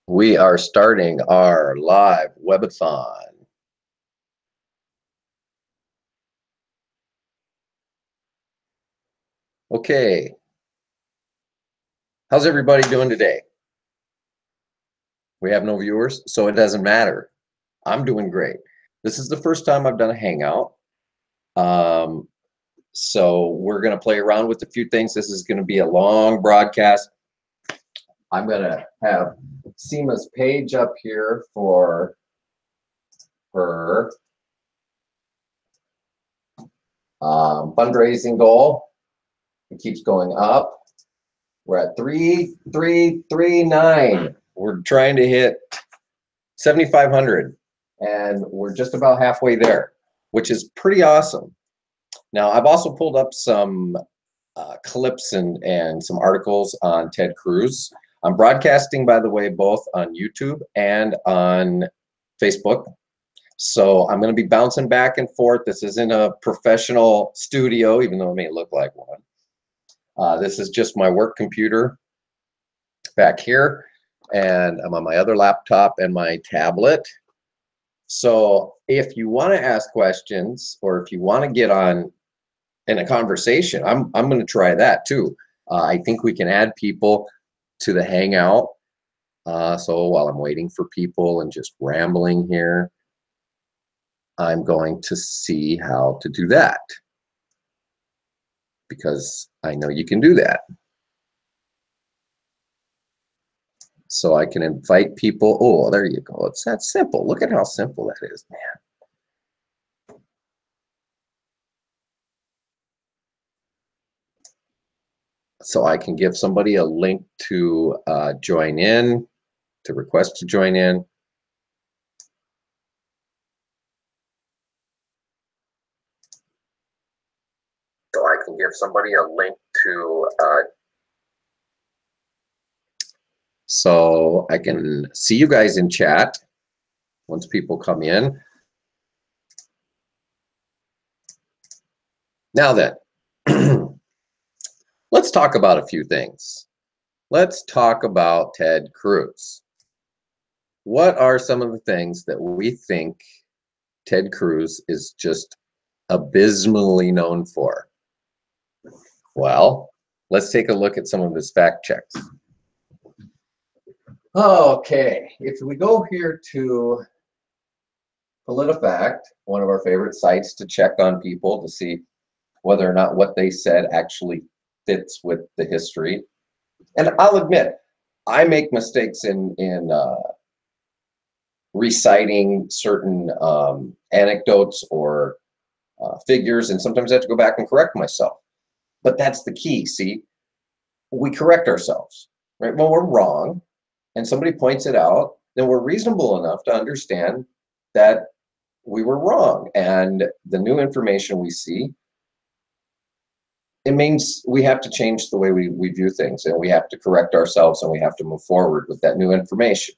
We are starting our live webathon. Okay. How's everybody doing today? We have no viewers, so it doesn't matter. I'm doing great. This is the first time I've done a Hangout. So we're going to play around with a few things. This is going to be a long broadcast. I'm going to have Sema's page up here for her fundraising goal. It keeps going up. We're at 3,339. We're trying to hit 7,500, and we're just about halfway there, which is pretty awesome. Now, I've also pulled up some clips and some articles on Ted Cruz. I'm broadcasting, by the way, both on YouTube and on Facebook. So I'm going to be bouncing back and forth. This isn't a professional studio, even though it may look like one. This is just my work computer back here, and I'm on my other laptop and my tablet. So if you want to ask questions, or if you want to get on in a conversation, I'm going to try that too. I think we can add people to the Hangout. So while I'm waiting for people and just rambling here, I'm going to see how to do that, because I know you can do that. So I can invite people. Oh, there you go. It's that simple. Look at how simple that is, man. So I can give somebody a link to join in, to request to join in. So I can give somebody a link to, so I can see you guys in chat once people come in. Now then, let's talk about a few things. Let's talk about Ted Cruz. What are some of the things that we think Ted Cruz is just abysmally known for? Well, let's take a look at some of his fact checks. Okay, if we go here to PolitiFact, one of our favorite sites to check on people to see whether or not what they said actually fits with the history. And I'll admit, I make mistakes in reciting certain anecdotes or figures, and sometimes I have to go back and correct myself. But that's the key, see? We correct ourselves, right? When we're wrong and somebody points it out, then we're reasonable enough to understand that we were wrong. And the new information we see, it means we have to change the way we view things, and we have to correct ourselves, and we have to move forward with that new information.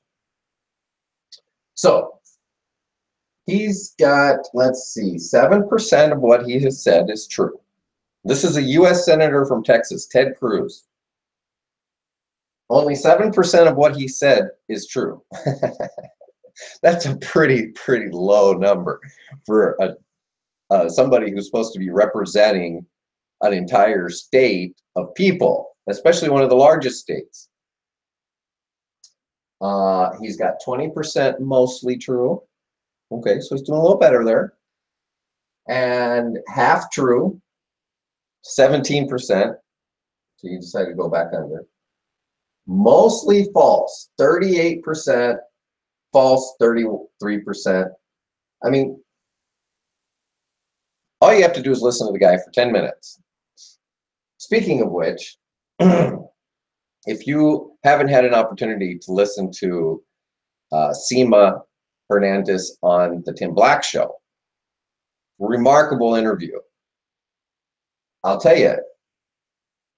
So he's got, let's see, 7% of what he has said is true. This is a US Senator from Texas, Ted Cruz. Only 7% of what he said is true. That's a pretty low number for somebody who's supposed to be representing an entire state of people, especially one of the largest states. He's got 20% mostly true. Okay, so he's doing a little better there. And half true, 17%. So you decided to go back under. Mostly false, 38%. False, 33%. I mean, all you have to do is listen to the guy for 10 minutes. Speaking of which, if you haven't had an opportunity to listen to Sema Hernandez on the Tim Black Show, remarkable interview. I'll tell you,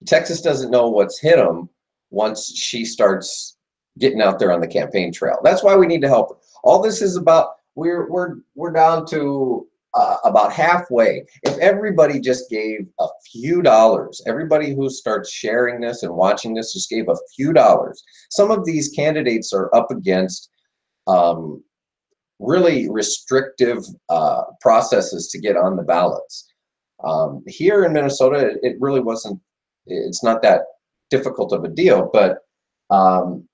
Texas doesn't know what's hit him once she starts getting out there on the campaign trail. That's why we need to help her. All this is about, we're down to about halfway. If everybody just gave a few dollars, everybody who starts sharing this and watching this just gave a few dollars. Some of these candidates are up against really restrictive processes to get on the ballots. Here in Minnesota, it really wasn't, it's not that difficult of a deal, but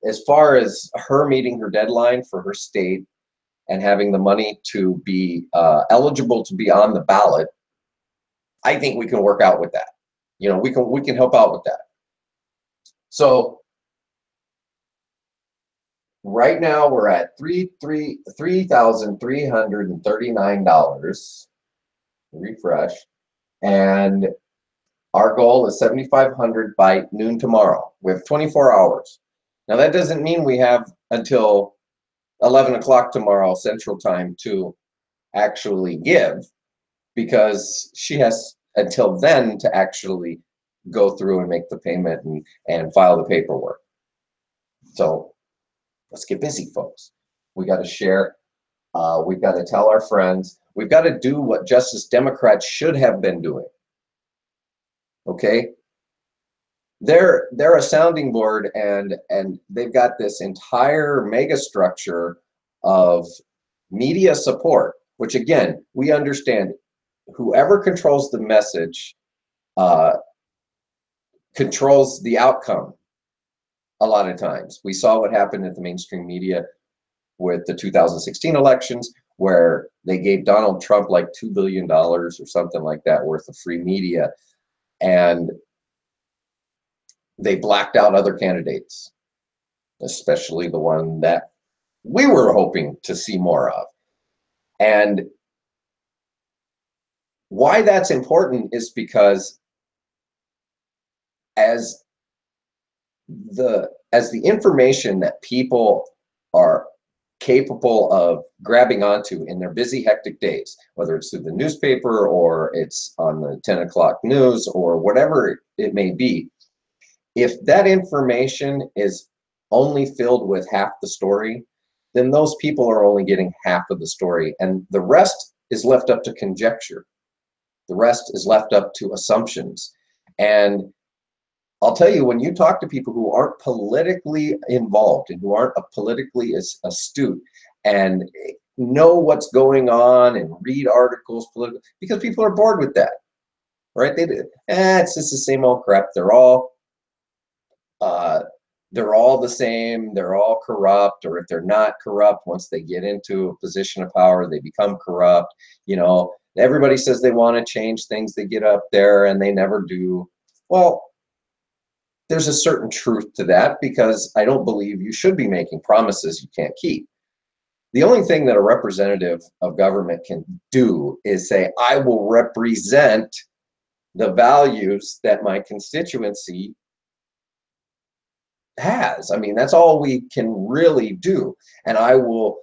as far as her meeting her deadline for her state and having the money to be eligible to be on the ballot, I think we can work out with that. You know, we can help out with that. So right now we're at $3,339. Refresh, and our goal is 7,500 by noon tomorrow. We have 24 hours. Now that doesn't mean we have until 11 o'clock tomorrow Central Time to actually give, because she has until then to actually go through and make the payment and file the paperwork. So let's get busy, folks. We got to share. We've got to tell our friends. We've got to do what Justice Democrats should have been doing. Okay? They're a sounding board, and they've got this entire mega structure of media support, which again, we understand whoever controls the message controls the outcome a lot of times. We saw what happened at the mainstream media with the 2016 elections, where they gave Donald Trump like $2 billion or something like that worth of free media, and they blacked out other candidates, especially the one that we were hoping to see more of. And why that's important is because as the information that people are capable of grabbing onto in their busy, hectic days, whether it's through the newspaper or it's on the 10 o'clock news or whatever it may be, if that information is only filled with half the story, then those people are only getting half of the story, and the rest is left up to conjecture. The rest is left up to assumptions. And I'll tell you, when you talk to people who aren't politically involved and who aren't politically astute and know what's going on and read articles, because people are bored with that, right? It's just the same old crap. They're all the same. They're all corrupt, or if they're not corrupt, once they get into a position of power, they become corrupt. You know, everybody says they want to change things. They get up there and they never do. Well, there's a certain truth to that, because I don't believe you should be making promises you can't keep. The only thing that a representative of government can do is say, I will represent the values that my constituency has. I mean, that's all we can really do. And I will,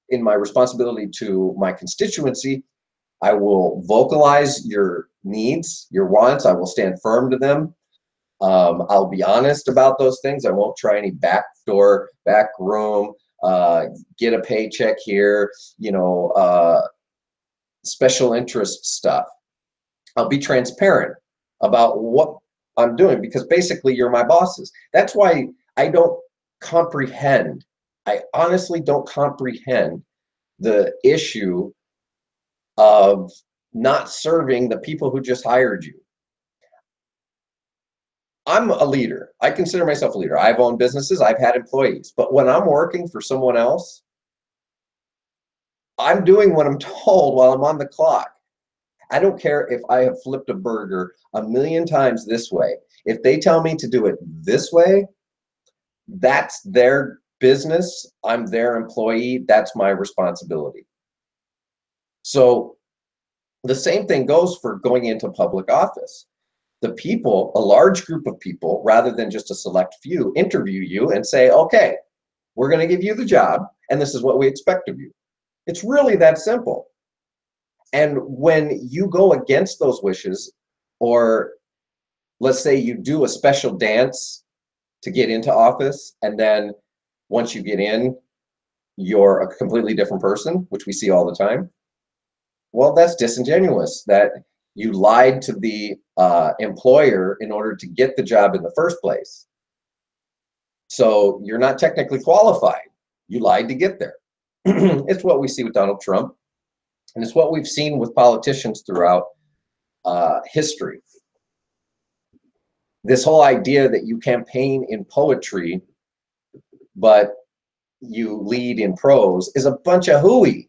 in my responsibility to my constituency, I will vocalize your needs, your wants. I will stand firm to them. I'll be honest about those things. I won't try any backdoor, back room, get a paycheck here, you know, special interest stuff. I'll be transparent about what I'm doing, because basically you're my bosses. That's why I don't comprehend. I honestly don't comprehend the issue of not serving the people who just hired you. I'm a leader. I consider myself a leader. I've owned businesses. I've had employees. But when I'm working for someone else, I'm doing what I'm told while I'm on the clock. I don't care if I have flipped a burger a million times this way. If they tell me to do it this way, that's their business. I'm their employee. That's my responsibility. So the same thing goes for going into public office. The people, a large group of people, rather than just a select few, interview you and say, okay, we're going to give you the job, and this is what we expect of you. It's really that simple. And when you go against those wishes, or let's say you do a special dance to get into office, and then once you get in, you're a completely different person, which we see all the time. Well, that's disingenuous, that you lied to the employer in order to get the job in the first place. So you're not technically qualified. You lied to get there. It's what we see with Donald Trump, and it's what we've seen with politicians throughout history. This whole idea that you campaign in poetry, but you lead in prose, is a bunch of hooey.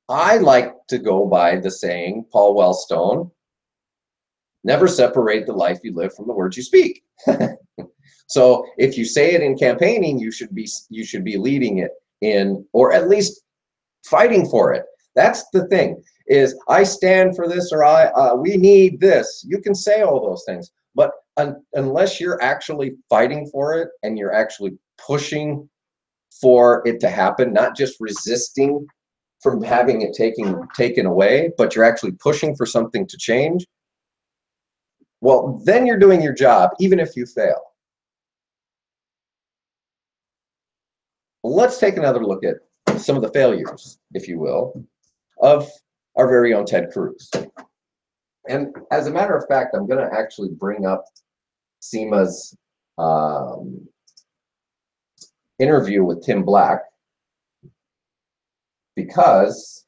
I like to go by the saying, Paul Wellstone, never separate the life you live from the words you speak. So if you say it in campaigning, you should be leading it in, or at least fighting for it. That's the thing, is I stand for this, or we need this. You can say all those things, but unless you're actually fighting for it and you're actually pushing for it to happen, not just resisting from having it taken away, but you're actually pushing for something to change, well, then you're doing your job, even if you fail. Let's take another look at some of the failures, if you will, of our very own Ted Cruz. And as a matter of fact, I'm going to actually bring up Sema's interview with Tim Black, because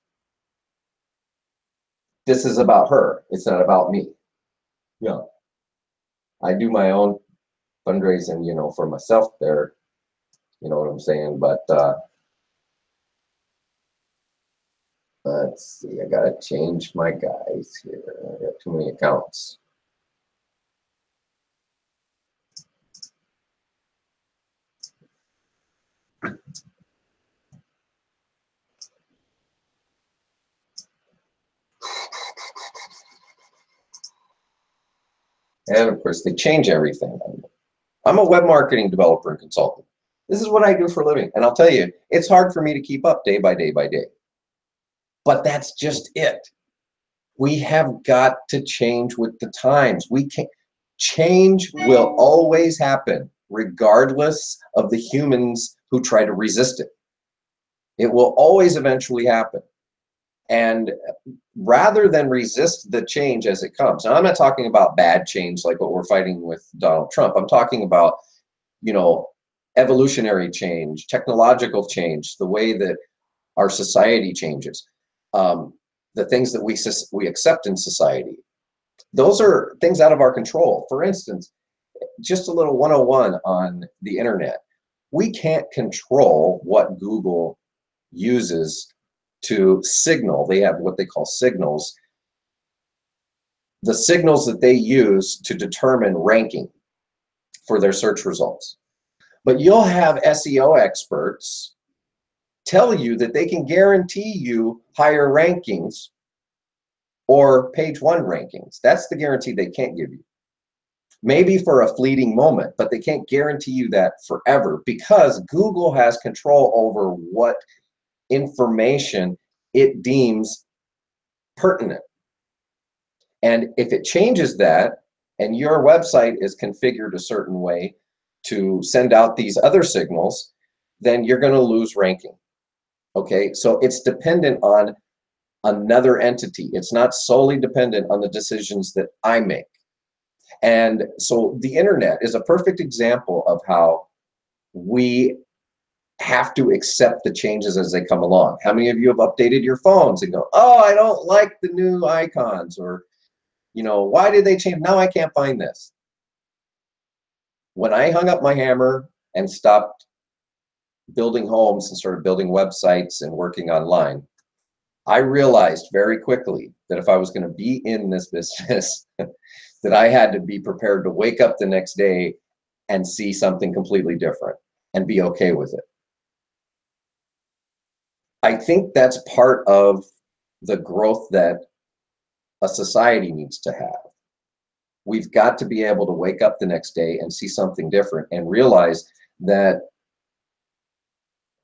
this is about her. It's not about me. Yeah, I do my own fundraising, you know, for myself there. You know what I'm saying? But let's see. I gotta change my guys here. I got too many accounts. And of course, they change everything. I'm a web marketing developer and consultant. This is what I do for a living. And I'll tell you, it's hard for me to keep up day by day by day. But that's just it. We have got to change with the times. We can't. Change will always happen, regardless of the humans who try to resist it. It will always eventually happen. And rather than resist the change as it comes, now I'm not talking about bad change like what we're fighting with Donald Trump. I'm talking about, you know, evolutionary change, technological change, the way that our society changes, the things that we accept in society. Those are things out of our control. For instance, just a little 101 on the internet. We can't control what Google uses to signal. They have what they call signals. The signals that they use to determine ranking for their search results. But you'll have SEO experts tell you that they can guarantee you higher rankings or page one rankings. That's the guarantee they can't give you. Maybe for a fleeting moment, but they can't guarantee you that forever, because Google has control over what information it deems pertinent. And if it changes that, and your website is configured a certain way to send out these other signals, then you're going to lose ranking. Okay, so it's dependent on another entity. It's not solely dependent on the decisions that I make. And so the internet is a perfect example of how we have to accept the changes as they come along. How many of you have updated your phones and go, oh, I don't like the new icons, or, you know, why did they change? Now I can't find this. When I hung up my hammer and stopped building homes and started building websites and working online, I realized very quickly that if I was going to be in this business, that I had to be prepared to wake up the next day and see something completely different and be okay with it. I think that's part of the growth that a society needs to have. We've got to be able to wake up the next day and see something different and realize that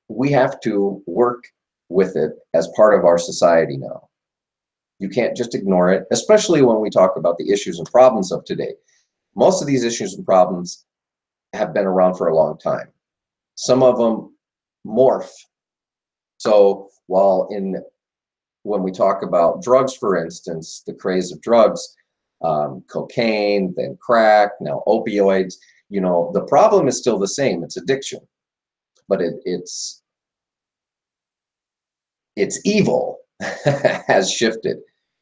we have to work with it as part of our society now. You can't just ignore it, especially when we talk about the issues and problems of today. Most of these issues and problems have been around for a long time. Some of them morph. So while in when we talk about drugs, for instance, the craze of drugs, cocaine, then crack, now opioids, you know, the problem is still the same. It's addiction, but it's evil has shifted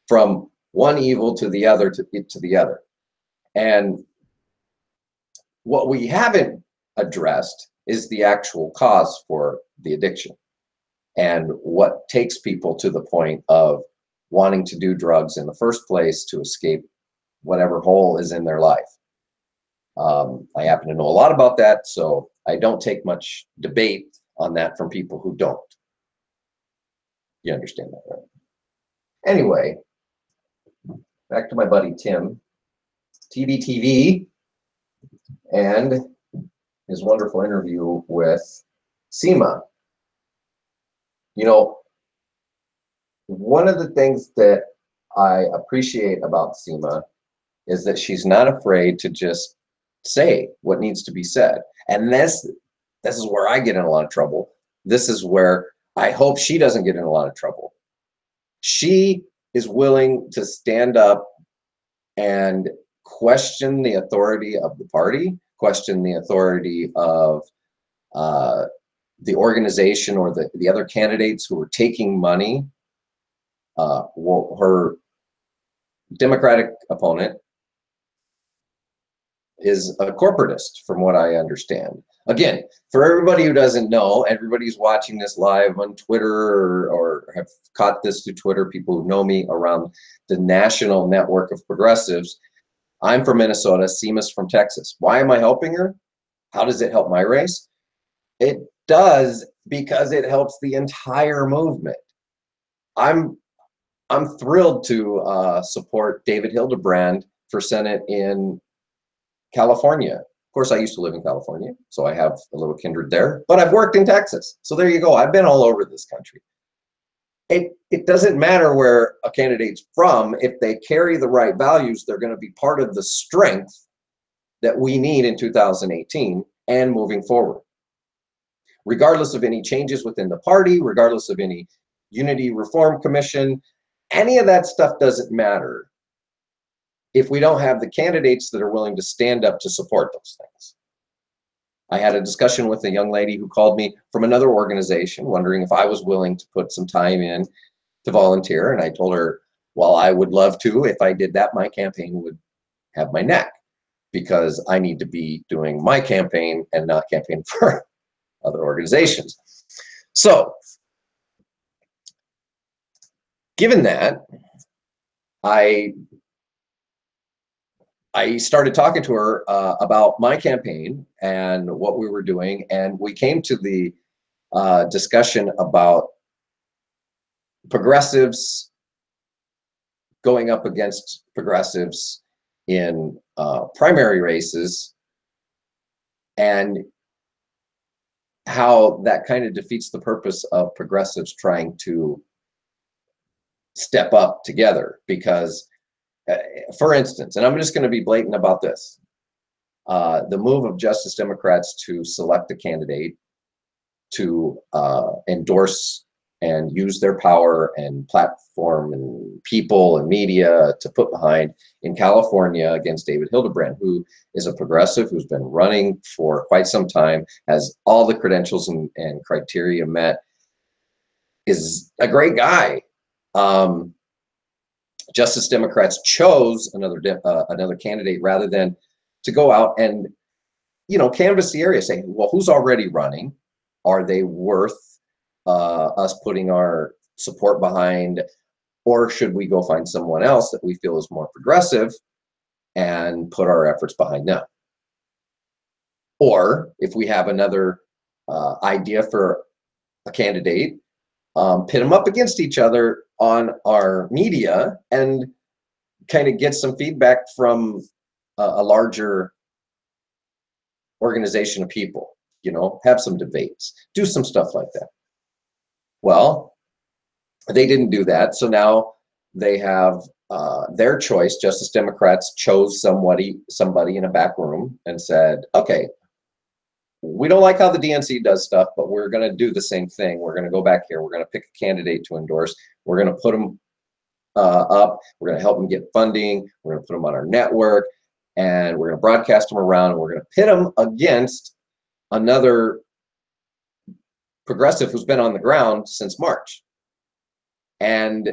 from one evil to the other to the other. And what we haven't addressed is the actual cause for the addiction and what takes people to the point of wanting to do drugs in the first place to escape whatever hole is in their life. I happen to know a lot about that, so I don't take much debate on that from people who don't. You understand that, right? Anyway, back to my buddy Tim, TBTV, and his wonderful interview with Sema. You know, one of the things that I appreciate about Sema is that she's not afraid to just say what needs to be said. And this is where I get in a lot of trouble. This is where I hope she doesn't get in a lot of trouble. She is willing to stand up and question the authority of the party, question the authority of the organization or the other candidates who are taking money. Well, her Democratic opponent is a corporatist, from what I understand. Again, for everybody who doesn't know, everybody's watching this live on Twitter or have caught this through Twitter, people who know me around the national network of progressives. I'm from Minnesota, Sema's from Texas. Why am I helping her? How does it help my race? It does, because it helps the entire movement. I'm thrilled to support David Hildebrand for Senate in California. Of course, I used to live in California, so I have a little kindred there, but I've worked in Texas. So there you go. I've been all over this country. It doesn't matter where a candidate's from. If they carry the right values, they're going to be part of the strength that we need in 2018 and moving forward. Regardless of any changes within the party, regardless of any Unity Reform Commission, any of that stuff doesn't matter if we don't have the candidates that are willing to stand up to support those things. I had a discussion with a young lady who called me from another organization, wondering if I was willing to put some time in to volunteer. And I told her, well, I would love to. If I did that, my campaign would have my neck, because I need to be doing my campaign and not campaign for other organizations. So, given that, I started talking to her about my campaign and what we were doing, and we came to the discussion about progressives going up against progressives in primary races, and how that kind of defeats the purpose of progressives trying to step up together. Because for instance, and I'm just going to be blatant about this, the move of Justice Democrats to select a candidate to endorse and use their power and platform and people and media to put behind in California against David Hildebrand, who is a progressive who's been running for quite some time, has all the credentials and criteria met, is a great guy. Justice Democrats chose another candidate rather than to go out and, you know, canvass the area, saying, well, who's already running? Are they worth us putting our support behind, or should we go find someone else that we feel is more progressive and put our efforts behind them? Or if we have another idea for a candidate, pit them up against each other on our media and kind of get some feedback from a larger organization of people, you know, have some debates, do some stuff like that. Well, they didn't do that. So now they have their choice. Justice Democrats chose somebody in a back room and said, okay, we don't like how the DNC does stuff, but we're going to do the same thing. We're going to go back here. We're going to pick a candidate to endorse. We're going to put them up. We're going to help them get funding. We're going to put them on our network, and we're going to broadcast them around, and we're going to pit them against another progressive who's been on the ground since March. And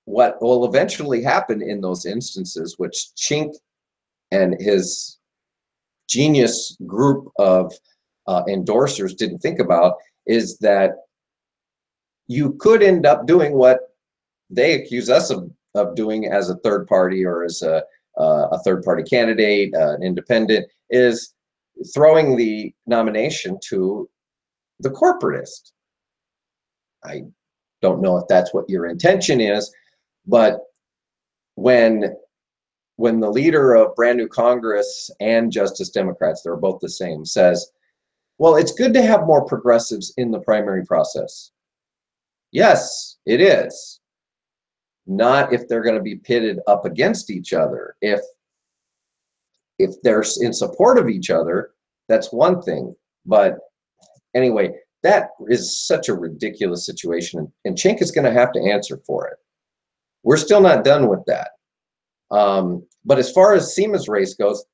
what will eventually happen in those instances, which Chink and his genius group of endorsers didn't think about, is that you could end up doing what they accuse us of doing as a third party, or as a third party candidate, an independent, is throwing the nomination to the corporatist. I don't know if that's what your intention is, but when the leader of Brand New Congress and Justice Democrats, they're both the same, says, well, it's good to have more progressives in the primary process. Yes, it is. Not if they're going to be pitted up against each other. If they're in support of each other, that's one thing. But anyway, that is such a ridiculous situation, and Chink is going to have to answer for it. We're still not done with that. But as far as Sema's race goes,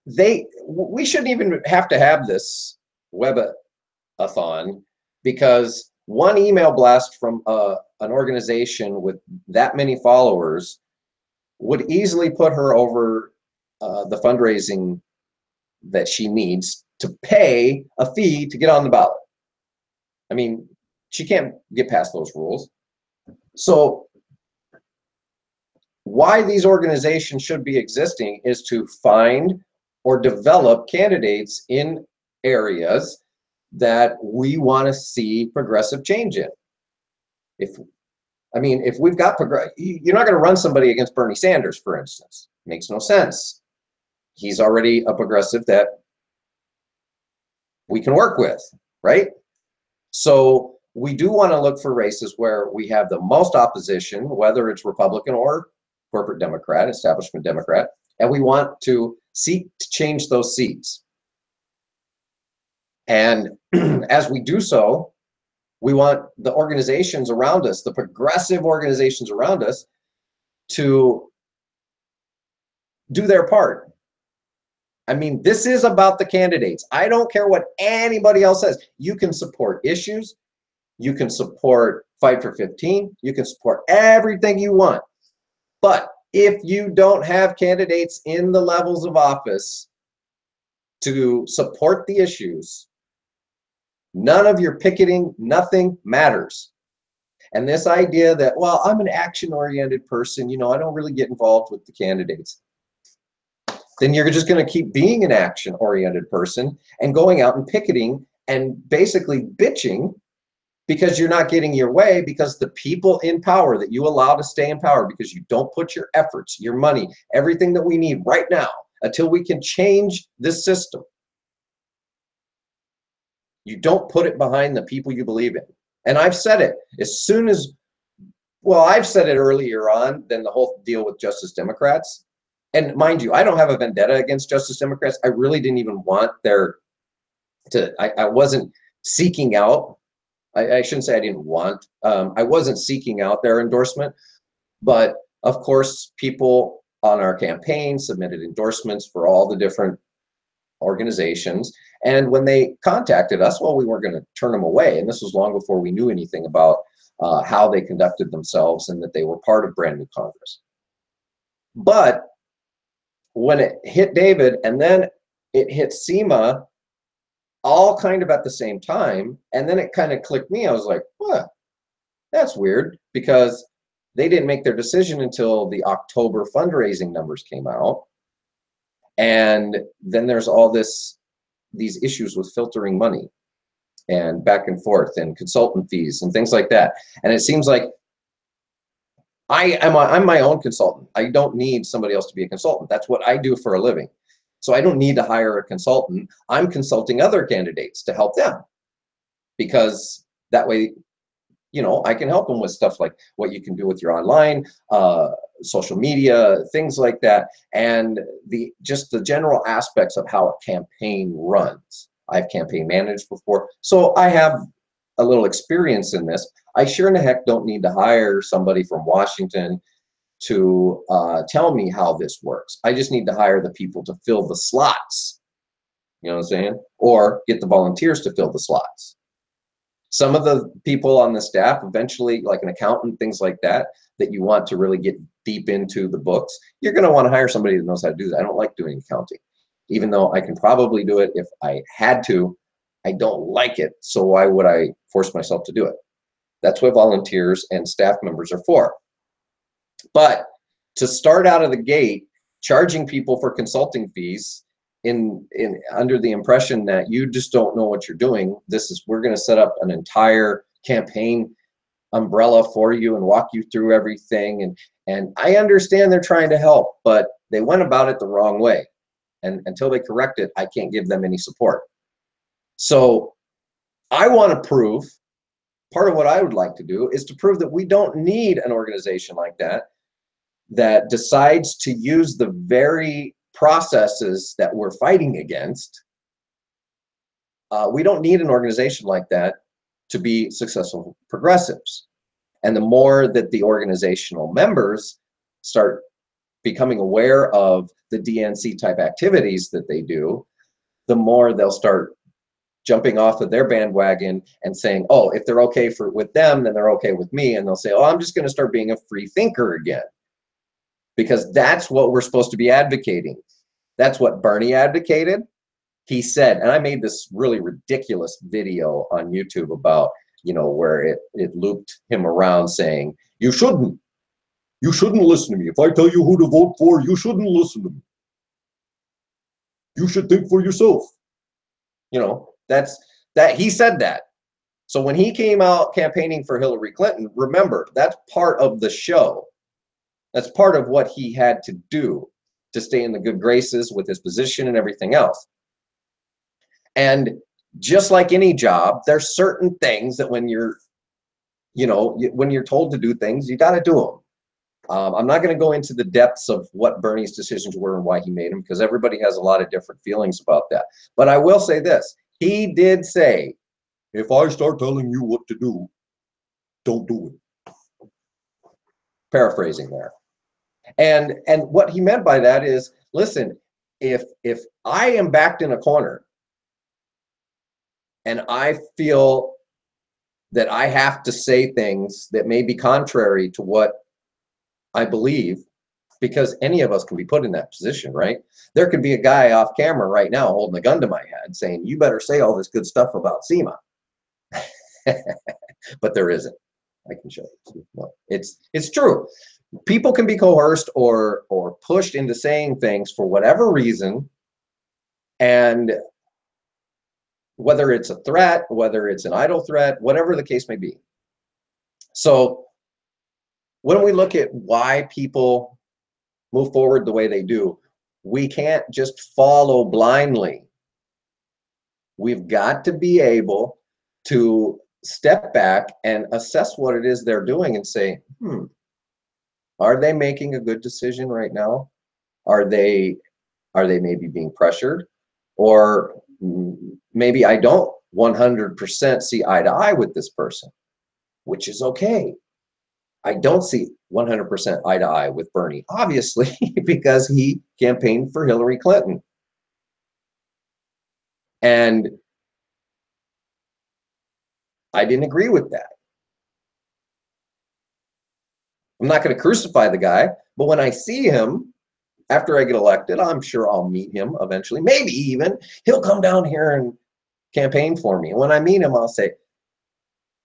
we shouldn't even have to have this Webathon, because one email blast from an organization with that many followers would easily put her over the fundraising that she needs to pay a fee to get on the ballot. I mean, she can't get past those rules. So why these organizations should be existing is to find or develop candidates in areas that we want to see progressive change in. If we've got you're not going to run somebody against Bernie Sanders, for instance. Makes no sense. He's already a progressive that we can work with, right? So we do want to look for races where we have the most opposition, whether it's Republican or corporate Democrat, establishment Democrat, and we want to seek to change those seats. And as we do so, we want the organizations around us, the progressive organizations around us, to do their part. I mean, this is about the candidates. I don't care what anybody else says. You can support issues. You can support Fight for 15. You can support everything you want. But if you don't have candidates in the levels of office to support the issues, none of your picketing, nothing matters. And this idea that, well, I'm an action-oriented person, you know, I don't really get involved with the candidates. Then you're just going to keep being an action-oriented person and going out and picketing and basically bitching because you're not getting your way, because the people in power that you allow to stay in power, because you don't put your efforts, your money, everything that we need right now until we can change this system, you don't put it behind the people you believe in. And I've said it as soon as, well, I've said it earlier on than the whole deal with Justice Democrats. And mind you, I don't have a vendetta against Justice Democrats. I really didn't even want I wasn't seeking out, I shouldn't say I didn't want, I wasn't seeking out their endorsement. But of course, people on our campaign submitted endorsements for all the different organizations. And when they contacted us, well, we weren't going to turn them away. And this was long before we knew anything about how they conducted themselves and that they were part of Brand New Congress. But when it hit David and then it hit Sema, all kind of at the same time, and then it kind of clicked me. I was like, what? That's weird, because they didn't make their decision until the October fundraising numbers came out. And then there's all these issues with filtering money and back and forth and consultant fees and things like that. And it seems like I'm my own consultant. I don't need somebody else to be a consultant. That's what I do for a living. So I don't need to hire a consultant. I'm consulting other candidates to help them, because that way, you know, I can help them with stuff like what you can do with your online social media, things like that, and just the general aspects of how a campaign runs. I've campaign managed before, so I have a little experience in this. I sure in the heck don't need to hire somebody from Washington to tell me how this works. I just need to hire the people to fill the slots, you know what I'm saying? Or get the volunteers to fill the slots. Some of the people on the staff, eventually, like an accountant, things like that, that you want to really get deep into the books, you're going to want to hire somebody that knows how to do that. I don't like doing accounting. Even though I can probably do it if I had to, I don't like it. So why would I force myself to do it? That's what volunteers and staff members are for. But to start out of the gate, charging people for consulting fees under the impression that you just don't know what you're doing, we're going to set up an entire campaign umbrella for you and walk you through everything. And I understand they're trying to help, but they went about it the wrong way. And until they correct it, I can't give them any support. So I want to prove, part of what I would like to do is to prove that we don't need an organization like that decides to use the very processes that we're fighting against. We don't need an organization like that to be successful progressives. And the more that the organizational members start becoming aware of the DNC type activities that they do, the more they'll start jumping off of their bandwagon and saying, oh, if they're okay with them, then they're okay with me. And they'll say, oh, I'm just going to start being a free thinker again. Because that's what we're supposed to be advocating. That's what Bernie advocated. He said, and I made this really ridiculous video on YouTube about, where it looped him around saying, you shouldn't listen to me. If I tell you who to vote for, you shouldn't listen to me. You should think for yourself. He said that. So when he came out campaigning for Hillary Clinton, remember, that's part of the show. That's part of what he had to do to stay in the good graces with his position and everything else. And just like any job, there's certain things that when you're told to do things, you got to do them. I'm not going to go into the depths of what Bernie's decisions were and why he made them, because everybody has a lot of different feelings about that. But I will say this. He did say, if I start telling you what to do, don't do it. Paraphrasing there. And what he meant by that is, listen, if I am backed in a corner and I feel that I have to say things that may be contrary to what I believe, because any of us can be put in that position, right? There could be a guy off camera right now holding a gun to my head saying, you better say all this good stuff about Sema. But there isn't. I can show you. No, it's true. People can be coerced or pushed into saying things for whatever reason, and whether it's a threat, whether it's an idle threat, whatever the case may be. So when we look at why people move forward the way they do, we can't just follow blindly. We've got to be able to step back and assess what it is they're doing and say, are they making a good decision right now? Are they maybe being pressured? Or maybe I don't 100% see eye to eye with this person, which is okay. I don't see 100% eye to eye with Bernie, obviously, because he campaigned for Hillary Clinton. And I didn't agree with that. I'm not going to crucify the guy, but when I see him after I get elected, I'm sure I'll meet him eventually. Maybe even he'll come down here and campaign for me. And when I meet him, I'll say,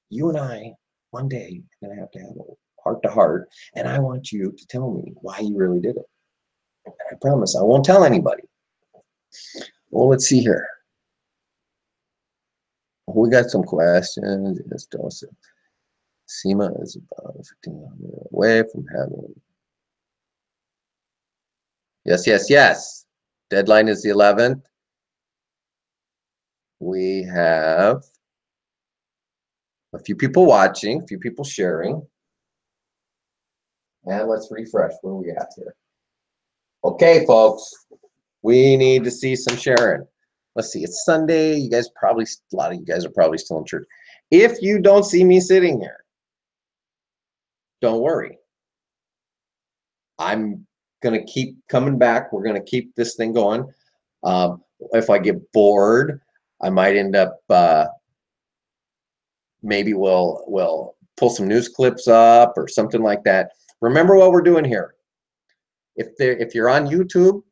you and I, one day, are going to have a heart-to-heart, and I want you to tell me why you really did it. And I promise I won't tell anybody. Well, let's see here. We got some questions. Yes, Joseph. Sema is about 1,500 away from having. Yes. Deadline is the 11th. We have a few people watching, a few people sharing. And let's refresh. Where are we at here? Okay, folks, we need to see some sharing. Let's see, it's Sunday. You guys probably, a lot of you guys are probably still in church. If you don't see me sitting here, don't worry. I'm going to keep coming back. We're going to keep this thing going. If I get bored, I might end up, maybe we'll pull some news clips up or something like that. Remember what we're doing here. If you're on YouTube,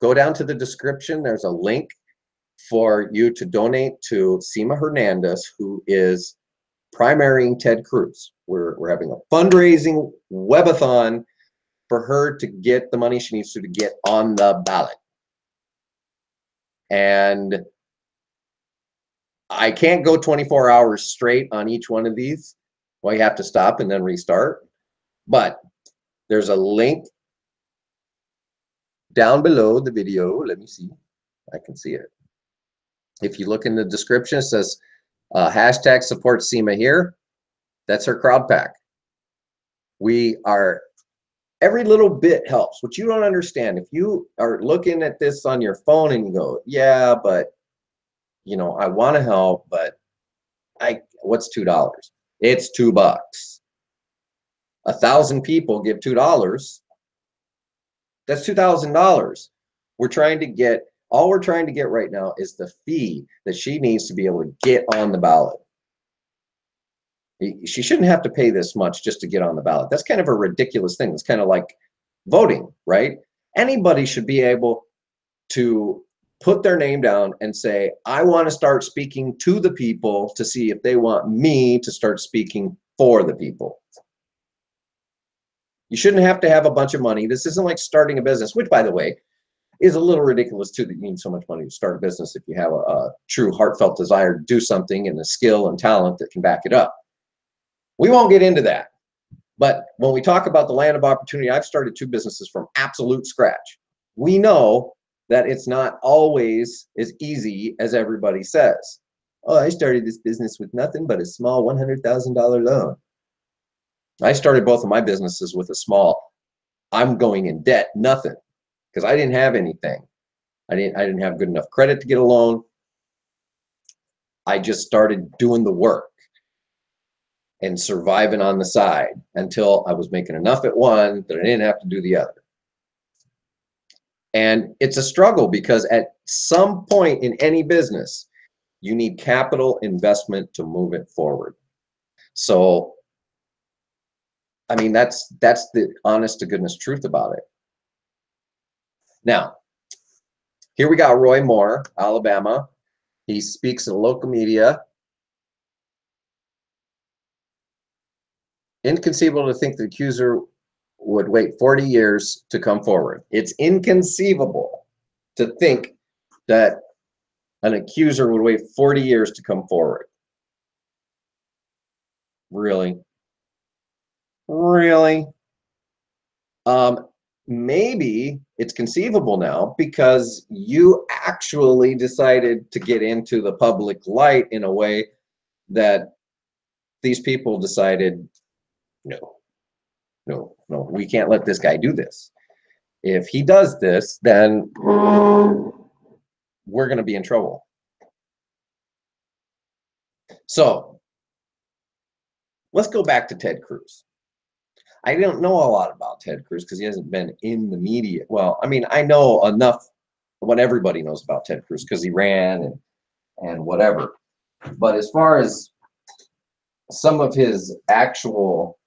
go down to the description. There's a link for you to donate to Sema Hernandez, who is primarying Ted Cruz. We're having a fundraising webathon for her to get the money she needs to get on the ballot. And I can't go 24 hours straight on each one of these. Well, you have to stop and then restart. But there's a link down below the video. Let me see. I can see it. If you look in the description, it says hashtag support Sema here. That's her crowd pack. We are, every little bit helps. What you don't understand, if you are looking at this on your phone and you go, yeah, but you know, I want to help, but what's $2? It's $2. 1,000 people give $2. That's $2,000. We're trying to get, all we're trying to get right now is the fee that she needs to be able to get on the ballot. She shouldn't have to pay this much just to get on the ballot. That's kind of a ridiculous thing. It's kind of like voting, right? Anybody should be able to put their name down and say, I want to start speaking to the people to see if they want me to start speaking for the people. You shouldn't have to have a bunch of money. This isn't like starting a business, which, by the way, is a little ridiculous too, that you need so much money to start a business if you have a true heartfelt desire to do something and the skill and talent that can back it up. We won't get into that. But when we talk about the land of opportunity, I've started 2 businesses from absolute scratch. We know that it's not always as easy as everybody says. Oh, I started this business with nothing but a small $100,000 loan. I started both of my businesses with a small, I'm going in debt, nothing, because I didn't have anything. I didn't have good enough credit to get a loan. I just started doing the work and surviving on the side until I was making enough at one that I didn't have to do the other. And it's a struggle because at some point in any business, you need capital investment to move it forward. So, I mean, that's the honest to goodness truth about it. Now, here we got Roy Moore, Alabama. He speaks in local media. Inconceivable to think the accuser would wait 40 years to come forward. It's inconceivable to think that an accuser would wait 40 years to come forward. Really? Really? Maybe it's conceivable now because you actually decided to get into the public light in a way that these people decided, no, we can't let this guy do this. If he does this, then we're going to be in trouble. So let's go back to Ted Cruz. I don't know a lot about Ted Cruz because he hasn't been in the media. Well, I mean, I know enough what everybody knows about Ted Cruz because he ran and whatever. But as far as some of his actual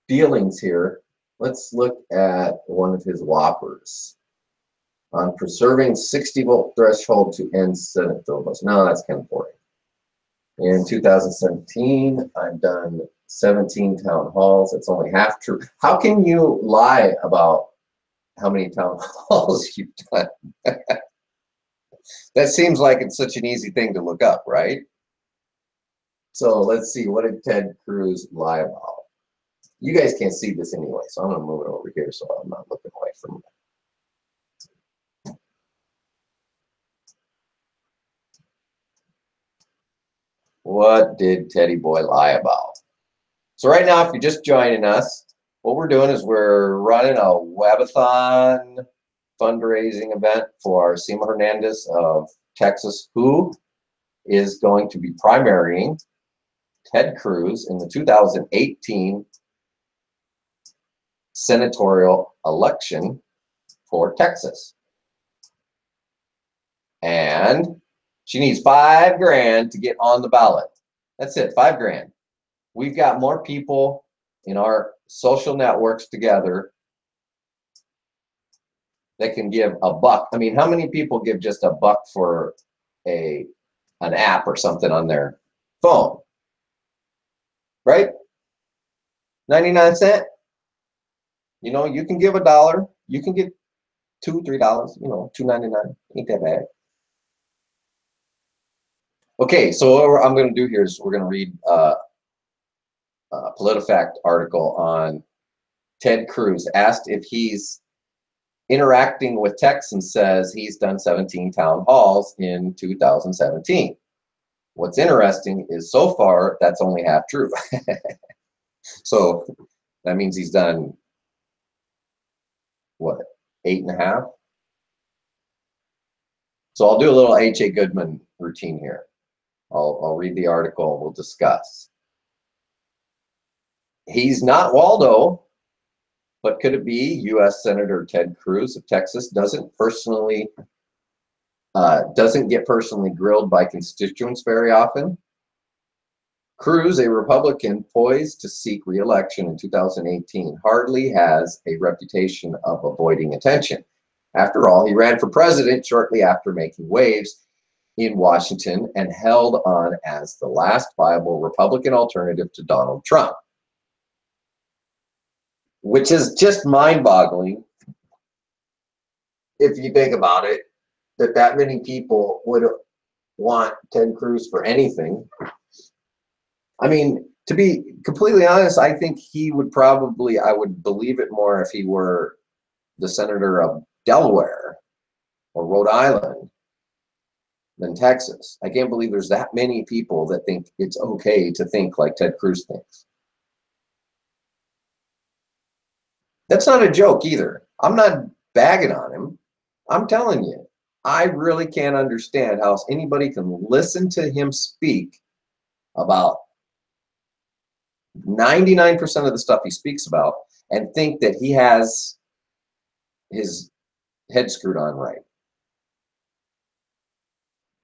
dealings here, let's look at one of his whoppers on preserving 60-vote threshold to end Senate filibuster. No, that's kind of boring. In 2017, I've done 17 town halls. It's only half true. How can you lie about how many town halls you've done? That seems like it's such an easy thing to look up, right? So let's see, what did Ted Cruz lie about? You guys can't see this anyway, so I'm going to move it over here so I'm not looking away from it. What did Teddy Boy lie about? So right now, if you're just joining us, what we're doing is we're running a Webathon fundraising event for Sema Hernandez of Texas, who is going to be primarying Ted Cruz in the 2018 senatorial election for Texas. And she needs $5 grand to get on the ballot. That's it, $5 grand. We've got more people in our social networks together that can give $1. I mean, how many people give just $1 for an app or something on their phone? Right? 99 cents. You know, you can give $1. You can get $2, $3. You know, $2.99. Ain't that bad. Okay, so what I'm going to do here is we're going to read a PolitiFact article on Ted Cruz. Asked if he's interacting with Texans, says he's done 17 town halls in 2017. What's interesting is so far that's only half true. So that means he's done what, 8.5? So I'll do a little H.A. Goodman routine here. I'll read the article and we'll discuss. He's not Waldo, but could it be U.S. Senator Ted Cruz of Texas doesn't get personally grilled by constituents very often? Cruz, a Republican poised to seek re-election in 2018, hardly has a reputation of avoiding attention. After all, he ran for president shortly after making waves in Washington and held on as the last viable Republican alternative to Donald Trump, which is just mind-boggling if you think about it, that many people would want Ted Cruz for anything. I mean, to be completely honest, I think he would probably, I would believe it more if he were the senator of Delaware or Rhode Island than Texas. I can't believe there's that many people that think it's okay to think like Ted Cruz thinks. That's not a joke either. I'm not bagging on him. I'm telling you, I really can't understand how anybody can listen to him speak about 99% of the stuff he speaks about and think that he has his head screwed on right.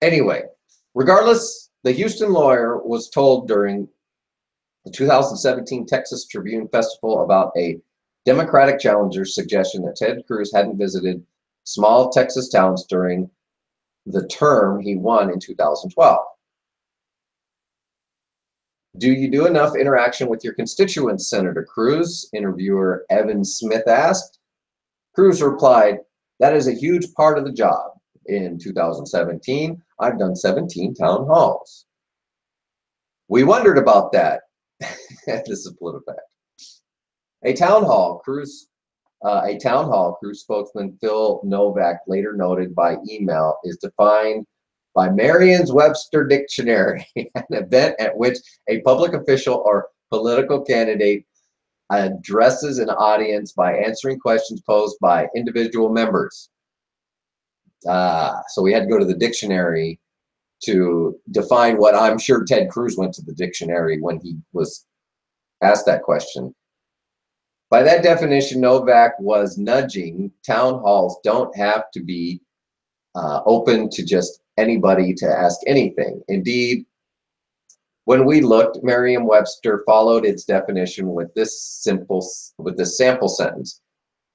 Anyway, regardless, the Houston lawyer was told during the 2017 Texas Tribune Festival about a Democratic challenger's suggestion that Ted Cruz hadn't visited small Texas towns during the term he won in 2012. Do you do enough interaction with your constituents, Senator Cruz? Interviewer Evan Smith asked. Cruz replied, that is a huge part of the job. In 2017, I've done 17 town halls. We wondered about that. This is PolitiFact. A town hall, Cruz spokesman Phil Novak later noted by email, is defined by Merriam-Webster Dictionary, an event at which a public official or political candidate addresses an audience by answering questions posed by individual members. So we had to go to the dictionary to define what I'm sure Ted Cruz went to the dictionary when he was asked that question. By that definition, Novak was nudging town halls don't have to be open to just anybody to ask anything. Indeed, when we looked, Merriam-Webster followed its definition with this sample sentence.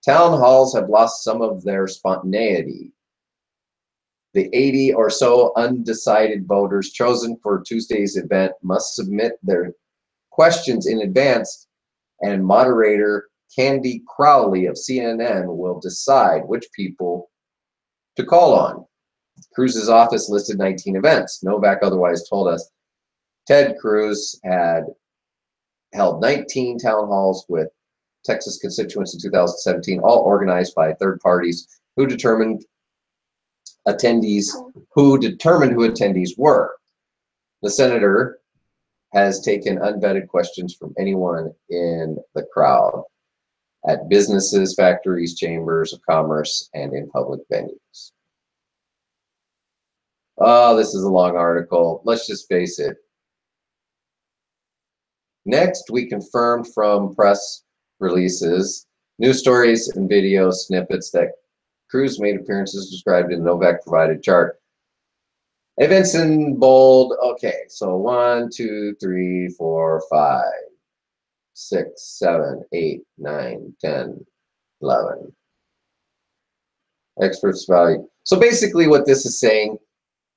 Town halls have lost some of their spontaneity. The 80 or so undecided voters chosen for Tuesday's event must submit their questions in advance, and moderator Candy Crowley of CNN will decide which people to call on. Cruz's office listed 19 events. Novak otherwise told us Ted Cruz had held 19 town halls with Texas constituents in 2017, all organized by third parties who determined who attendees were. The senator has taken unvetted questions from anyone in the crowd at businesses, factories, chambers of commerce, and in public venues. Oh, this is a long article. Let's just face it. Next, we confirmed from press releases, news stories, and video snippets that crews made appearances described in the Novak provided chart. Events in bold. Okay, so 1, 2, 3, 4, 5, 6, 7, 8, 9, 10, 11. Experts value. So basically what this is saying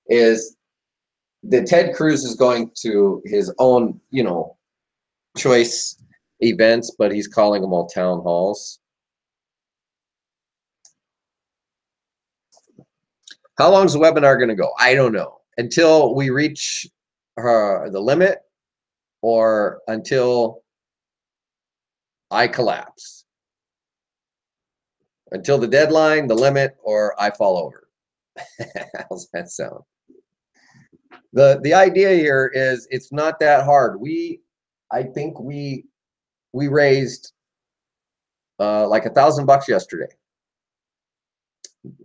is that Ted Cruz is going to his own, you know, choice events, but he's calling them all town halls. How long is the webinar going to go? I don't know. Until we reach the limit or until I collapse. Until the deadline, the limit, or I fall over. How's that sound? The idea here is it's not that hard. I think we raised like $1,000 yesterday.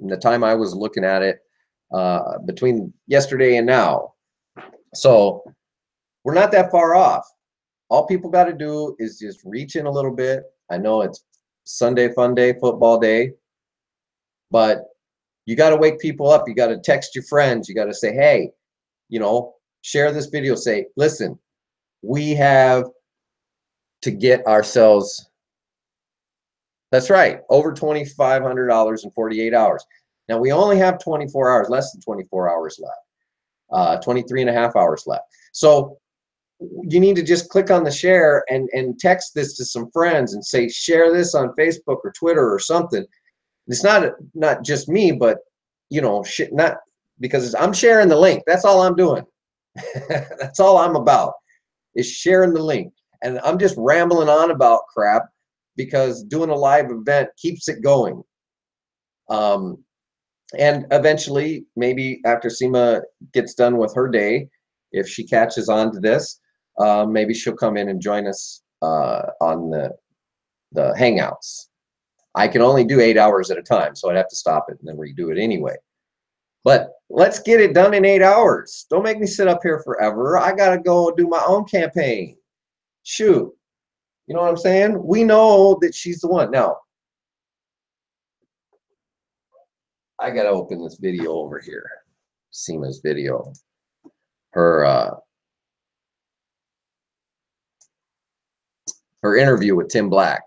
In the time I was looking at it, between yesterday and now. So we're not that far off. All people got to do is just reach in a little bit. I know it's Sunday fun day, football day, but you got to wake people up. You got to text your friends. You got to say, hey, you know, share this video. Say, listen, we have to get ourselves, that's right, over $2,500 in 48 hours. Now we only have 24 hours, less than 24 hours left, 23 and a half hours left. So you need to just click on the share and text this to some friends and say, share this on Facebook or Twitter or something. It's not just me, but you know, not because I'm sharing the link. That's all I'm doing. That's all I'm about is sharing the link. And I'm just rambling on about crap because doing a live event keeps it going. And eventually, maybe after Sema gets done with her day, if she catches on to this, maybe she'll come in and join us on the Hangouts. I can only do 8 hours at a time, so I'd have to stop it and then redo it anyway. But let's get it done in 8 hours. Don't make me sit up here forever. I got to go do my own campaign. Shoot. You know what I'm saying? We know that she's the one. Now, I got to open this video over here. Sema's video. Her interview with Tim Black.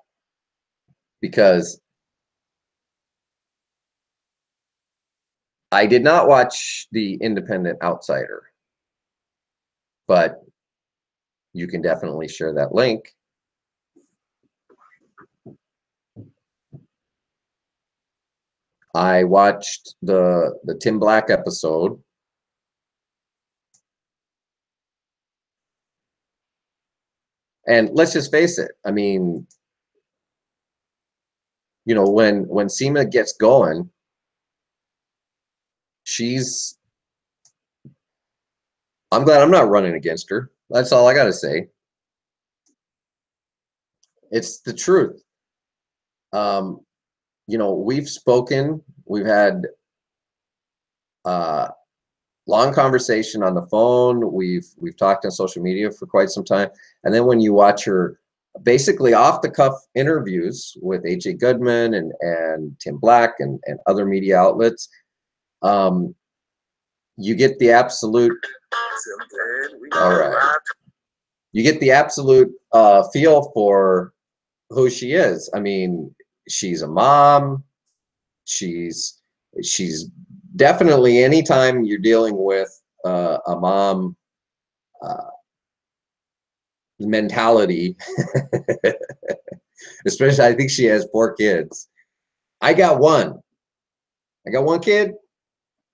Because I did not watch The Independent Outsider, but you can definitely share that link. I watched the Tim Black episode. And let's just face it. I mean, you know, when Sema gets going, I'm glad I'm not running against her. That's all I got to say. It's the truth. You know, we've spoken, we've had long conversation on the phone. We've talked on social media for quite some time. And then when you watch her basically off the cuff interviews with AJ Goodman and Tim Black and other media outlets, you get the absolute, all right, you get the absolute feel for who she is. I mean, she's a mom. She's definitely, anytime you're dealing with a mom mentality, especially, I think she has 4 kids. I got one kid,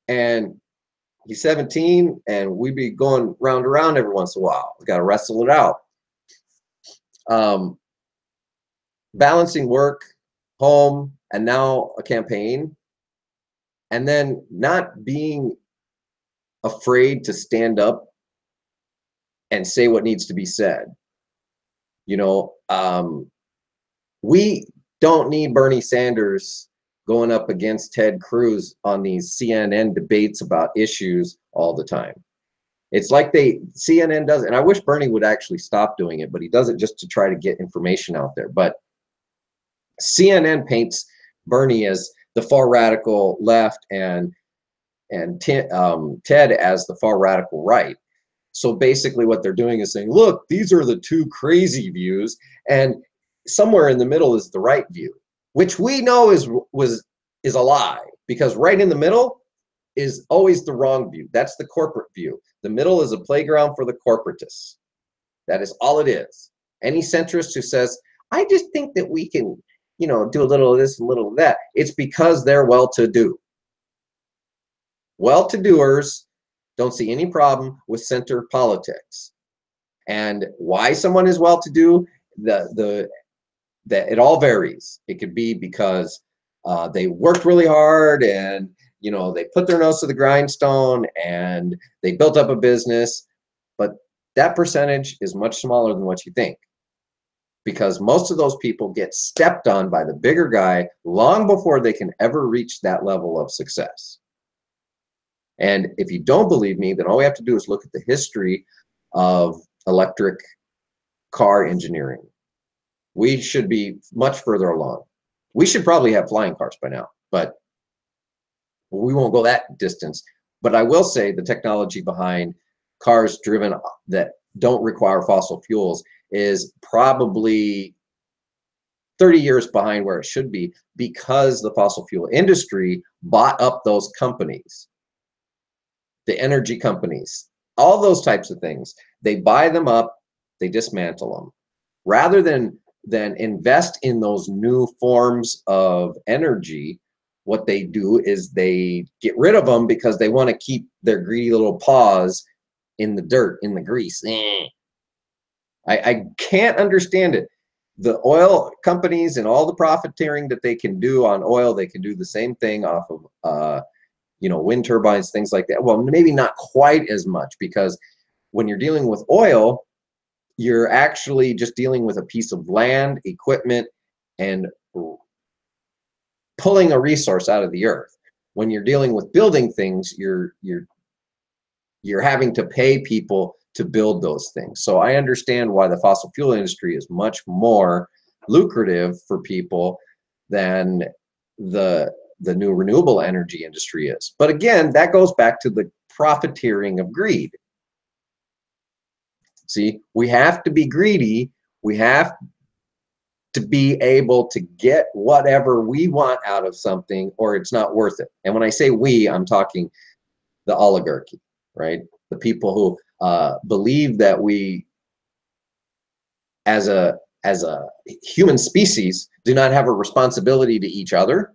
and he's 17, and we be going round and round every once in a while. We got to wrestle it out. Balancing work, home, and now a campaign, and then not being afraid to stand up and say what needs to be said. You know, we don't need Bernie Sanders going up against Ted Cruz on these CNN debates about issues all the time. It's like CNN does, and I wish Bernie would actually stop doing it, but he does it just to try to get information out there. But CNN paints Bernie as the far radical left and Ted as the far radical right. So basically what they're doing is saying, look, these are the two crazy views, and somewhere in the middle is the right view, which we know is a lie, because right in the middle is always the wrong view. That's the corporate view. The middle is a playground for the corporatists. That is all it is. Any centrist who says, I just think that we can, you know, do a little of this, a little of that, it's because they're well-to-do. Well-to-doers don't see any problem with center politics. And why someone is well-to-do, it all varies. It could be because they worked really hard, and you know, they put their nose to the grindstone and they built up a business, but that percentage is much smaller than what you think, because most of those people get stepped on by the bigger guy long before they can ever reach that level of success. And if you don't believe me, then all we have to do is look at the history of electric car engineering. We should be much further along. We should probably have flying cars by now, but we won't go that distance. But I will say the technology behind cars driven that don't require fossil fuels is probably 30 years behind where it should be, because the fossil fuel industry bought up those companies, the energy companies, all those types of things. They buy them up, they dismantle them. Rather than invest in those new forms of energy, what they do is they get rid of them because they want to keep their greedy little paws in the dirt, in the grease. I can't understand it. The oil companies and all the profiteering that they can do on oil, they can do the same thing off of you know, wind turbines, things like that. Well, maybe not quite as much, because when you're dealing with oil, you're actually just dealing with a piece of land, equipment, and pulling a resource out of the earth. When you're dealing with building things, you're having to pay people to build those things. So I understand why the fossil fuel industry is much more lucrative for people than the new renewable energy industry is. But again, that goes back to the profiteering of greed. See, we have to be greedy. We have to be able to get whatever we want out of something, or it's not worth it. And when I say we, I'm talking the oligarchy, right? The people who believe that we, as a human species, do not have a responsibility to each other,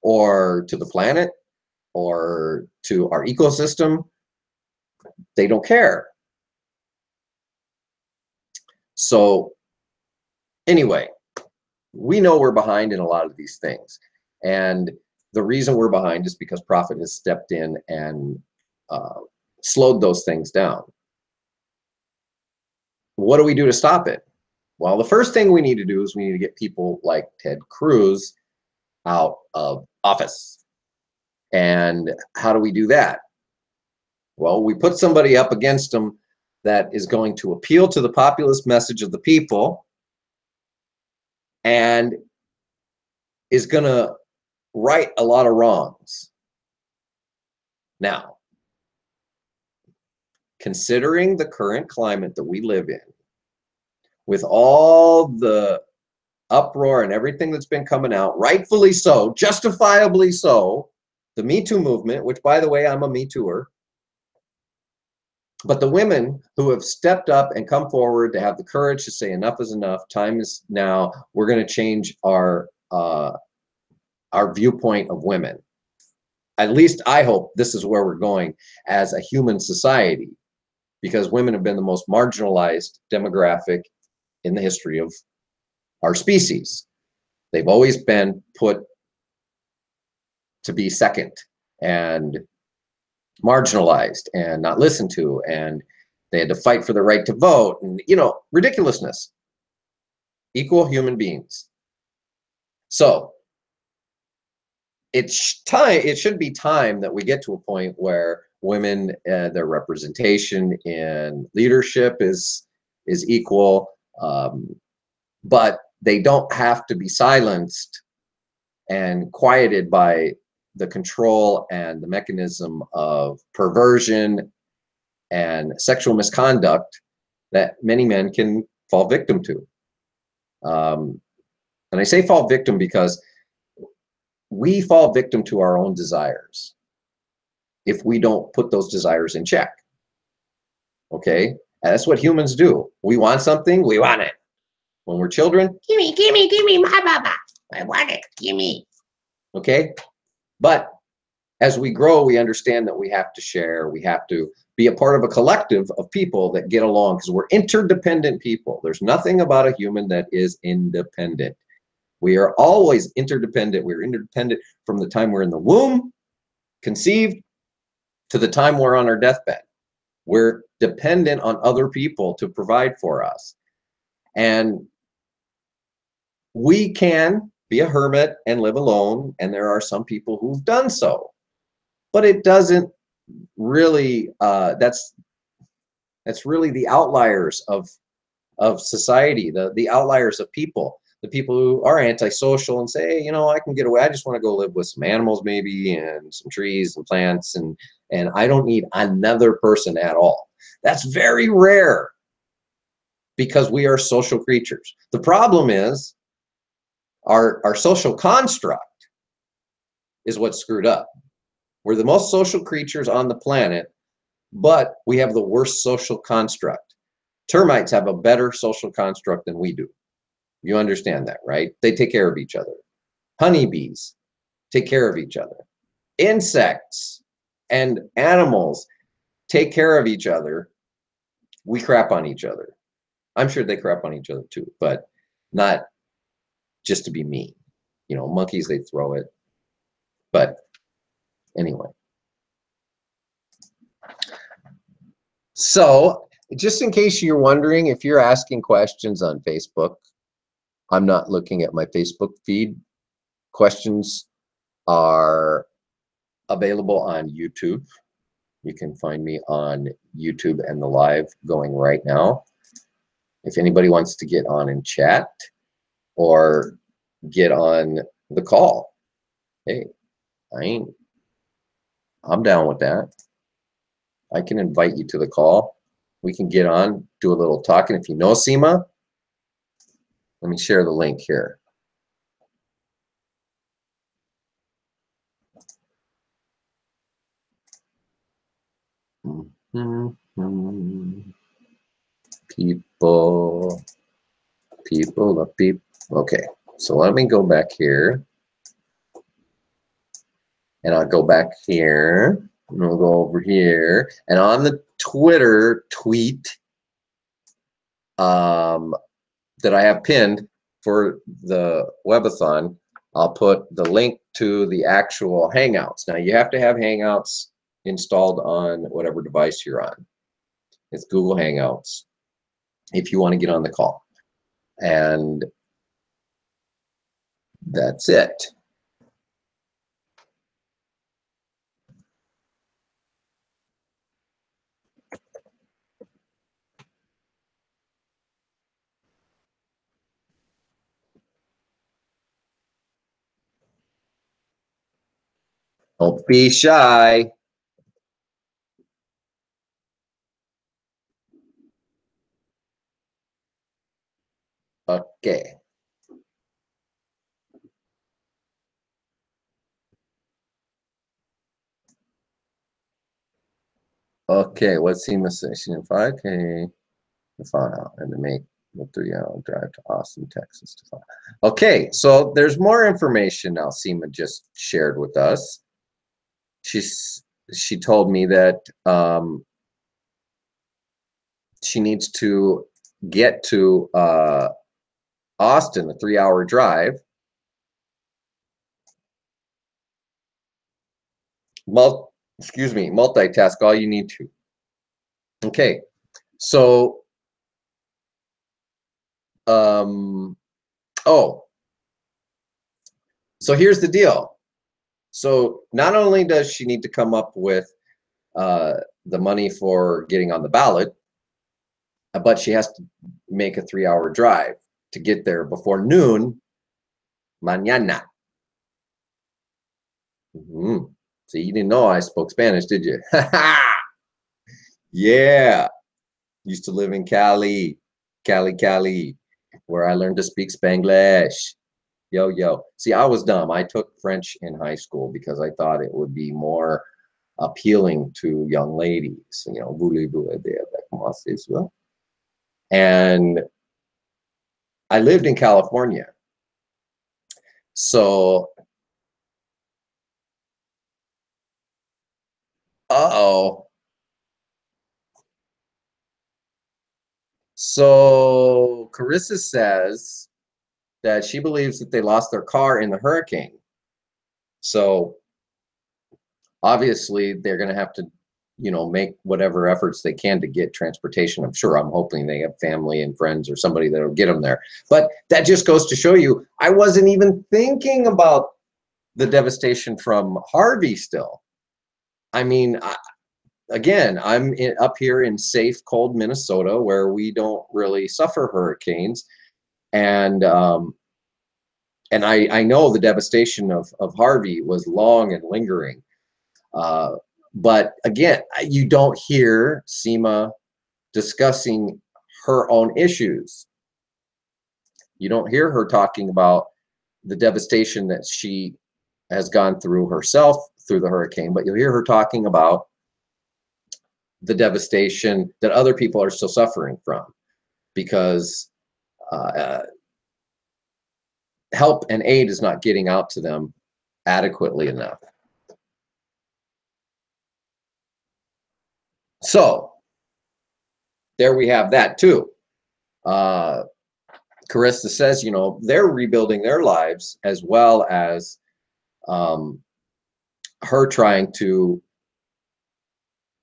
or to the planet, or to our ecosystem. They don't care. So anyway, we know we're behind in a lot of these things. And the reason we're behind is because profit has stepped in and slowed those things down. What do we do to stop it? Well, the first thing we need to do is we need to get people like Ted Cruz out of office. And how do we do that? Well, we put somebody up against them that is going to appeal to the populist message of the people and is going to right a lot of wrongs. Now, considering the current climate that we live in, with all the uproar and everything that's been coming out, rightfully so, justifiably so, the Me Too movement, which, by the way, I'm a Me Tooer, but the women who have stepped up and come forward to have the courage to say enough is enough, time is now, we're going to change our viewpoint of women. At least I hope this is where we're going as a human society, because women have been the most marginalized demographic in the history of our species. They've always been put to be second and marginalized and not listened to. And They had to fight for the right to vote, and you know, ridiculousness. Equal human beings. So it's time. It should be time that we get to a point where women, their representation in leadership is equal, but they don't have to be silenced and quieted by the control and the mechanism of perversion and sexual misconduct that many men can fall victim to. And I say fall victim because we fall victim to our own desires if we don't put those desires in check. Okay? And that's what humans do. We want something, we want it. When we're children, give me, my baba. I want it, give me. Okay? But as we grow, we understand that we have to share, we have to be a part of a collective of people that get along because we're interdependent people. There's nothing about a human that is independent. We are always interdependent. We're interdependent from the time we're in the womb, conceived, to the time we're on our deathbed. We're dependent on other people to provide for us. And we can be a hermit and live alone, and there are some people who've done so. But it doesn't really, that's really the outliers of society, the outliers of people. The people who are antisocial and say, hey, you know, I can get away. I just want to go live with some animals maybe and some trees and plants, and I don't need another person at all. That's very rare because we are social creatures. The problem is our social construct is what's screwed up. We're the most social creatures on the planet, but we have the worst social construct. Termites have a better social construct than we do. You understand that, right? They take care of each other. Honeybees take care of each other. Insects and animals take care of each other. We crap on each other. I'm sure they crap on each other too, but not just to be mean. You know, monkeys, they throw it. But anyway. So just in case you're wondering, if you're asking questions on Facebook, I'm not looking at my Facebook feed. Questions are available on YouTube. You can find me on YouTube and the live going right now. If anybody wants to get on and chat or get on the call, hey, I'm down with that. I can invite you to the call. We can get on, do a little talking. If you know Sema, let me share the link here. People. Okay, so let me go back here. And I'll go back here. And we'll go over here. And on the Twitter tweet that I have pinned for the Webathon, I'll put the link to the actual Hangouts. Now, you have to have Hangouts installed on whatever device you're on. It's Google Hangouts if you want to get on the call. And that's it. Don't be shy. Okay. Okay, what's Sema session? 5K to find out and to make the 3-hour drive to Austin, Texas to find. Okay, so there's more information now Sema just shared with us. She told me that she needs to get to Austin, a 3-hour drive. Multitask all you need to. Okay, So, oh, so here's the deal. So not only does she need to come up with the money for getting on the ballot, but she has to make a 3-hour drive to get there before noon, mañana. So you didn't know I spoke Spanish, did you? Yeah. Used to live in Cali, Cali, where I learned to speak Spanglish. Yo, yo. See, I was dumb. I took French in high school because I thought it would be more appealing to young ladies. You know, voulez-vous aider avec moi, c'est ça? And I lived in California. So, uh-oh. So Carissa says that she believes that they lost their car in the hurricane. So obviously they're going to have to, you know, make whatever efforts they can to get transportation. I'm hoping they have family and friends or somebody that'll get them there. But that just goes to show you, I wasn't even thinking about the devastation from Harvey still. I mean, again, I'm up here in safe, cold Minnesota where we don't really suffer hurricanes. And I know the devastation of Harvey was long and lingering. But again, you don't hear Sema discussing her own issues. You don't hear her talking about the devastation that she has gone through herself through the hurricane, but you'll hear her talking about the devastation that other people are still suffering from because help and aid is not getting out to them adequately enough. So there we have that too. Carissa says, you know, they're rebuilding their lives as well as her trying to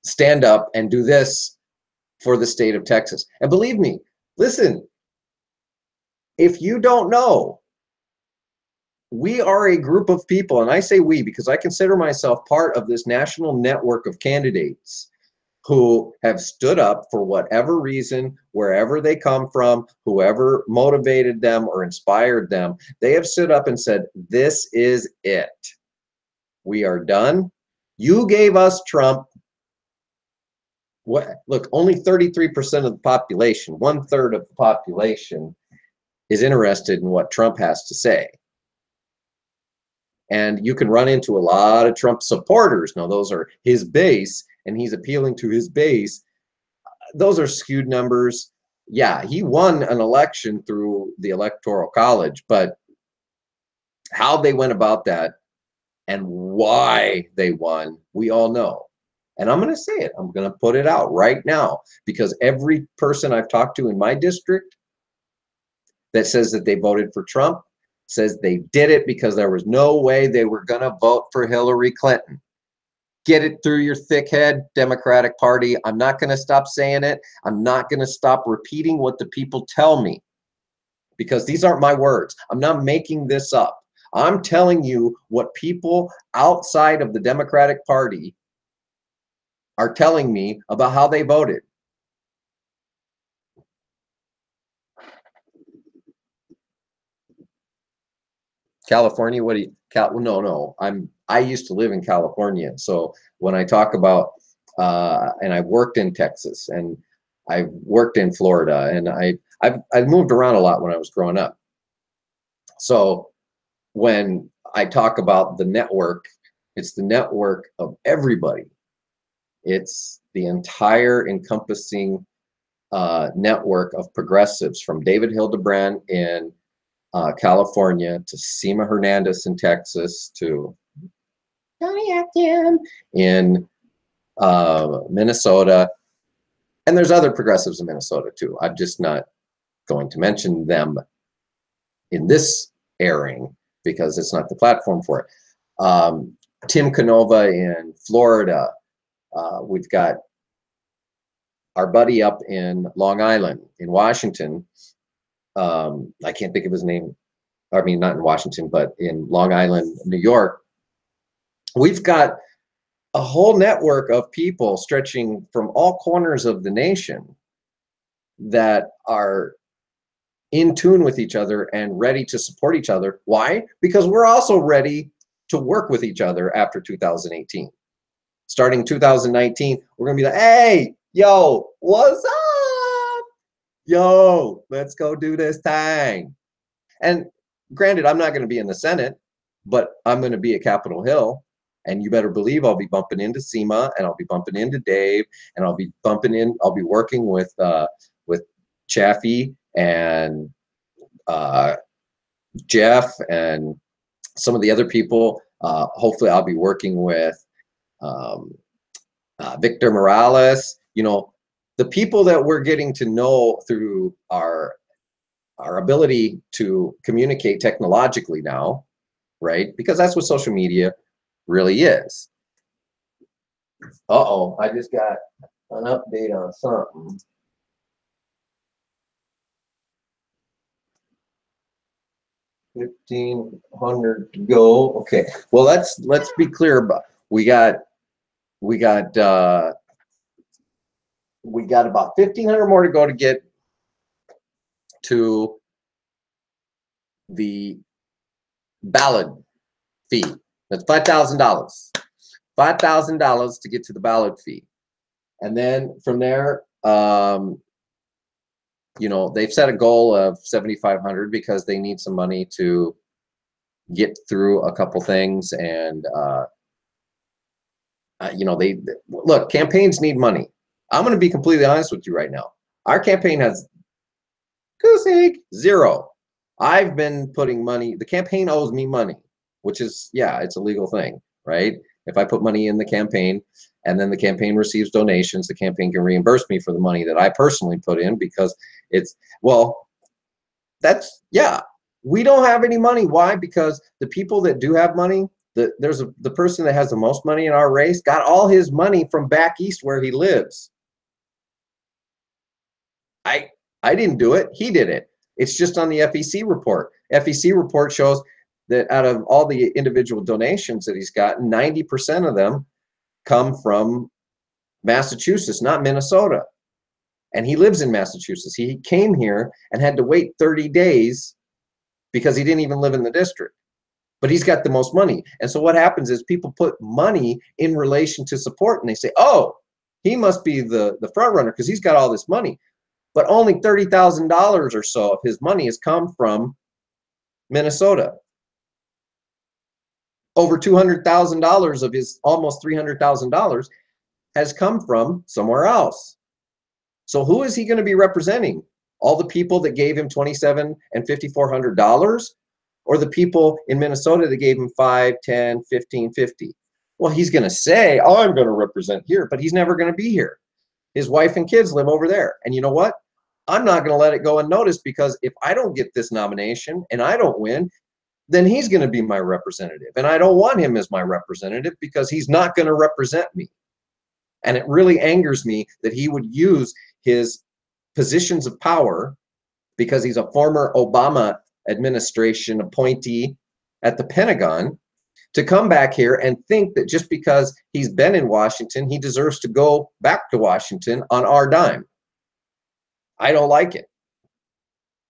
stand up and do this for the state of Texas. And believe me, listen, if you don't know, we are a group of people, and I say we because I consider myself part of this national network of candidates who have stood up for whatever reason, wherever they come from, whoever motivated them or inspired them, they have stood up and said, this is it. We are done. You gave us Trump. What? Look, only 33% of the population, 1/3 of the population is interested in what Trump has to say. And you can run into a lot of Trump supporters. Now, those are his base, and he's appealing to his base. Those are skewed numbers. Yeah, he won an election through the Electoral College, but how they went about that and why they won, we all know. And I'm going to say it. I'm going to put it out right now because every person I've talked to in my district that says that they voted for Trump says they did it because there was no way they were going to vote for Hillary Clinton. Get it through your thick head, Democratic Party. I'm not going to stop saying it. I'm not going to stop repeating what the people tell me because these aren't my words. I'm not making this up. I'm telling you what people outside of the Democratic Party are telling me about how they voted. California, what do you, no, I used to live in California. So when I talk about, and I've worked in Texas and I've worked in Florida and I've moved around a lot when I was growing up. So when I talk about the network, it's the network of everybody. It's the entire encompassing network of progressives from David Hildebrand in California to Sema Hernandez in Texas to Johnny Akzam in Minnesota. And there's other progressives in Minnesota too. I'm just not going to mention them in this airing because it's not the platform for it. Tim Canova in Florida. We've got our buddy up in Long Island, in Washington, I can't think of his name. I mean, not in Washington, but in Long Island, New York. We've got a whole network of people stretching from all corners of the nation that are in tune with each other and ready to support each other. Why? Because we're also ready to work with each other after 2018. Starting 2019, we're gonna be like, hey, yo, what's up? Yo, let's go do this thing. And granted, I'm not gonna be in the Senate, but I'm gonna be at Capitol Hill. And you better believe I'll be bumping into Sema, and I'll be bumping into Dave, and I'll be working with Chaffee and Jeff and some of the other people. Hopefully I'll be working with Victor Morales. You know, the people that we're getting to know through our ability to communicate technologically now, right? Because that's what social media really is. Uh-oh, I just got an update on something. $1,500 to go. Okay. Well, let's be clear about we got about 1,500 more to go to get to the ballot fee. That's $5,000. $5,000 to get to the ballot fee. And then from there, you know, they've set a goal of 7,500 because they need some money to get through a couple things. And, you know, look, campaigns need money. I'm going to be completely honest with you right now. Our campaign has goose egg, zero. I've been putting money, the campaign owes me money, which is, yeah, it's a legal thing, right? If I put money in the campaign and then the campaign receives donations, the campaign can reimburse me for the money that I personally put in because it's, well, that's, yeah, we don't have any money. Why? Because the people that do have money, the person that has the most money in our race got all his money from back east where he lives. I didn't do it. He did it. It's just on the FEC report. FEC report shows that out of all the individual donations that he's gotten, 90% of them come from Massachusetts, not Minnesota. And he lives in Massachusetts. He came here and had to wait 30 days because he didn't even live in the district. But he's got the most money. And so what happens is people put money in relation to support, and they say, oh, he must be the front runner because he's got all this money. But only $30,000 or so of his money has come from Minnesota. Over $200,000 of his almost $300,000 has come from somewhere else. So who is he going to be representing? All the people that gave him $2,700 and $5,400, or the people in Minnesota that gave him $5, $10, $15, $50? Well, he's going to say, oh, I'm going to represent here, but he's never going to be here. His wife and kids live over there. And you know what? I'm not going to let it go unnoticed, because if I don't get this nomination and I don't win, then he's going to be my representative. And I don't want him as my representative because he's not going to represent me. And it really angers me that he would use his positions of power, because he's a former Obama administration appointee at the Pentagon, to come back here and think that just because he's been in Washington, he deserves to go back to Washington on our dime. I don't like it.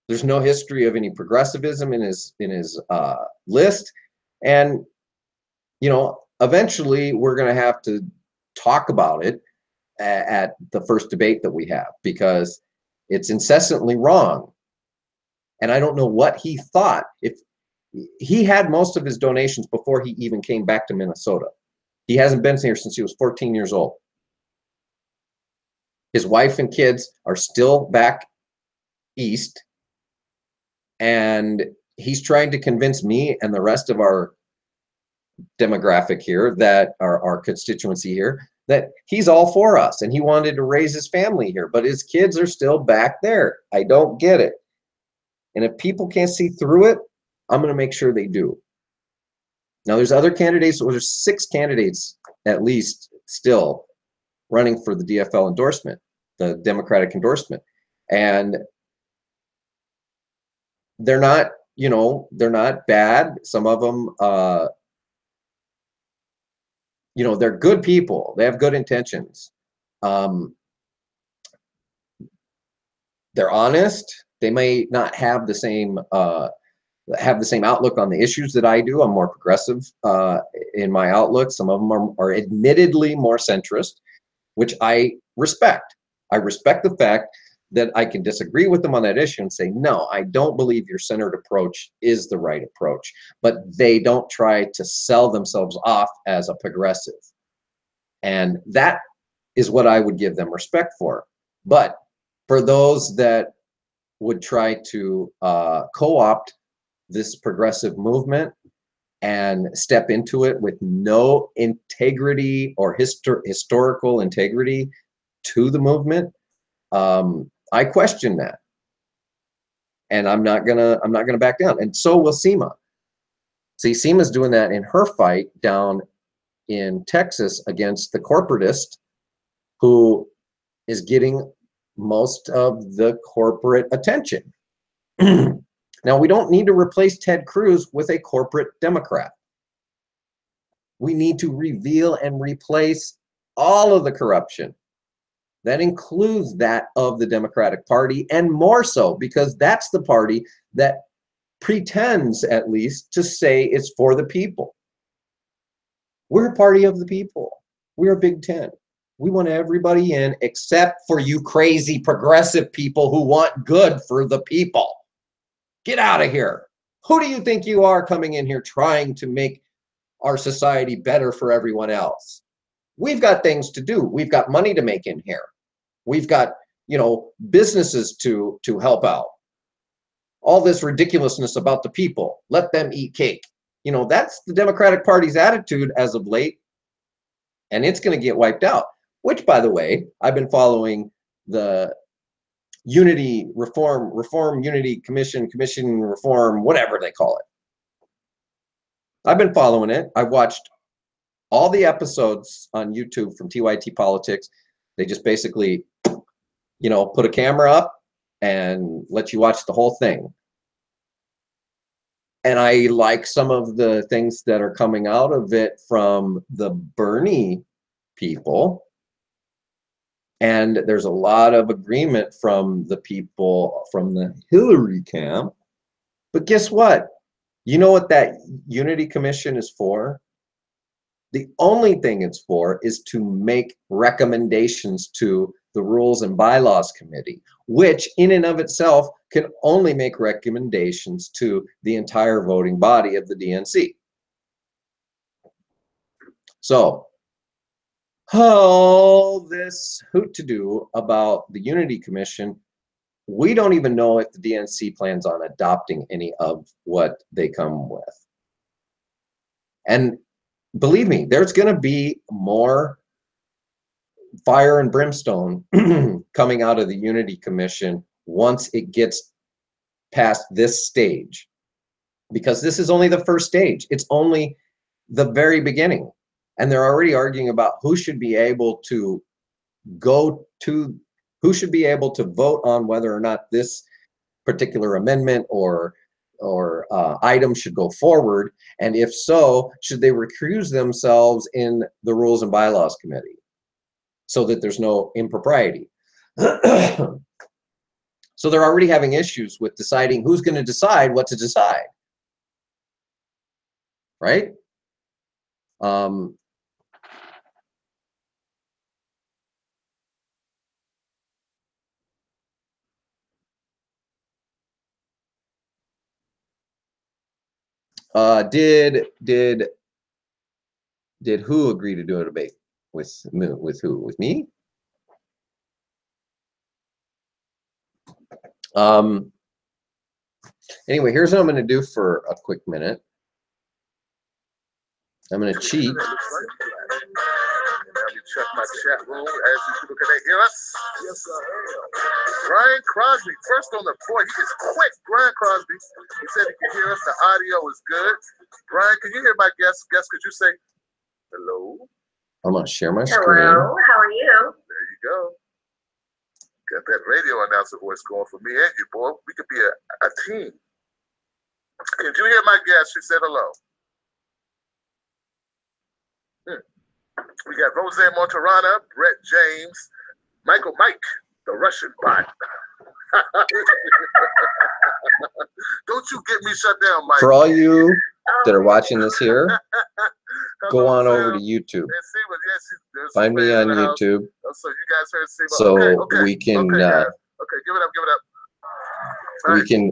There's no history of any progressivism in his list. And, you know, eventually we're going to have to talk about it at the first debate that we have, because it's incessantly wrong. And I don't know what he thought. If he had most of his donations before he even came back to Minnesota. He hasn't been here since he was 14 years old. His wife and kids are still back east. And he's trying to convince me and the rest of our demographic here, that our constituency here, that he's all for us and he wanted to raise his family here, but his kids are still back there. I don't get it. And if people can't see through it, I'm going to make sure they do. Now, there's other candidates. Well, there's 6 candidates at least still running for the DFL endorsement. the Democratic endorsement. And they're not, you know, they're not bad. Some of them, you know, they're good people. They have good intentions. They're honest. They may not have the same outlook on the issues that I do. I'm more progressive in my outlook. Some of them are admittedly more centrist, which I respect. I respect the fact that I can disagree with them on that issue and say, no, I don't believe your centered approach is the right approach. But they don't try to sell themselves off as a progressive. And that is what I would give them respect for. But for those that would try to co-opt this progressive movement and step into it with no integrity or historical integrity to the movement, I question that, and I'm not gonna back down. And so will Sema. See, Sema's doing that in her fight down in Texas against the corporatist who is getting most of the corporate attention. Now, we don't need to replace Ted Cruz with a corporate Democrat. We need to reveal and replace all of the corruption. That includes that of the Democratic Party, and more so because that's the party that pretends, at least, to say it's for the people. We're a party of the people. We're Big Ten. We want everybody in except for you crazy progressive people who want good for the people. Get out of here. Who do you think you are coming in here trying to make our society better for everyone else? We've got things to do. We've got money to make in here. We've got, you know, businesses to help out. All this ridiculousness about the people. Let them eat cake. You know, that's the Democratic Party's attitude as of late, and it's going to get wiped out. Which, by the way, I've been following the Unity Reform Unity Commission Reform, whatever they call it. I've been following it. I watched all the episodes on YouTube from TYT Politics. They just basically, you know, put a camera up and let you watch the whole thing. And I like some of the things that are coming out of it from the Bernie people. And there's a lot of agreement from the people from the Hillary camp. But guess what? You know what that Unity Commission is for? The only thing it's for is to make recommendations to the Rules and Bylaws Committee, which in and of itself can only make recommendations to the entire voting body of the DNC. So, all this hoot to do about the Unity Commission, we don't even know if the DNC plans on adopting any of what they come with. And believe me, there's going to be more fire and brimstone coming out of the Unity Commission once it gets past this stage, because this is only the first stage. It's only the very beginning, and they're already arguing about who should be able to vote on whether or not this particular amendment or item should go forward, and if so, should they recuse themselves in the Rules and Bylaws Committee so that there's no impropriety. So they're already having issues with deciding who's going to decide what to decide, right? Did who agree to do a debate with who? With me? Anyway, here's what I'm going to do for a quick minute. I'm going to cheat. Check my chat room as you people can hear us. Yes, I am. Brian Crosby, first on the board. He is quick. Brian Crosby. He said he can hear us. The audio is good. Brian, can you hear my guest? Guest, could you say hello? I'm going to share my screen. Hello, how are you? There you go. that radio announcer voice going for me and you, boy. We could be a team. Did you hear my guest? She said hello. We got Roseanne Monterana, Brett James, Michael Mike, the Russian bot. Don't you get me shut down, Mike. For all you that are watching this here, go on over to YouTube. Find me on YouTube. So you guys heard Sema. So okay. we can Okay, give it up, give it up.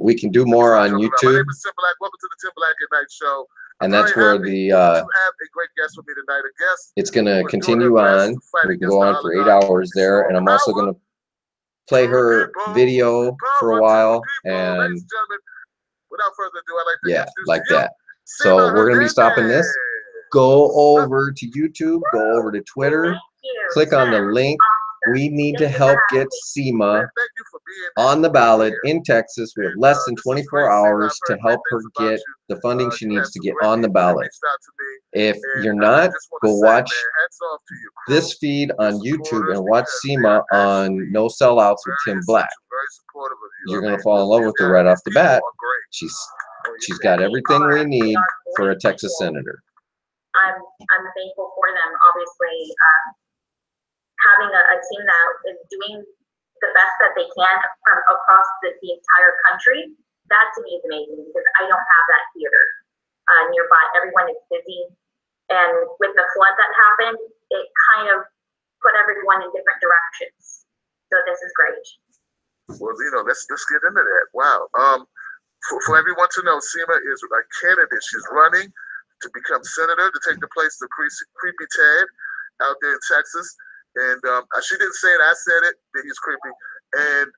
we can do more on My YouTube, name is Tim Black. Welcome to the Tim Black at Night Show. and that's where the you have a great guest with me tonight. A guest. it's going to We're continue doing our best on. to fight We can against go the on for 8 oligarchy. hours there, and I'm also going to play her video for a while, and Ladies and gentlemen, without further ado, I'd like to yeah, introduce like to you that. So Sema we're going to be stopping this. Hernandez. Go over to YouTube, go over to Twitter, click on the link. We need to help get Sema Thank you for being on the ballot here. in Texas. We have less than 24 hours to help her get the funding she needs to get on the ballot. If you're not, go watch this feed on YouTube and watch Sema on No Sellouts with Tim Black. You're going to fall in love with her right off the bat. She's got everything we need for a Texas senator. I'm thankful for them, obviously. Having a team that is doing the best that they can from across the entire country, that to me is amazing, because I don't have that here nearby. Everyone is busy, and with the flood that happened, it kind of put everyone in different directions. So this is great. Well, let's get into that. Wow. For everyone to know, Sema is a candidate. She's running to become senator, to take the place of Creepy Ted out there in Texas. And she didn't say it, I said it, that he's creepy. And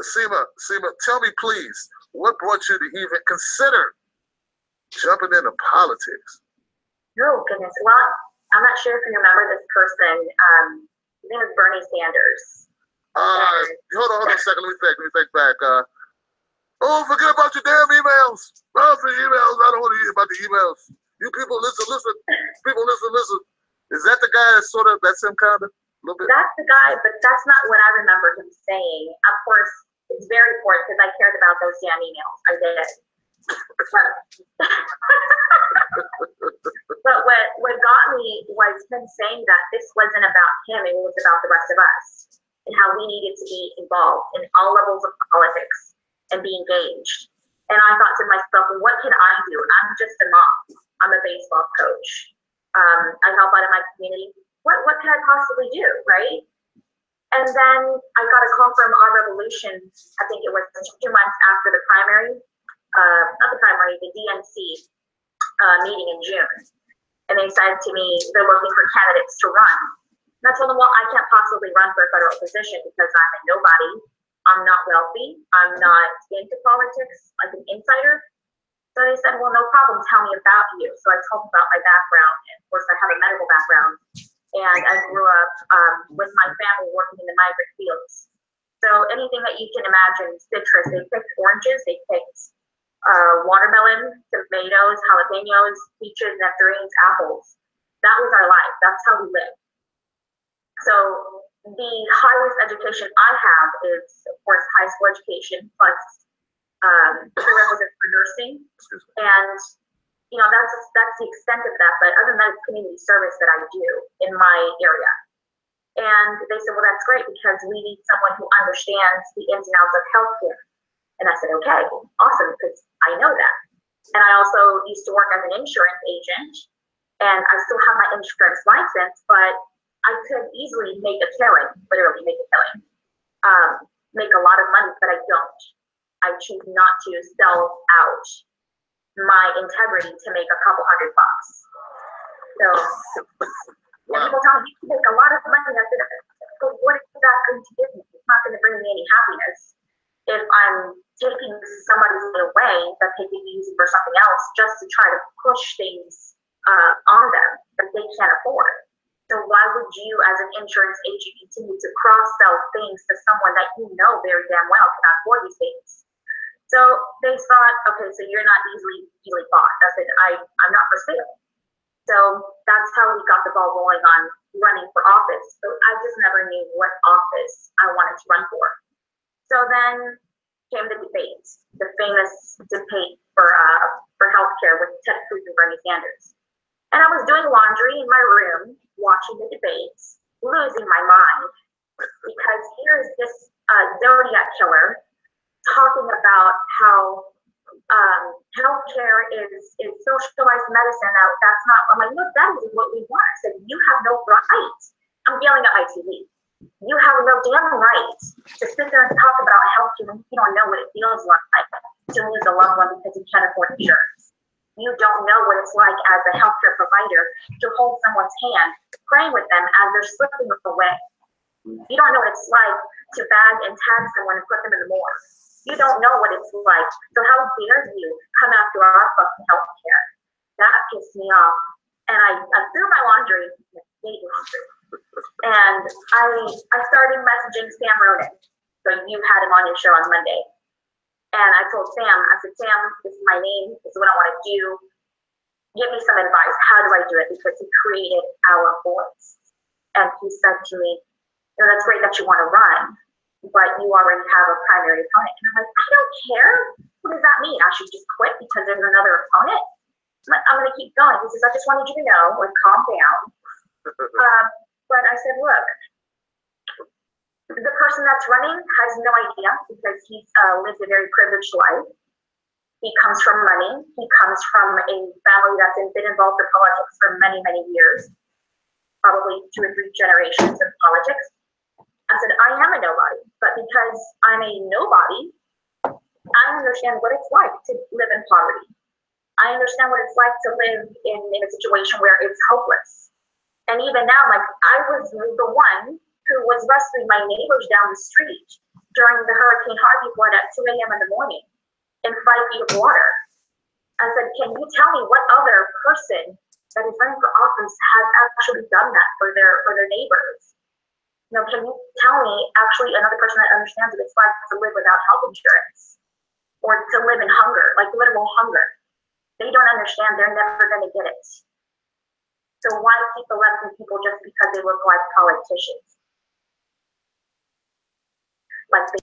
Sema, tell me please, what brought you to even consider jumping into politics? Oh, goodness. Well, I'm not sure if you remember this person. His name is Bernie Sanders. Hold on a second. Let me think back. Forget about your damn emails. I don't want to hear about the emails. You people listen. People listen. Is that the guy that's sort of, that's him kind of? A little bit? That's the guy, but that's not what I remember him saying. Of course, it's very important because I cared about those damn emails. I did. But what got me was him saying that this wasn't about him, it was about the rest of us, and how we needed to be involved in all levels of politics and be engaged. And I thought to myself, well, what can I do? I'm just a mom. I'm a baseball coach. I help out in my community. What can I possibly do, right? And then I got a call from Our Revolution. I think it was 2 months after the primary, not the primary, the DNC meeting in June. And they said to me, they're looking for candidates to run. And I told them, well, I can't possibly run for a federal position because I'm a nobody. I'm not wealthy. I'm not into politics, like an insider. So they said, well, no problem. Tell me about you. So I told them about my background. And of course, I have a medical background. And I grew up with my family working in the migrant fields. So anything that you can imagine, citrus, they picked oranges, they picked watermelon, tomatoes, jalapenos, peaches, nectarines, apples. That was our life. That's how we lived. So the highest education I have is, of course, high school education plus prerequisite for nursing. And that's the extent of that. But other than that, it's community service that I do in my area. And they said, well, that's great because we need someone who understands the ins and outs of healthcare. And I said, okay, awesome, because I know that. And I also used to work as an insurance agent, and I still have my insurance license, but I could easily make a killing, literally make a killing, make a lot of money, but I don't. I choose not to sell out my integrity to make a couple $100. So wow. People tell me you can make a lot of money. I said, but what is that going to give me? It's not going to bring me any happiness if I'm taking somebody's away that they could use for something else just to try to push things on them that they can't afford. So why would you, as an insurance agent, continue to cross-sell things to someone that you know very damn well cannot afford these things? So they thought, okay, so you're not easily bought. I said, I'm not for sale. So that's how we got the ball rolling on running for office, but I just never knew what office I wanted to run for. So then came the debate, the famous debate for healthcare with Ted Cruz and Bernie Sanders. And I was doing laundry in my room, watching the debates, losing my mind, because here's this Zodiac killer talking about how healthcare is socialized medicine. That's not. I'm like, no, that is what we want. I said, you have no right. I'm yelling at my TV. You have no damn right to sit there and talk about healthcare when you don't know what it feels like to lose a loved one because you can't afford insurance. You don't know what it's like as a healthcare provider to hold someone's hand, praying with them as they're slipping away. You don't know what it's like to bag and tag someone and put them in the morgue. You don't know what it's like. So how dare you come after our fucking healthcare? That pissed me off. And I threw my laundry, and I started messaging Sam Ronan. So you had him on your show on Monday. And I told Sam, I said, Sam, this is my name. This is what I want to do. Give me some advice. How do I do it? Because he created our voice. And he said to me, you know, that's great that you want to run, but you already have a primary opponent. And I'm like, I don't care. What does that mean? I should just quit because there's another opponent? I'm going to keep going. He says, I just wanted you to know, like, calm down. But I said, look, the person that's running has no idea because he's lived a very privileged life. He comes from money. He comes from a family that's been involved in politics for many, many years, probably 2 or 3 generations of politics. I said, I am a nobody, but because I'm a nobody, I understand what it's like to live in poverty. I understand what it's like to live in a situation where it's hopeless. And even now, like, I was the one who was rescuing my neighbors down the street during the Hurricane Harvey flood at 2 a.m. in the morning in 5 feet of water. I said, can you tell me what other person that is running for office has actually done that for their neighbors? You know, can you tell me actually another person that understands what it's like to live without health insurance or to live in hunger, like literal hunger? They don't understand. They're never going to get it. So why keep electing people just because they look like politicians? Like they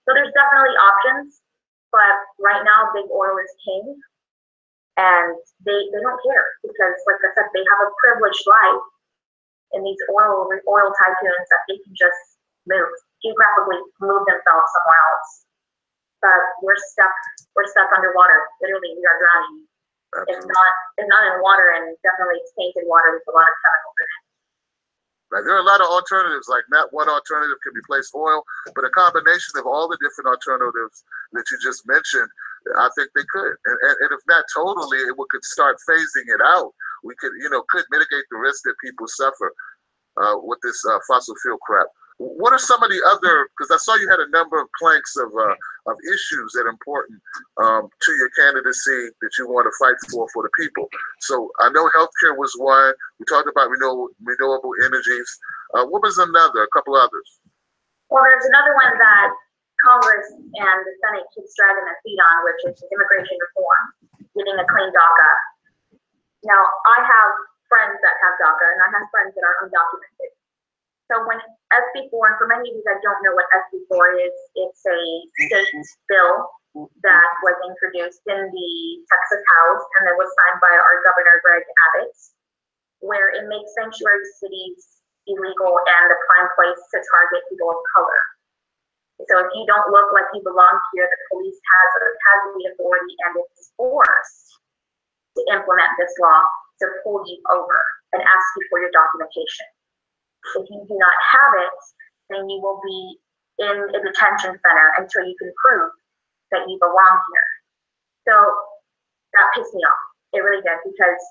So there's definitely options, but right now big oil is king, and they don't care because, like I said, they have a privileged life in these oil tycoons that they can just geographically move themselves somewhere else. But we're stuck underwater. Literally, we are drowning. It's not in water, and definitely it's tainted water with a lot of chemicals in it. Right. There are a lot of alternatives, like not one alternative can replace oil, but a combination of all the different alternatives that you just mentioned, I think they could. And if not totally, we could start phasing it out. We could mitigate the risk that people suffer with this fossil fuel crap. What are some of the other, because I saw you had a number of planks of issues that are important to your candidacy that you want to fight for the people. So I know healthcare was one. We talked about renewable energies. What was another? A couple others. Well, there's another one that Congress and the Senate keeps dragging their feet on, which is immigration reform, getting a clean DACA. Now, I have friends that have DACA, and I have friends that are undocumented. So when SB4, and for many of you that don't know what SB4 is, it's a state bill that was introduced in the Texas House, and it was signed by our Governor Greg Abbott, where it makes sanctuary cities illegal and the prime place to target people of color. So if you don't look like you belong here, the police has the authority and is forced to implement this law to pull you over and ask you for your documentation. If you do not have it, then you will be in a detention center until you can prove that you belong here. So that pissed me off. It really did, because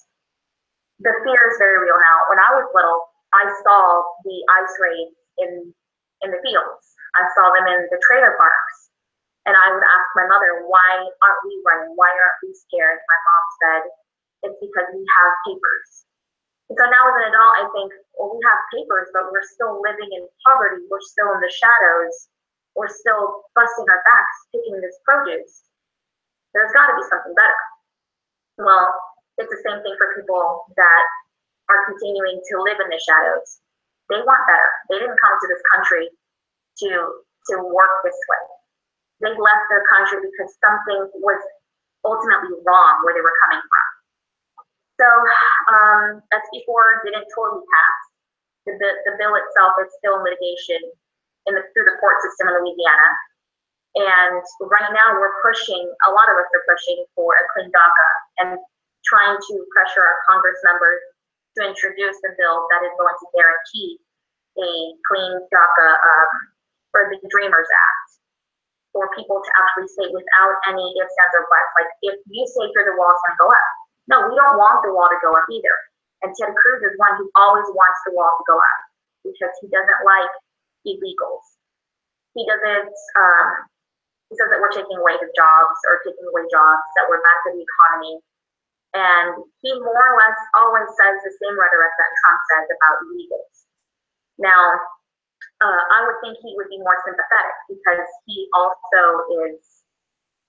the fear is very real now. When I was little, I saw the ICE raids in the fields. I saw them in the trailer parks. And I would ask my mother, why aren't we running? Why aren't we scared? My mom said, it's because we have papers. And so now as an adult, I think, well, we have papers, but we're still living in poverty. We're still in the shadows. We're still busting our backs, picking this produce. There's got to be something better. Well, it's the same thing for people that are continuing to live in the shadows. They want better. They didn't come to this country to work this way. They left their country because something was ultimately wrong where they were coming from. So SB4 didn't totally pass. The bill itself is still in litigation through the court system in Louisiana. And right now a lot of us are pushing for a clean DACA and trying to pressure our Congress members to introduce a bill that is going to guarantee a clean DACA for the Dreamers Act, for people to actually stay without any ifs, ands, or buts. Like, if you say here the wall's going to go up, no, we don't want the wall to go up either. And Ted Cruz is one who always wants the wall to go up because he doesn't like illegals. He doesn't. He says that we're taking away his jobs, or taking away jobs, that we're bad for the economy. And he more or less always says the same rhetoric that Trump says about illegals. Now, I would think he would be more sympathetic because he also is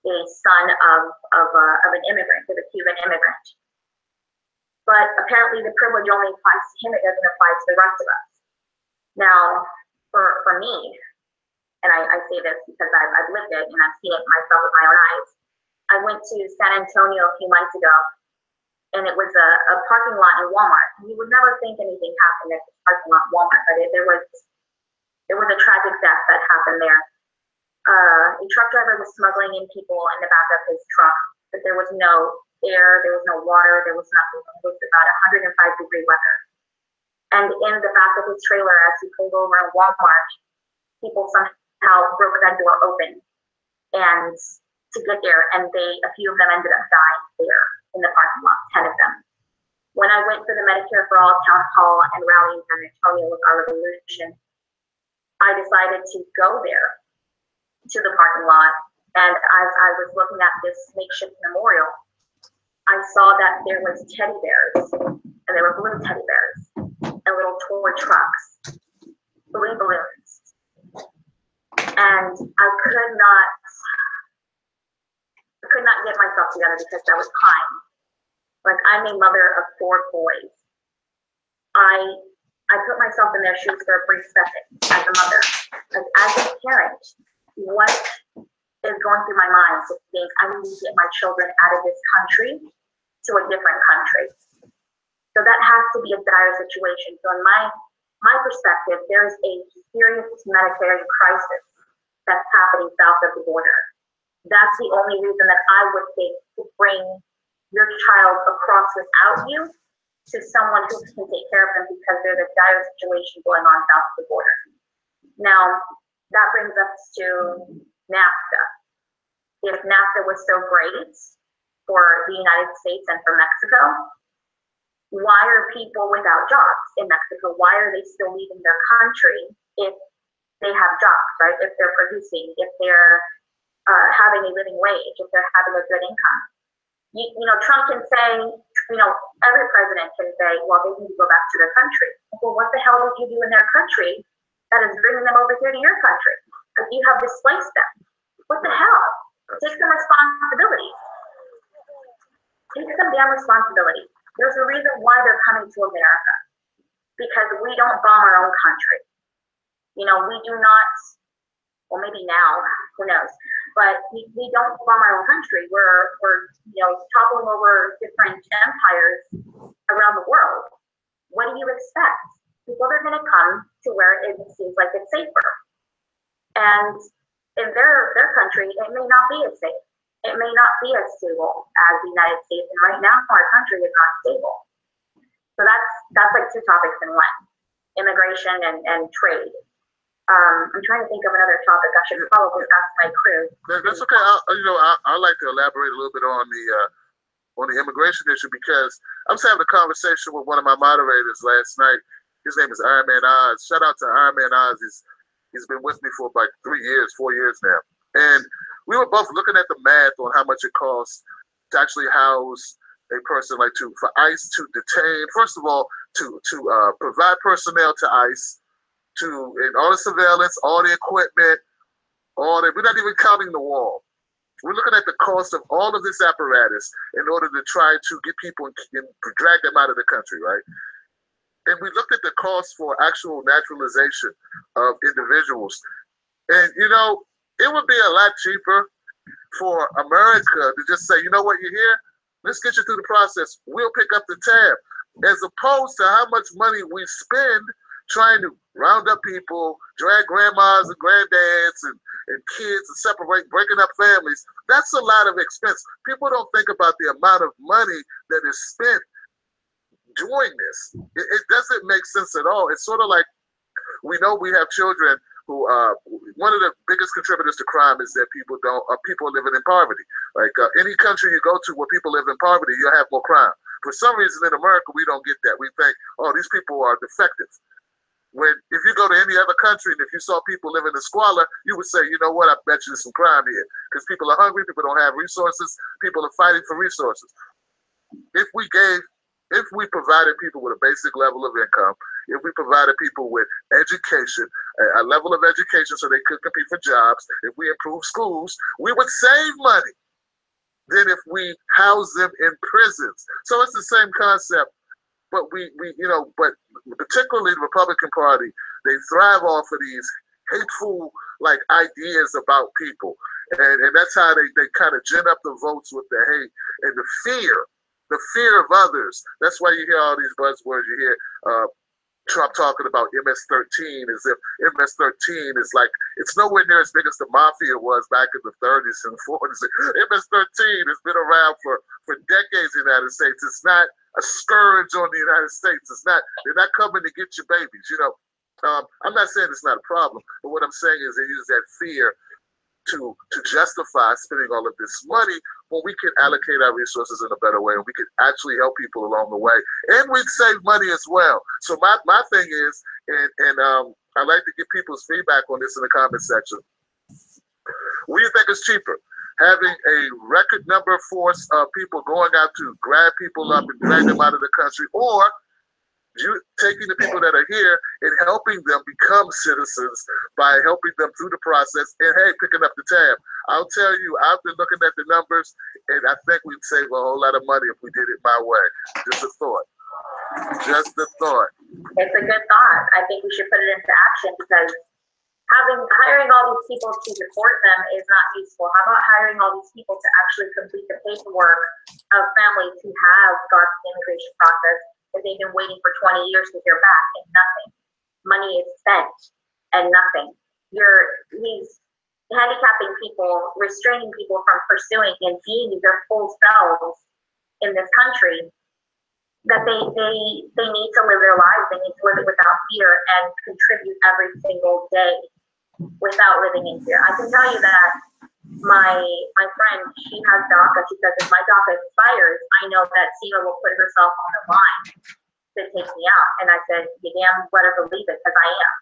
a son of an immigrant, of a Cuban immigrant. But apparently the privilege only applies to him, it doesn't apply to the rest of us. Now, for me, and I say this because I've lived it and I've seen it myself with my own eyes, I went to San Antonio a few months ago, and it was a parking lot in Walmart. You would never think anything happened at the parking lot in Walmart, but there was a tragic death that happened there. A truck driver was smuggling in people in the back of his truck, but there was no air, there was no water, there was nothing. It was about 105-degree weather. And in the back of his trailer, as he pulled over in Walmart, people somehow broke that door open and to get there, and a few of them ended up dying there in the parking lot, 10 of them. When I went for the Medicare for All town hall and rally in San Antonio with our revolution, I decided to go there to the parking lot, and as I was looking at this makeshift memorial, I saw that there was teddy bears, and there were blue teddy bears, and little toy trucks, blue balloons, and I could not get myself together because I was crying. Like, I'm a mother of 4 boys. I put myself in their shoes for a brief second as a mother. Like, as a parent, what is going through my mind to think I need to get my children out of this country to a different country. So that has to be a dire situation. So in my perspective, there's a serious humanitarian crisis that's happening south of the border. That's the only reason that I would think to bring your child across without you to someone who can take care of them, because there's a dire situation going on south of the border. Now, that brings us to NAFTA. If NAFTA was so great for the United States and for Mexico, why are people without jobs in Mexico? Why are they still leaving their country if they have jobs, right? If they're producing, if they're having a living wage, if they're having a good income. You know, Trump can say, you know, every president can say, well, they need to go back to their country. Well, what the hell did you do in their country that is bringing them over here to your country? Because you have displaced them. What the hell? Take some responsibility. Take some damn responsibility. There's a reason why they're coming to America, because we don't bomb our own country. You know, we do not, well, maybe now, who knows, but we don't bomb our own country. We're you know, toppling over different empires around the world. What do you expect? People are going to come to where it seems like it's safer. And in their country, it may not be as safe. It may not be as stable as the United States, and right now our country is not stable. So that's like two topics in one: immigration and trade. I'm trying to think of another topic I should probably ask my crew. That's okay. I like to elaborate a little bit on the immigration issue, because I was having a conversation with one of my moderators last night. His name is Iron Man Oz. Shout out to Iron Man Oz. He's been with me for like 4 years now. And we were both looking at the math on how much it costs to actually house a person, like for ICE to detain, first of all, to provide personnel to ICE, and all the surveillance, all the equipment, we're not even counting the wall. We're looking at the cost of all of this apparatus in order to try to get people and drag them out of the country, right? And we looked at the cost for actual naturalization of individuals. And, you know, it would be a lot cheaper for America to just say, you know what, you're here, let's get you through the process. We'll pick up the tab. As opposed to how much money we spend trying to round up people, drag grandmas and granddads and kids and separate, breaking up families. That's a lot of expense. People don't think about the amount of money that is spent doing this. It doesn't make sense at all. It's sort of like, we know we have children who one of the biggest contributors to crime is that people living in poverty. Like any country you go to where people live in poverty, you'll have more crime. For some reason in America, we don't get that. We think, oh, these people are defective. When if you go to any other country and if you saw people living in squalor, you would say, you know what, I bet you there's some crime here. Because people are hungry, people don't have resources, people are fighting for resources. If we provided people with a basic level of income, if we provided people with education, a level of education so they could compete for jobs, if we improve schools, we would save money than if we house them in prisons. So it's the same concept, but but particularly the Republican Party, they thrive off of these hateful like ideas about people. And that's how they kind of gin up the votes with the hate and the fear of others. That's why you hear all these buzzwords. You hear Trump talking about MS-13 as if MS-13 is like, it's nowhere near as big as the mafia was back in the 30s and 40s. MS-13 has been around for decades in the United States. It's not a scourge on the United States. They're not coming to get your babies. You know, I'm not saying it's not a problem, but what I'm saying is they use that fear to justify spending all of this money when we can allocate our resources in a better way and we can actually help people along the way, and we'd save money as well. So my thing is, and I like to get people's feedback on this in the comment section. What do you think is cheaper? Having a record number of force of people going out to grab people up and drag them out of the country, or you taking the people that are here and helping them become citizens by helping them through the process and, hey, picking up the tab. I'll tell you, I've been looking at the numbers, and I think we'd save a whole lot of money if we did it my way. Just a thought. Just a thought. It's a good thought. I think we should put it into action, because hiring all these people to support them is not useful. How about hiring all these people to actually complete the paperwork of families who have gone through the immigration process that they've been waiting for 20 years to hear back and nothing. Money is spent and nothing. He's handicapping people, restraining people from pursuing and being their full selves in this country, that they need to live their lives. They need to live it without fear and contribute every single day without living in fear. I can tell you that my friend, she has DACA. She says, if my DACA expires, I know that Sema will put herself on the line to take me out. And I said, you damn better believe it, because I am.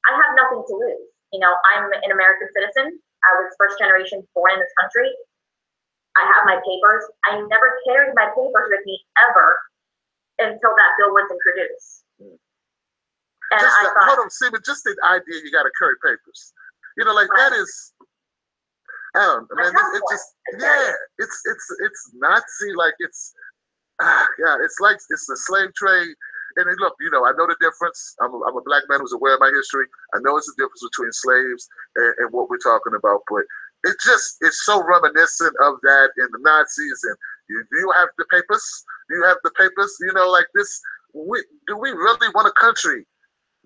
I have nothing to lose. You know, I'm an American citizen. I was first generation born in this country. I have my papers. I never carried my papers with me ever until that bill was introduced. And just I thought, hold on, Sema, just the idea you got to carry papers. You know, like that is, I don't know, man. It just, yeah, it's Nazi, like it's, God, it's like it's the slave trade. And then, look, you know, I know the difference. I'm a black man who's aware of my history. I know it's the difference between slaves and what we're talking about, but it's so reminiscent of that in the Nazis. And do you have the papers? Do you have the papers? You know, like this. Do we really want a country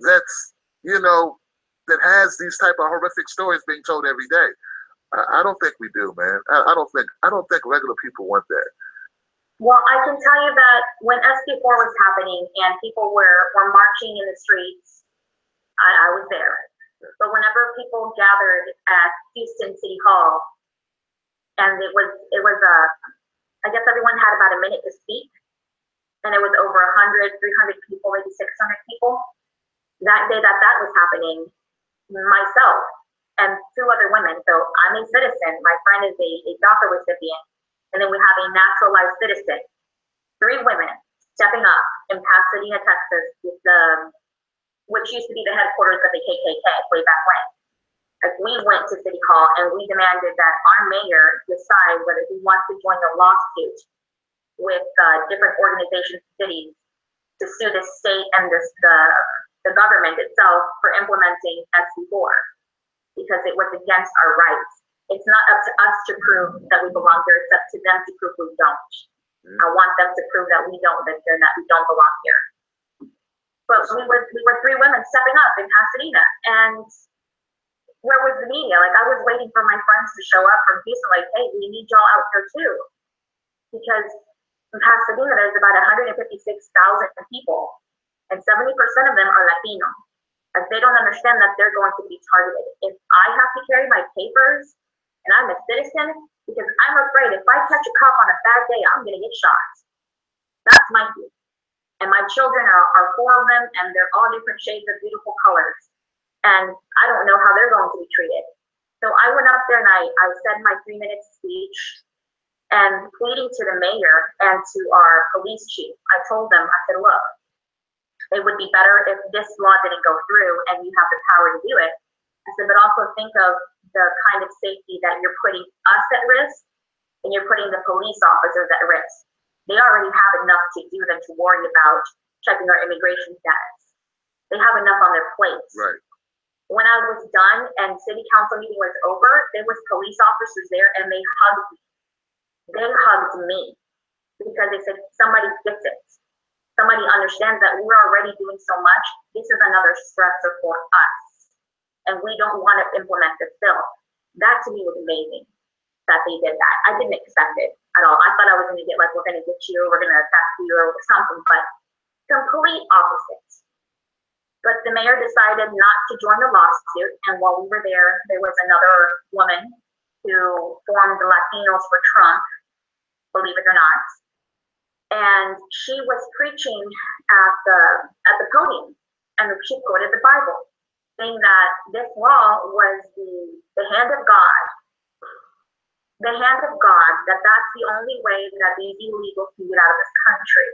that's, you know, that has these type of horrific stories being told every day? I don't think we do, man. I don't think regular people want that. well, I can tell you that when SB4 was happening and people were marching in the streets, I was there. But whenever people gathered at Houston City Hall, and it was I guess everyone had about a minute to speak, and it was over 100, 300 people, maybe 600 people. That day that was happening, myself and two other women. So I'm a citizen. My friend is a DACA recipient. And then we have a naturalized citizen. 3 women stepping up in Pasadena, Texas, with which used to be the headquarters of the KKK way back when. As we went to City Hall and we demanded that our mayor decide whether he wants to join a lawsuit with different organizations and cities to sue the state and the government itself for implementing SB4, because it was against our rights. It's not up to us to prove that we belong here. It's up to them to prove we don't. I want them to prove that we don't live here and that we don't belong here. But we were 3 women stepping up in Pasadena, and where was the media? Like, I was waiting for my friends to show up from Houston, like, hey, we need y'all out here too. Because in Pasadena, there's about 156,000 people, and 70% of them are Latino. Like, they don't understand that they're going to be targeted. If I have to carry my papers, and I'm a citizen, because I'm afraid if I catch a cop on a bad day, I'm going to get shot. That's my view. And my children are 4 of them, and they're all different shades of beautiful colors. And I don't know how they're going to be treated. So I went up there and I said my 3-minute speech and pleading to the mayor and to our police chief. I told them, I said, look, it would be better if this law didn't go through and you have the power to do it. I said, but also think of the kind of safety that you're putting us at risk and you're putting the police officers at risk. They already have enough to do than to worry about checking our immigration status. They have enough on their plates. Right. When I was done and city council meeting was over, there was police officers there and they hugged me. They hugged me because they said, somebody gets it. Somebody understands that we're already doing so much. This is another stressor for us. And we don't want to implement this bill. That to me was amazing that they did that. I didn't expect it at all. I thought I was going to get like, we're going to get you, we're going to attack you or something, but complete opposite. But the mayor decided not to join the lawsuit. And while we were there, there was another woman who formed the Latinos for Trump, believe it or not. And she was preaching at the podium, and she quoted the Bible, saying that this law was the hand of God. The hand of God, that's the only way that these illegals can get out of this country.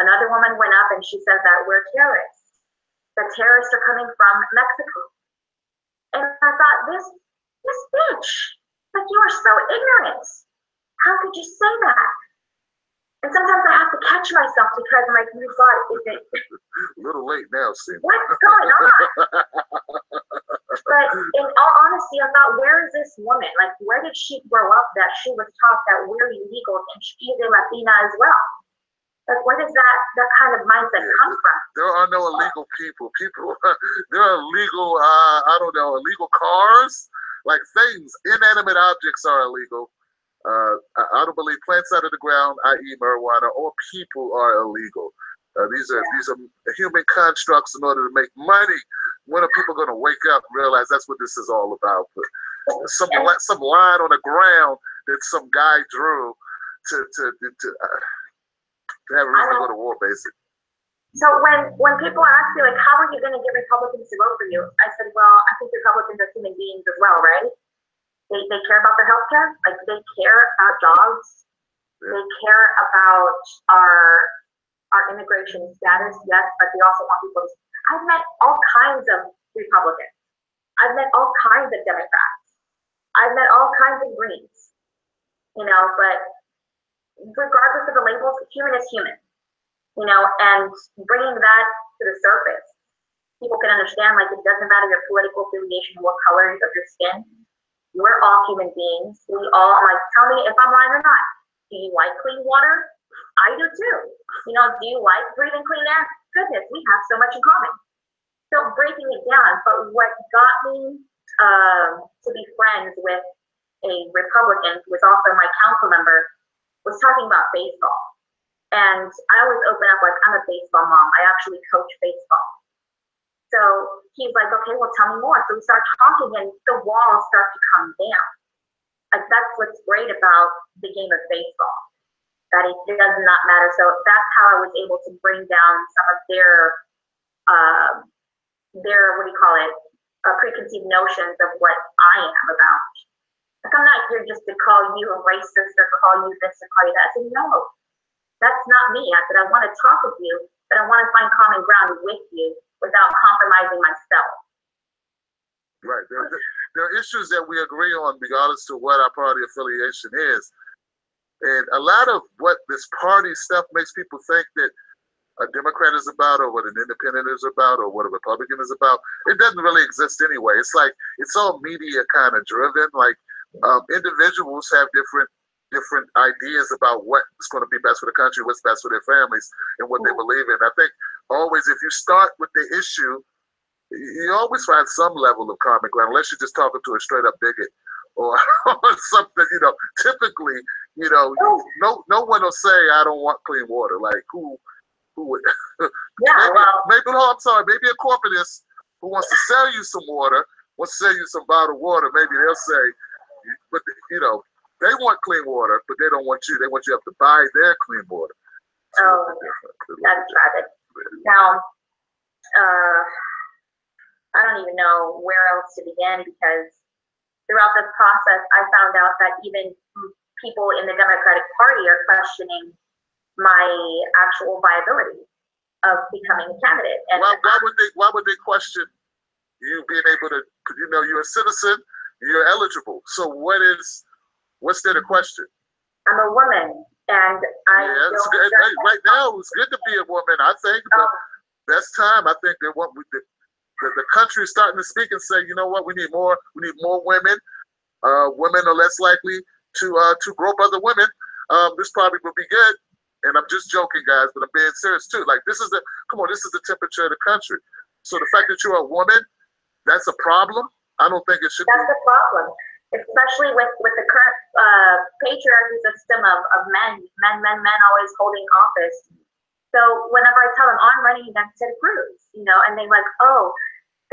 Another woman went up and she said that we're terrorists. The terrorists are coming from Mexico. And I thought, this bitch, like, you are so ignorant. How could you say that? And sometimes I have to catch myself because I'm like, oh God, is it? A little late now, Sema. What's going on? But in all honesty, I thought, where is this woman? Like, where did she grow up that she was taught that we're illegal and she's a Latina as well? Like, where does that kind of mindset come from? There are no illegal people. There are illegal, I don't know, illegal cars. Like things, inanimate objects are illegal. I don't believe plants out of the ground, i.e. marijuana, or people are illegal. These are human constructs in order to make money. When are people going to wake up and realize that's what this is all about? But some line on the ground that some guy drew to have a reason to go to war, basically. So when people ask you, like, how are you going to get Republicans to vote for you? I said, well, I think Republicans are human beings as well, right? They care about their health care. Like, they care about jobs. Yeah. They care about our immigration status, yes, but they also want people to. I've met all kinds of Republicans. I've met all kinds of Democrats. I've met all kinds of Greens. You know, but regardless of the labels, human is human. You know, and bringing that to the surface, people can understand, like, it doesn't matter your political affiliation, what color of your skin. We're all human beings. We all, like, tell me if I'm lying or not. Do you like clean water? I do too. You know, do you like breathing clean air? Goodness, we have so much in common. So breaking it down, but what got me to be friends with a Republican who was also my council member was talking about baseball. And I always open up like, I'm a baseball mom. I actually coach baseball. So he's like, okay, well, tell me more. So we start talking and the walls start to come down. Like, that's what's great about the game of baseball, that it does not matter. So that's how I was able to bring down some of their what do you call it, preconceived notions of what I am about. Like, I'm not here just to call you a racist or call you this or call you that. I said, no, that's not me. I said, I want to talk with you, but I want to find common ground with you without compromising myself. Right. There are issues that we agree on regardless to what our party affiliation is. And a lot of what this party stuff makes people think that a Democrat is about, or what an independent is about, or what a Republican is about, it doesn't really exist anyway. It's like, it's all media kind of driven. Like, individuals have different ideas about what's going to be best for the country, what's best for their families, and what they believe in. I think always, if you start with the issue, you always find some level of common ground, unless you're just talking to a straight up bigot or something. You know, typically, you know, no one will say, I don't want clean water. Like, who would? Yeah, maybe I'm sorry, maybe a corporatist who wants to sell you some water, wants to sell you some bottled water, maybe they'll say, but you know, they want clean water, but they don't want you. They want you to have to buy their clean water. Oh, that's tragic. Now, I don't even know where else to begin, because throughout this process, I found out that even people in the Democratic Party are questioning my actual viability of becoming a candidate. And why would they question you being able to? Because, you know, you're a citizen, you're eligible. So what's there to question? I'm a woman, and it's good. Right now, it's good to be a woman. I think the best time. I think that the country is starting to speak and say, you know what, we need more women. Women are less likely to grope other women. This probably will be good. And I'm just joking, guys, but I'm being serious too. Like, this is the temperature of the country. So the fact that you're a woman, that's a problem. I don't think it should be. That's the problem, especially with the current patriarchy system of men always holding office. So whenever I tell them, I'm running against Ted Cruz, you know, and they're like, oh,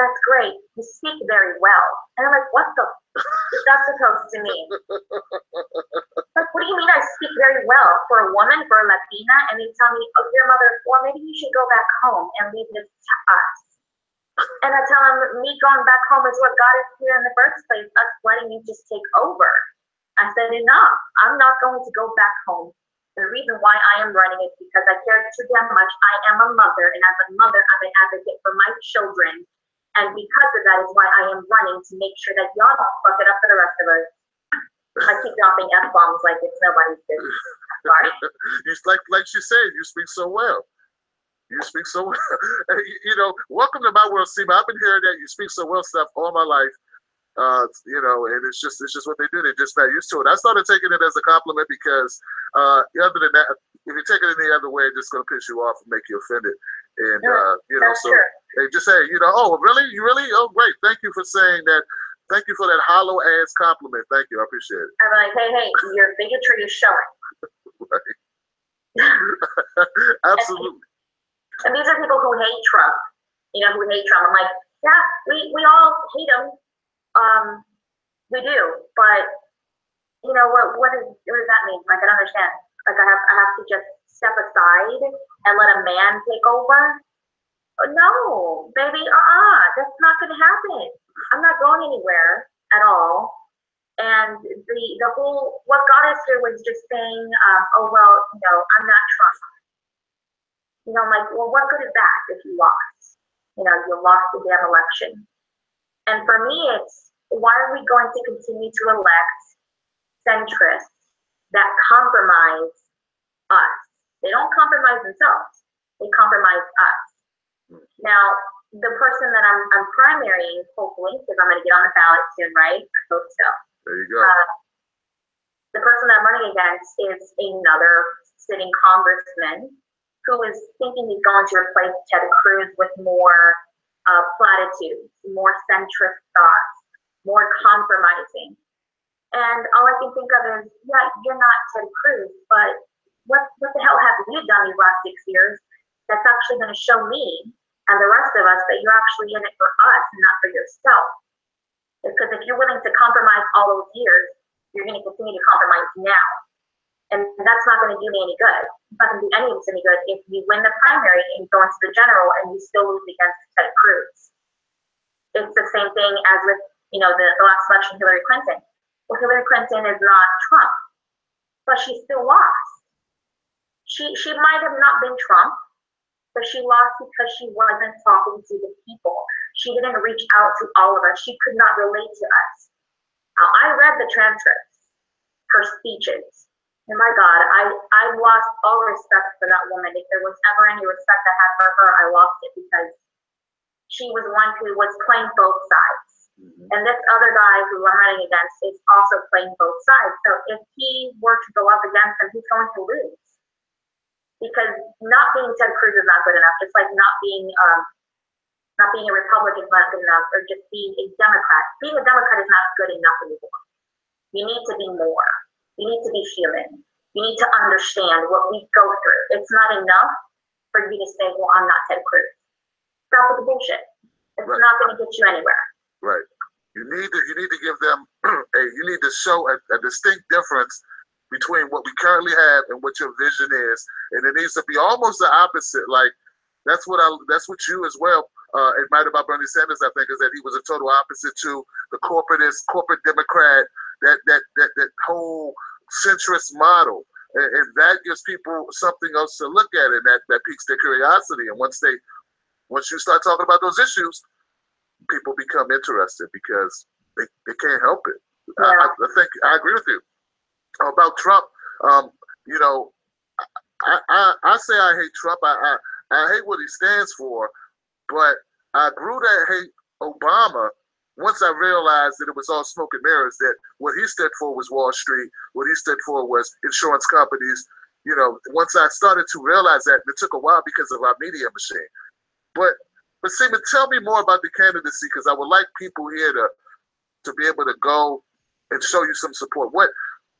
that's great, you speak very well. And I'm like, what the is that supposed to mean? Like, what do you mean I speak very well? For a woman, for a Latina? And they tell me, oh, your mother, well, maybe you should go back home and leave this to us. And I tell them, me going back home is what got us here in the first place, us letting you just take over. I said, enough, I'm not going to go back home. The reason why I am running is because I care too damn much. I am a mother, and as a mother, I'm an advocate for my children. And because of that is why I am running, to make sure that y'all don't fuck it up for the rest of us. I keep dropping F-bombs like it's nobody's business. Sorry. Like she said, you speak so well. You speak so well. You know, welcome to my world, Sema. I've been hearing that you speak so well stuff all my life. You know, and it's just what they do. They're just not used to it. I started taking it as a compliment because other than that, if you take it any other way, it's just going to piss you off and make you offended. And you know, so they just say, you know, oh, really? You really? Oh, great. Thank you for saying that. Thank you for that hollow ass compliment. Thank you. I appreciate it. I'm like, hey, your bigotry is showing. Right. Absolutely. And these are people who hate Trump. You know, who hate Trump. I'm like, yeah, we all hate him. We do, but you know what does that mean? Like, I don't understand. Like, I have to just step aside and let a man take over? No, baby, that's not gonna happen. I'm not going anywhere at all. And the whole, what got us here was just saying, oh well, you know, I'm not Trump. You know, I'm like, well, what good is that if you lost? You know, you lost the damn election. And for me, it's, why are we going to continue to elect centrists that compromise us? They don't compromise themselves. They compromise us. Now, the person that I'm primarying, hopefully, because I'm going to get on the ballot soon, right? I hope so. There you go. The person that I'm running against is another sitting congressman who is thinking he's going to replace Ted Cruz with more platitudes, more centrist thoughts, more compromising. And all I can think of is, yeah, you're not Ted Cruz, but what the hell have you done these last 6 years that's actually going to show me and the rest of us that you're actually in it for us and not for yourself? Because if you're willing to compromise all those years, you're going to continue to compromise now. And that's not going to do me any good. It's not going to do any of us any good if you win the primary and go into the general and you still lose against Ted Cruz. It's the same thing as with, you know, the last election, Hillary Clinton. Well, Hillary Clinton is not Trump, but she still lost. She might have not been Trump, but she lost because she wasn't talking to the people. She didn't reach out to all of us. She could not relate to us. Now, I read the transcripts, her speeches, and my God, I lost all respect for that woman. If there was ever any respect I had for her, I lost it because she was one who was playing both sides. And this other guy who I'm running against is also playing both sides. So if he were to go up against him, he's going to lose. Because not being Ted Cruz is not good enough. Just like not being a Republican is not good enough, or just being a Democrat. Being a Democrat is not good enough anymore. You need to be more. You need to be human. You need to understand what we go through. It's not enough for you to say, well, I'm not Ted Cruz. Stop with the bullshit. It's not going to get you anywhere. Right. You need to give them you need to show a distinct difference between what we currently have and what your vision is, and it needs to be almost the opposite. Like that's what you as well admired about Bernie Sanders, I think, is that he was a total opposite to the corporate Democrat, that whole centrist model, and that gives people something else to look at, and that piques their curiosity. And once you start talking about those issues, people become interested because they can't help it. Yeah. I think I agree with you about Trump. You know, I say I hate Trump. I hate what he stands for, but I grew to hate Obama once I realized that it was all smoke and mirrors, that what he stood for was Wall Street, what he stood for was insurance companies. You know, once I started to realize that, it took a while because of our media machine. But Sema, tell me more about the candidacy, because I would like people here to be able to go and show you some support.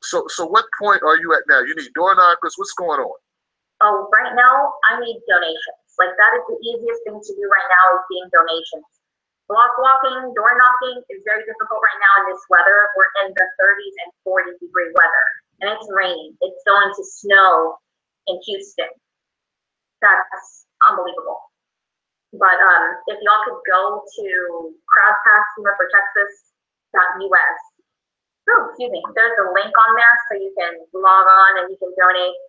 So what point are you at now? You need door knockers. What's going on? Oh, right now I need donations. Like, that is the easiest thing to do right now, is getting donations. Block walking, door knocking is very difficult right now in this weather. We're in the 30s and 40-degree weather, and it's raining. It's going to snow in Houston. That's unbelievable. But if y'all could go to crowdpassfortexas.us. Oh, excuse me. There's a link on there so you can log on and you can donate.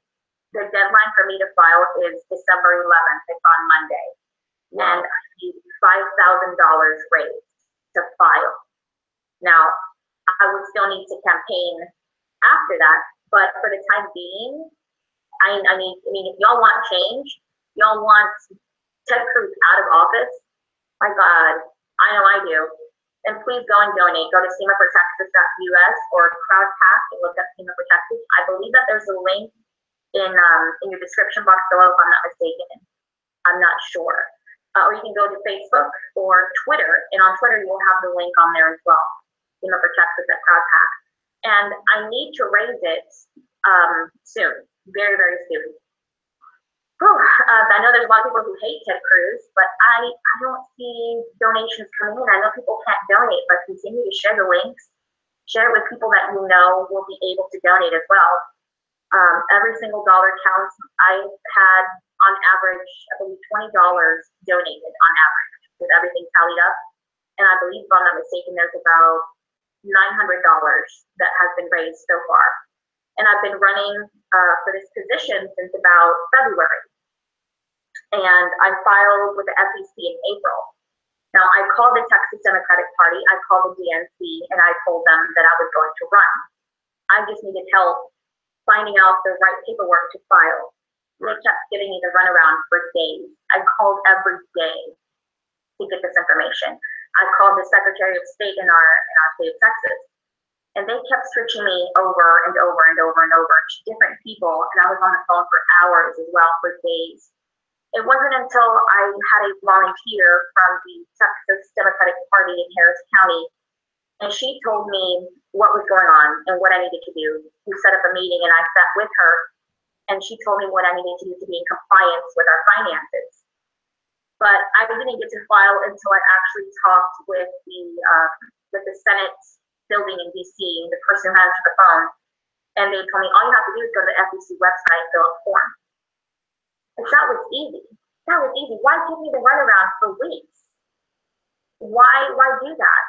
The deadline for me to file is December 11th. It's on Monday. Wow. And I need $5,000 raised to file. Now, I would still need to campaign after that, but for the time being, I mean, if y'all want change, y'all want Ted Cruz out of office? My God, I know I do. And please go and donate. Go to SemaForTexas.us or CrowdPack and look up Sema for Texas. I believe that there's a link in your description box below, if I'm not mistaken. I'm not sure. Or you can go to Facebook or Twitter, and on Twitter you'll have the link on there as well. Sema for Texas at CrowdPack. And I need to raise it soon, very, very soon. I know there's a lot of people who hate Ted Cruz, but I don't see donations coming in. I know people can't donate, but continue to share the links. Share it with people that you know will be able to donate as well. Every single dollar counts. I had, on average, I believe $20 donated on average with everything tallied up. And I believe, if I'm not mistaken, there's about $900 that has been raised so far. And I've been running for this position since about February. And I filed with the FEC in April. Now, I called the Texas Democratic Party, I called the DNC, and I told them that I was going to run. I just needed help finding out the right paperwork to file. They kept giving me the runaround for days. I called every day to get this information. I called the Secretary of State in our state of Texas, and they kept switching me over and over and over and over to different people, and I was on the phone for hours as well, for days. It wasn't until I had a volunteer from the Texas Democratic Party in Harris County, and she told me what was going on and what I needed to do. We set up a meeting, and I sat with her, and she told me what I needed to do to be in compliance with our finances. But I didn't get to file until I actually talked with the Senate building in DC, the person who answered the phone, and they told me all you have to do is go to the FEC website, fill out a form. And that was easy. That was easy. Why give me the runaround for weeks? Why do that?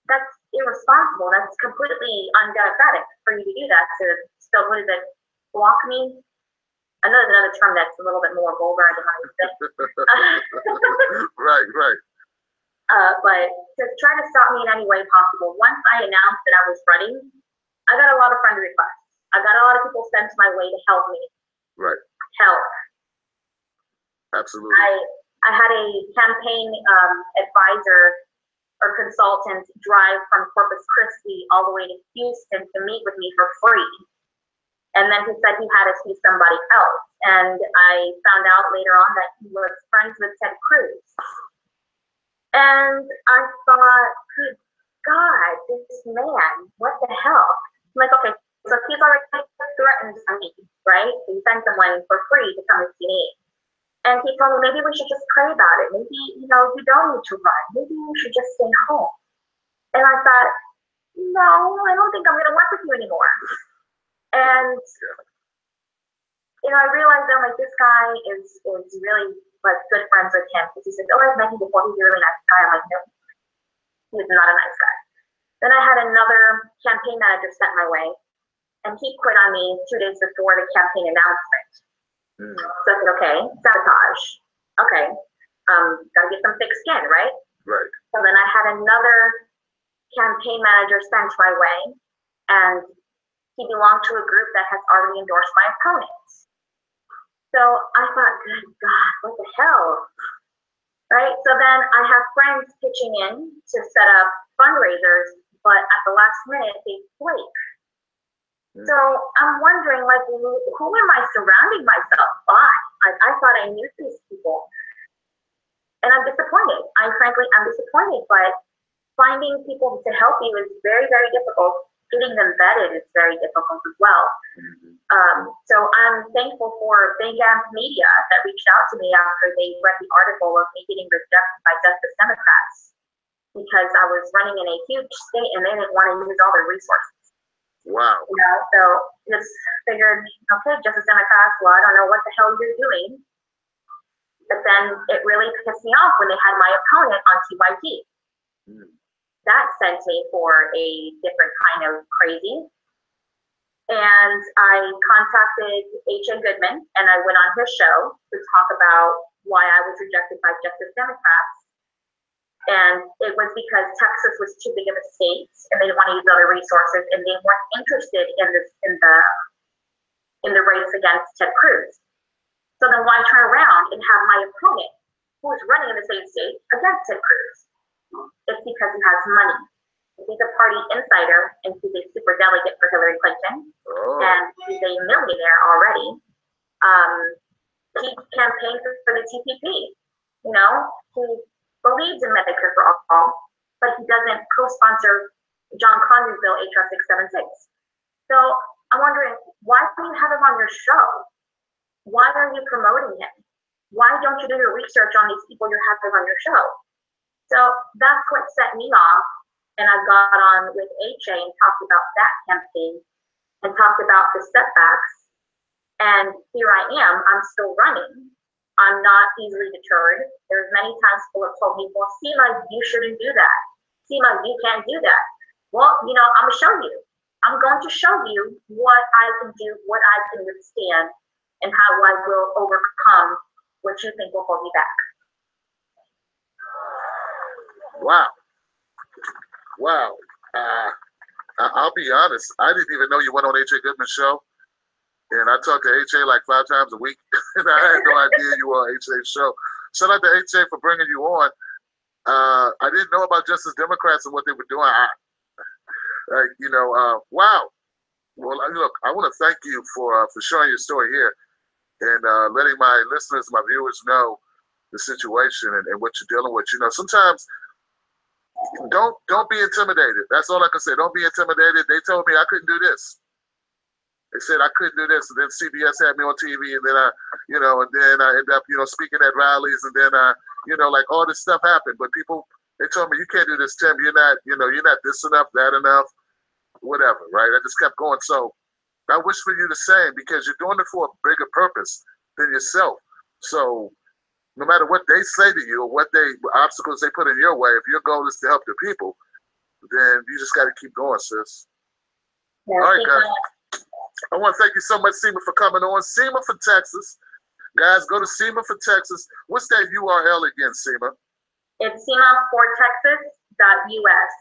That's irresponsible. That's completely undemocratic for you to do that, to still, what is it, block me? I know there's another term that's a little bit more vulgar. I don't know how to say. Right. But to try to stop me in any way possible, once I announced that I was running, I got a lot of friend requests. I got a lot of people sent my way to help me. Right. Help. Absolutely. I had a campaign advisor or consultant drive from Corpus Christi all the way to Houston to meet with me for free. And then he said he had to see somebody else. And I found out later on that he was friends with Ted Cruz. And I thought, good God, this man, what the hell? I'm like, okay, so he's already threatened me, right? He sent someone for free to come and see me. And he told me, maybe we should just pray about it. Maybe, you don't need to run. Maybe you should just stay home. And I thought, no, I don't think I'm going to work with you anymore. And, I realized that, like, this guy is really, like, good friends with him. Because he said, oh, I've met him before. He's a really nice guy. I'm like, no, he's not a nice guy. Then I had another campaign manager sent my way. And he quit on me 2 days before the campaign announcement. So I said, okay, sabotage. Okay, gotta get some thick skin, right? Right. So then I had another campaign manager sent my way, and he belonged to a group that has already endorsed my opponents. So I thought, good God, what the hell? Right? So then I have friends pitching in to set up fundraisers, but at the last minute, they flake. So I'm wondering, like, who am I surrounding myself by? Like, I thought I knew these people. And I'm disappointed. I'm disappointed, but finding people to help you is very, very difficult. Getting them vetted is very difficult as well. So I'm thankful for Big Amp Media that reached out to me after they read the article of me getting rejected by Justice Democrats, because I was running in a huge state and they didn't want to use all their resources. Wow. So just figured, okay, Justice Democrats, well, I don't know what the hell you're doing. But then it really pissed me off when they had my opponent on TYT. That sent me for a different kind of crazy. And I contacted H.A. Goodman, and I went on his show to talk about why I was rejected by Justice Democrats. And it was because Texas was too big of a state, and they didn't want to use other resources, and they weren't interested in the race against Ted Cruz. So then why turn around and have my opponent, who is running in the same state, against Ted Cruz? It's because he has money. He's a party insider, and he's a super delegate for Hillary Clinton, and he's a millionaire already. He campaigned for the TPP. You know, he believes in Medicare for all, but he doesn't co-sponsor John Connery's bill, HR 676. So I'm wondering, why do you have him on your show? Why are you promoting him? Why don't you do your research on these people you're having on your show? So that's what set me off, and I got on with HA and talked about that campaign and talked about the setbacks. And here I am, I'm still running. I'm not easily deterred. There's many times people have told me, well, Sema, you shouldn't do that. Sema, you can't do that. Well, you know, I'm gonna show you. I'm going to show you what I can do, what I can withstand, and how I will overcome what you think will hold me back. Wow. Wow. I'll be honest. I didn't even know you went on H.A. Goodman's show. And I talked to H.A. like 5 times a week. And I had no idea you were on H.A.'s show. Shout out to H.A. for bringing you on. I didn't know about Justice Democrats and what they were doing. Wow. Well, look, I want to thank you for sharing your story here and letting my listeners, my viewers know the situation and what you're dealing with. You know, sometimes don't be intimidated. That's all I can say. Don't be intimidated. They told me I couldn't do this. They said I couldn't do this, and then CBS had me on TV, and then I end up, speaking at rallies, and then like all this stuff happened. But people, they told me, you can't do this, Tim. You're not this enough, that enough, whatever, right? I just kept going. So I wish for you the same, because you're doing it for a bigger purpose than yourself. So no matter what they say to you or what obstacles they put in your way, if your goal is to help the people, then you just got to keep going, sis. Yeah, all right, guys. I want to thank you so much, Sema, for coming on. Sema for Texas. Guys, go to Sema for Texas. What's that URL again, Sema? It's semafortexas.us.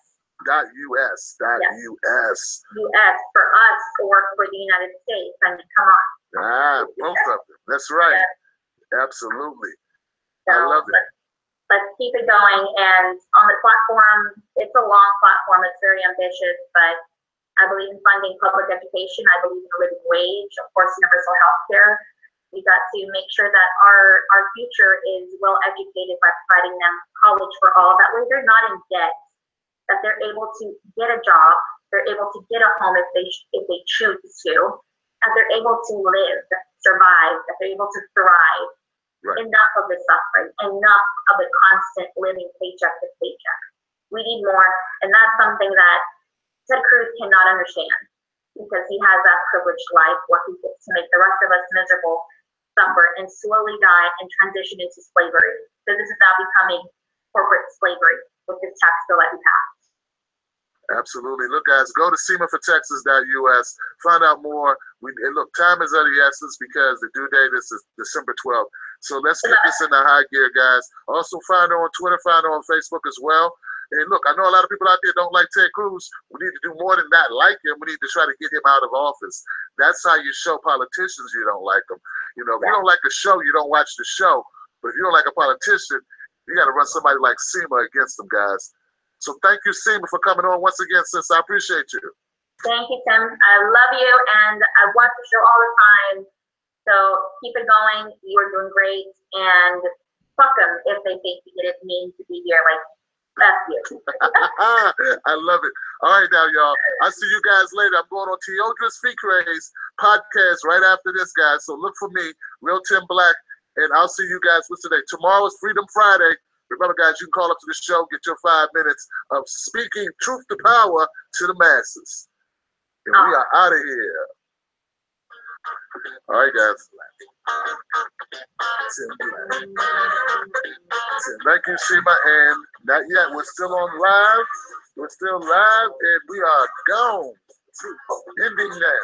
.us. Yes. US for us or for the United States. I mean, come on. Both of them. That's right. Yes. Absolutely. So, I love it. Let's keep it going. And on the platform, it's a long platform. It's very ambitious, but I believe in funding public education. I believe in a living wage, of course, universal health care. We got to make sure that our future is well educated by providing them college for all. That way they're not in debt, that they're able to get a job, they're able to get a home if they choose to, and they're able to live, survive, that they're able to thrive. Right. Enough of the suffering, enough of the constant living paycheck to paycheck. We need more, and that's something that Ted Cruz cannot understand, because he has that privileged life where he gets to make the rest of us miserable, suffer, and slowly die and transition into slavery. So this is now becoming corporate slavery with this tax bill that he passed. Absolutely. Look, guys, go to semafortexas.us. Find out more. And look, time is of the essence, because the due date is December 12th. So let's get this in the high gear, guys. Also, find her on Twitter, find her on Facebook as well. And look, I know a lot of people out there don't like Ted Cruz. We need to do more than that. Like him, we need to try to get him out of office. That's how you show politicians you don't like them. You know, if you don't like a show, you don't watch the show. But if you don't like a politician, you got to run somebody like Sema against them, guys. So thank you, Sema, for coming on once again, sis. I appreciate you. Thank you, Tim. I love you, and I watch the show all the time. So keep it going. You are doing great. And fuck them if they think it is mean to be here. Like, that's you. I love it. All right, now, y'all. I'll see you guys later. I'm going on Teodra's Ficre's podcast right after this, guys. So look for me, Real Tim Black, and I'll see you guys with today. Tomorrow is Freedom Friday. Remember, guys, you can call up to the show, get your 5 minutes of speaking truth to power to the masses. And we are out of here. All right, guys. Thank you, Sema. And not yet. We're still on live. We're still live, and we are gone. Ending now.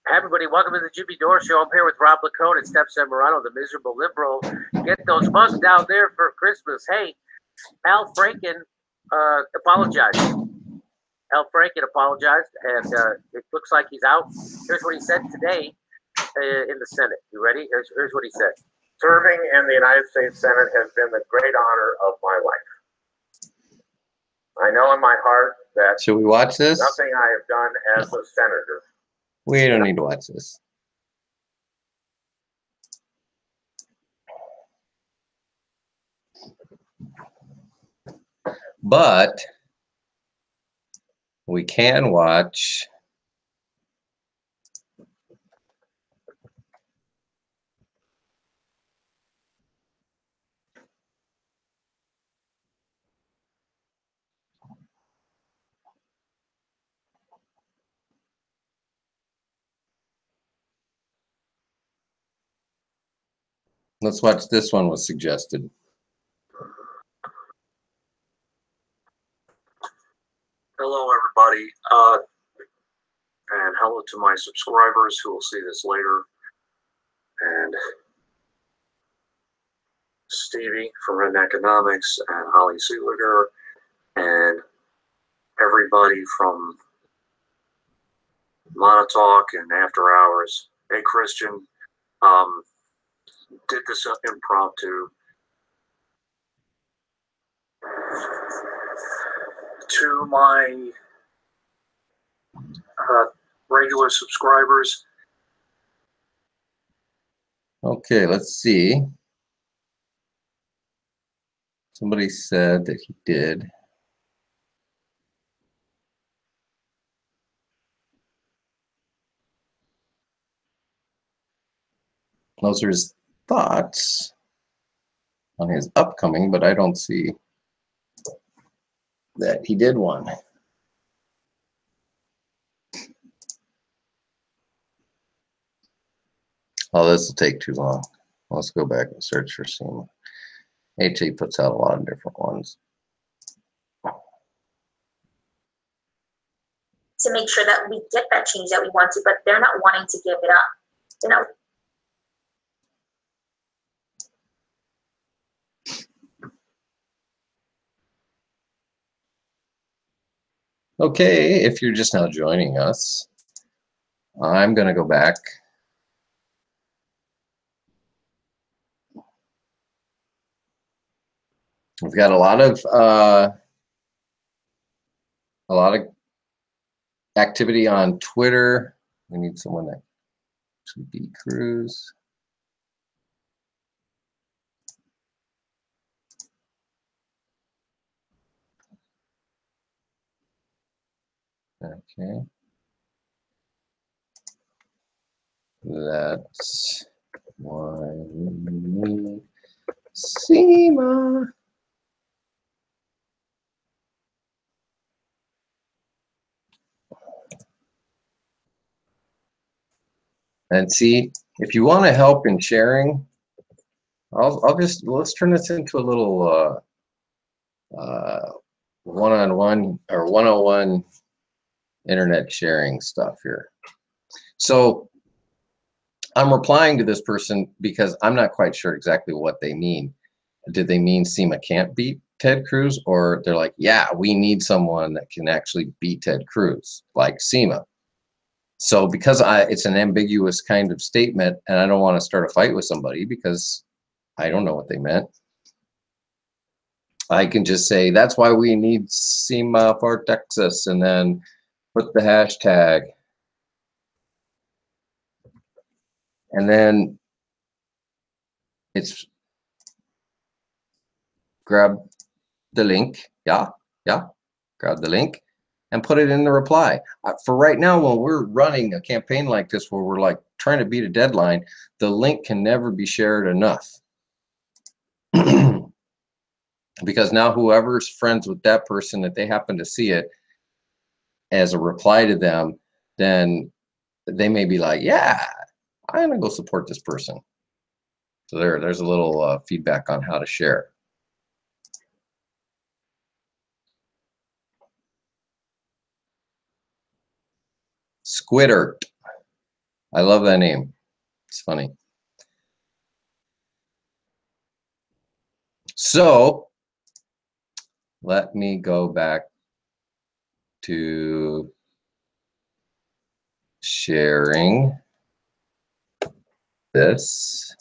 Hi, everybody. Welcome to the Jimmy Dore Show. I'm here with Rob Lacone and Steph Semorano, the miserable liberal. get those bugs down there for Christmas. Hey, Al Franken apologized. Al Franken apologized, and it looks like he's out. Here's what he said today in the Senate. You ready? Here's what he said. Serving in the United States Senate has been the great honor of my life. I know in my heart that Should we watch this? nothing I have done as a senator. We don't need to watch this. But we can watch let's watch this one was suggested. Hello, everybody, and hello to my subscribers who will see this later, and Stevie from Redneck Economics, and Holly Seeliger, and everybody from Monotalk and After Hours. Hey, Christian, did this impromptu. To my regular subscribers. Okay, let's see. Somebody said that he did. Those are his thoughts on his upcoming, but I don't see that he did one. Oh, this will take too long. Let's go back and search for Sema. HE puts out a lot of different ones. To make sure that we get that change that we want to, but they're not wanting to give it up. They're not. Okay, if you're just now joining us, I'm going to go back. We've got a lot of activity on Twitter. We need someone that should be Cruz. Okay. That's why we need Sema. And see, if you want to help in sharing, let's turn this into a little one-on-one or 101 internet sharing stuff here. So I'm replying to this person because I'm not quite sure exactly what they mean. Did they mean Sema can't beat Ted Cruz, or they're like, yeah, we need someone that can actually beat Ted Cruz, like Sema. So because it's an ambiguous kind of statement, and I don't want to start a fight with somebody because I don't know what they meant, I can just say, that's why we need Sema for Texas, and then put the hashtag. And then it's grab the link, yeah, grab the link and put it in the reply. For right now, when we're running a campaign like this where we're like trying to beat a deadline, the link can never be shared enough. Because now whoever's friends with that person, if they happen to see it as a reply to them, then they may be like, yeah, I'm gonna go support this person. So there's a little feedback on how to share. Squidert. I love that name. It's funny. So let me go back to sharing this.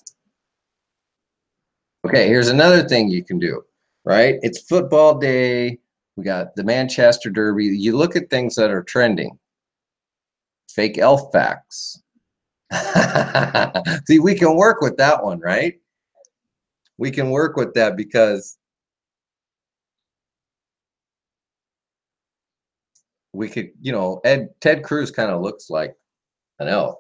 Okay, here's another thing you can do, right? It's football day. We got the Manchester Derby. You look at things that are trending. Fake elf facts. See, we can work with that one, right? We can work with that because we could, you know, Ted Cruz kind of looks like an elf.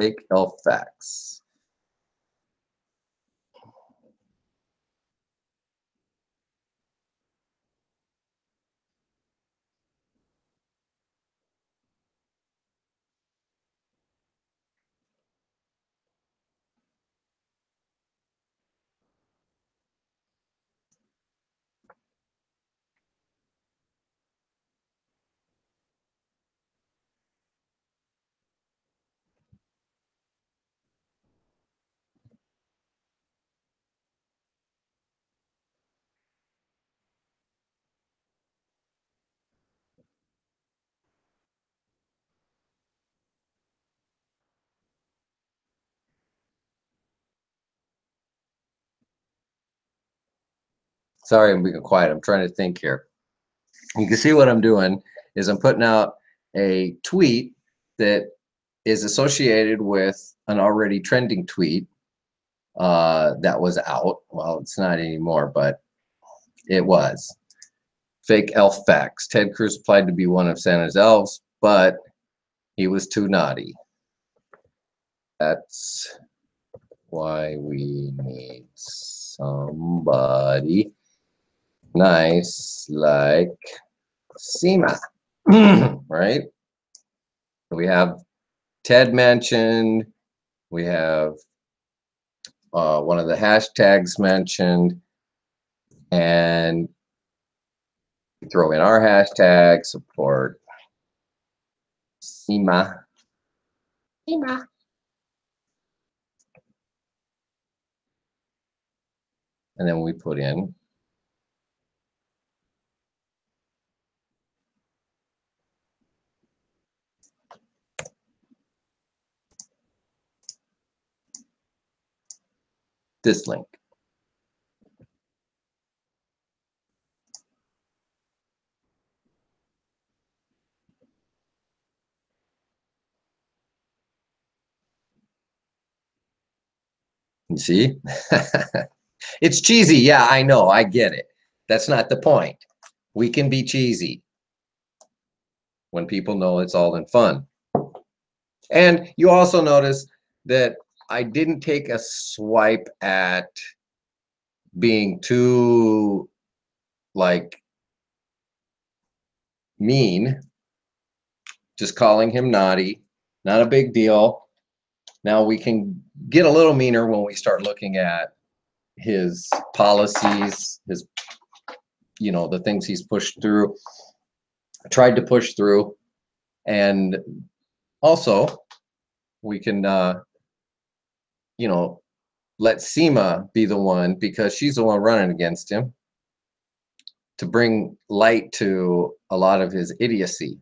Fake elf facts. Sorry, I'm being quiet. I'm trying to think here. You can see what I'm doing is I'm putting out a tweet that is associated with an already trending tweet that was out. Well, it's not anymore, but it was. Fake elf facts. Ted Cruz applied to be one of Santa's elves, but he was too naughty. That's why we need somebody nice like Sema, right? We have Ted mentioned. We have one of the hashtags mentioned, and throw in our hashtag support Sema. Sema. And then we put in this link. You see? It's cheesy. Yeah, I know. I get it. That's not the point. We can be cheesy when people know it's all in fun. And you also notice that I didn't take a swipe at being too, like, mean. Just calling him naughty. Not a big deal. Now we can get a little meaner when we start looking at his policies, his, you know, the things he's pushed through, tried to push through. And also we can, you know, let Sema be the one, because she's the one running against him, to bring light to a lot of his idiocy.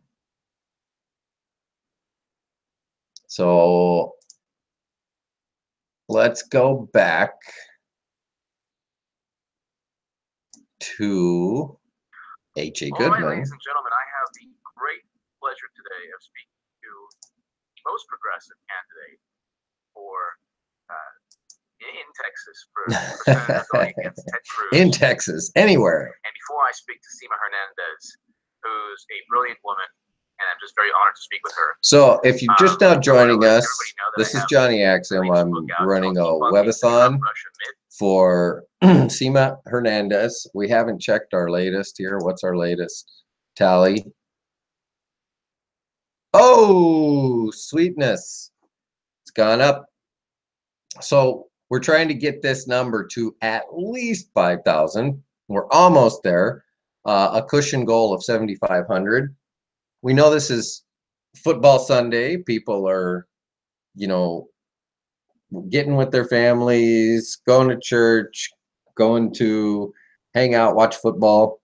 So let's go back to H.A. All right, Goodman. ladies and gentlemen, I have the great pleasure today of speaking to the most progressive candidate for in Texas for Senator going against Ted Cruz. In Texas, anywhere. And before I speak to Sema Hernandez, who's a brilliant woman, and I'm just very honored to speak with her. So if you're just now joining us, this is Johnny Akzam. I'm running a Webathon for Sema Hernandez. We haven't checked our latest here. What's our latest tally? Oh, sweetness. It's gone up. So we're trying to get this number to at least 5,000. We're almost there. A cushion goal of 7,500. we know this is football Sunday. People are, you know, getting with their families, going to church, going to hang out, watch football.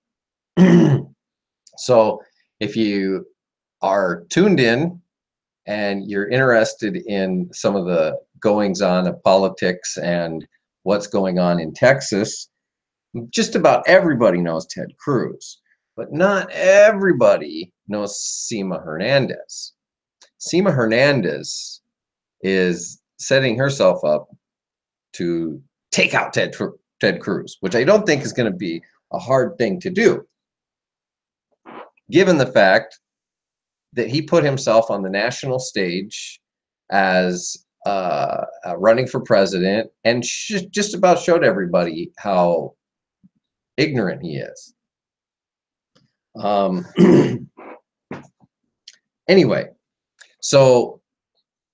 So if you are tuned in and you're interested in some of the goings on of politics and what's going on in Texas, just about everybody knows Ted Cruz, but not everybody knows Sema Hernandez. Sema Hernandez is setting herself up to take out Ted Cruz, which I don't think is going to be a hard thing to do, given the fact that he put himself on the national stage as running for president and just about showed everybody how ignorant he is. Anyway, so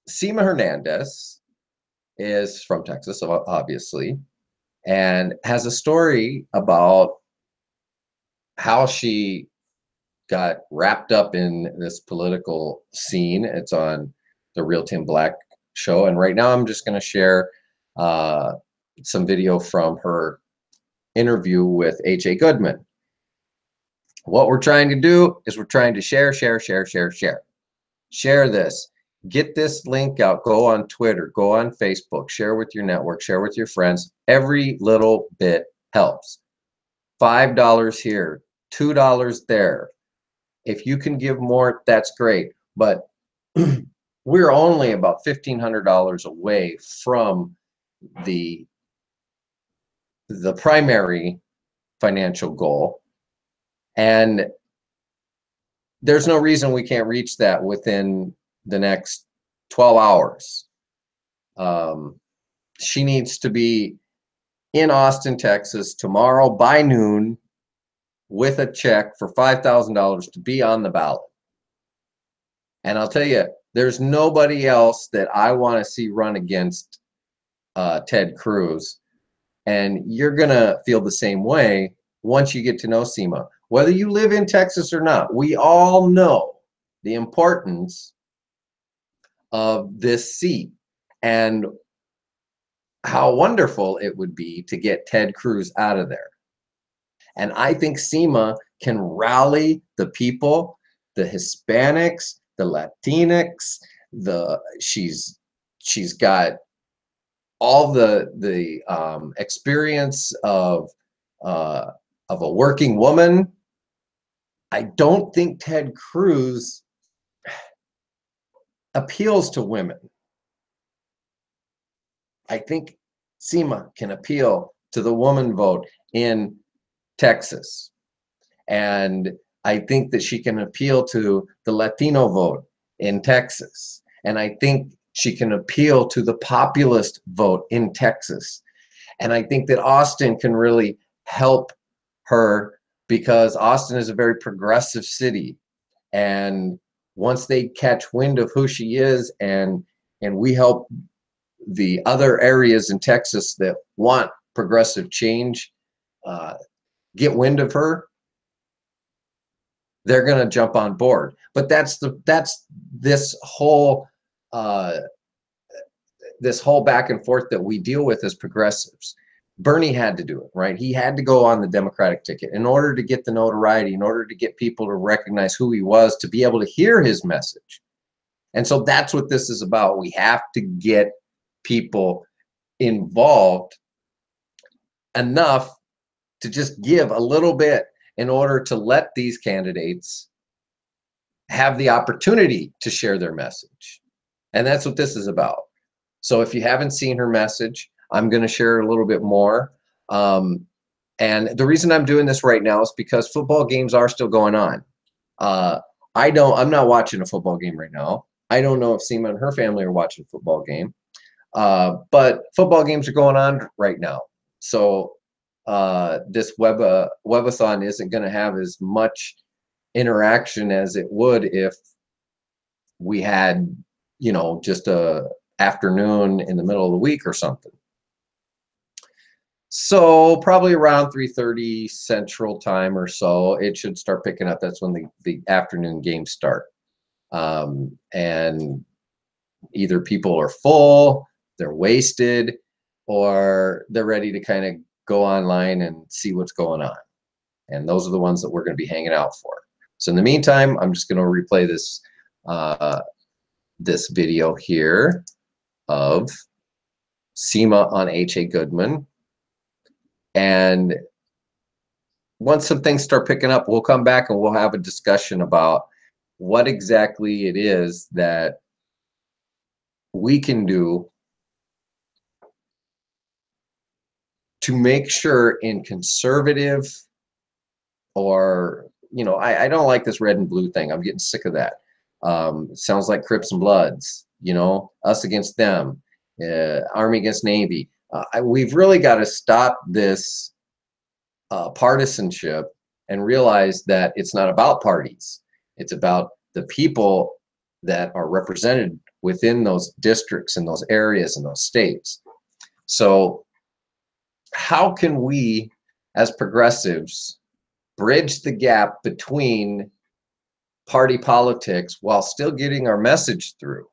Sema Hernandez is from Texas, obviously, and has a story about how she got wrapped up in this political scene. It's on the Real Tim Black show, and right now I'm just going to share some video from her interview with H.A. Goodman. What we're trying to do is we're trying to share this. Get this link out. Go on Twitter, go on Facebook, share with your network, share with your friends. Every little bit helps. $5 here, $2 there. If you can give more, that's great. But we're only about $1,500 away from the primary financial goal. And there's no reason we can't reach that within the next 12 hours. She needs to be in Austin, Texas tomorrow by noon with a check for $5,000 to be on the ballot. And I'll tell you, there's nobody else that I want to see run against Ted Cruz. And you're going to feel the same way once you get to know Sema. Whether you live in Texas or not, we all know the importance of this seat and how wonderful it would be to get Ted Cruz out of there. And I think Sema can rally the people, the Hispanics, the Latinx, she's got all the experience of a working woman. I don't think Ted Cruz appeals to women. I think Sema can appeal to the woman vote in Texas. And I think that she can appeal to the Latino vote in Texas. And I think she can appeal to the populist vote in Texas. And I think that Austin can really help her because Austin is a very progressive city. And once they catch wind of who she is and we help the other areas in Texas that want progressive change get wind of her, they're going to jump on board. But that's this whole back and forth that we deal with as progressives. Bernie had to do it, right? He had to go on the Democratic ticket in order to get the notoriety, in order to get people to recognize who he was, to be able to hear his message. And so that's what this is about. We have to get people involved enough to just give a little bit in order to let these candidates have the opportunity to share their message. And that's what this is about. So if you haven't seen her message, I'm going to share a little bit more. And the reason I'm doing this right now is because football games are still going on. I'm not watching a football game right now. I don't know if Sema and her family are watching a football game. But football games are going on right now. So this Webathon isn't going to have as much interaction as it would if we had, you know, just a afternoon in the middle of the week or something. So probably around 3:30 Central Time or so, it should start picking up. That's when the afternoon games start. And either people are full, they're wasted, or they're ready to kind of go online and see what's going on. And those are the ones that we're going to be hanging out for. So in the meantime, I'm just going to replay this this video here of SEMA on H.A. Goodman. And once some things start picking up, we'll come back and we'll have a discussion about what exactly it is that we can do to make sure in conservative, or, you know, I don't like this red and blue thing. I'm getting sick of that. It sounds like Crips and Bloods, you know, us against them, Army against Navy. We've really got to stop this partisanship and realize that it's not about parties. It's about the people that are represented within those districts and those areas and those states. So how can we as progressives bridge the gap between party politics while still getting our message through?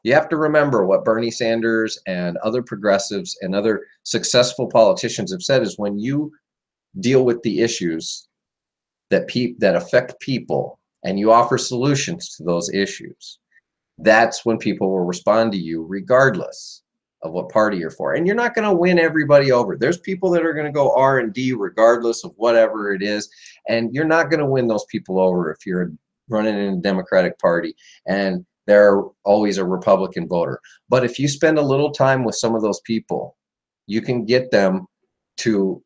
You have to remember what Bernie Sanders and other progressives and other successful politicians have said is when you deal with the issues that affect people and you offer solutions to those issues, that's when people will respond to you regardless of what party you're for. And you're not going to win everybody over. There's people that are going to go R&D regardless of whatever it is, and you're not going to win those people over if you're running in a Democratic Party and they're always a Republican voter. But if you spend a little time with some of those people, you can get them to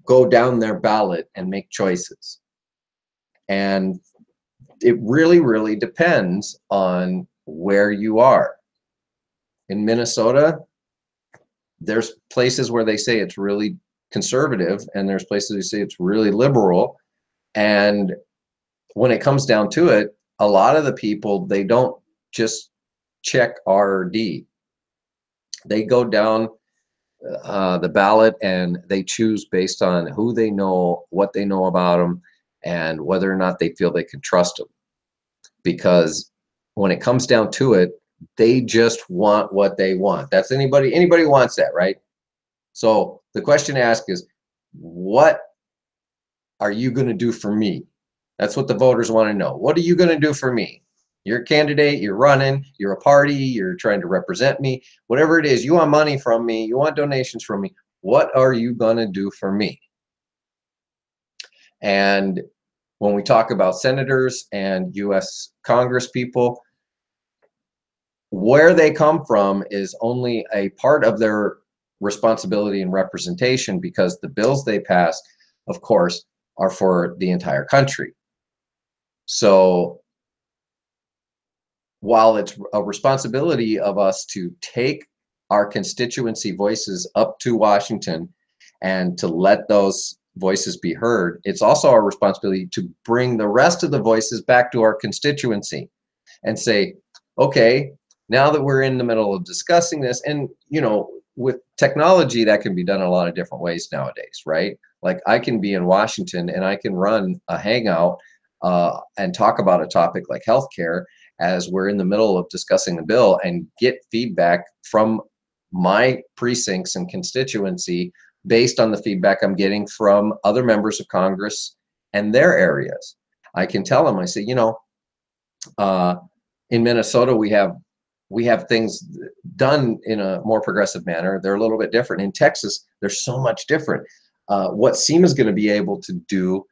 go down their ballot and make choices. And it really, really depends on where you are. In Minnesota, there's places where they say it's really conservative, and there's places they say it's really liberal. And when it comes down to it, a lot of the people, they don't just check R or D. They go down the ballot and they choose based on who they know, what they know about them, and whether or not they feel they can trust them. Because when it comes down to it, they just want what they want. That's anybody wants that, right? So the question to ask is, what are you going to do for me? That's what the voters want to know. What are you going to do for me? You're a candidate, you're running, you're a party, you're trying to represent me, whatever it is, you want money from me, you want donations from me. What are you going to do for me? And when we talk about senators and U.S. Congress people, where they come from is only a part of their responsibility and representation, because the bills they pass, of course, are for the entire country. So while it's a responsibility of us to take our constituency voices up to Washington and to let those voices be heard, it's also our responsibility to bring the rest of the voices back to our constituency and say, okay, now that we're in the middle of discussing this, and you know, with technology, that can be done a lot of different ways nowadays, right? Like I can be in Washington and I can run a hangout and talk about a topic like healthcare as we're in the middle of discussing the bill, and get feedback from my precincts and constituency based on the feedback I'm getting from other members of Congress and their areas. I can tell them, I say, you know, in Minnesota, we have things done in a more progressive manner. They're a little bit different. In Texas, they're so much different. What SEMA is going to be able to do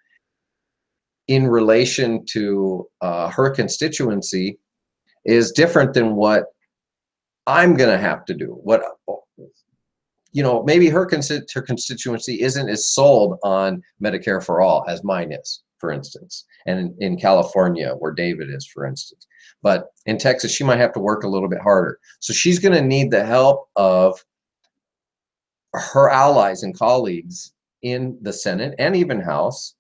in relation to her constituency is different than what I'm going to have to do. What, you know, maybe her constituency isn't as sold on Medicare for all as mine is, for instance, and in California, where David is, for instance. But in Texas, she might have to work a little bit harder. So she's going to need the help of her allies and colleagues in the Senate and even House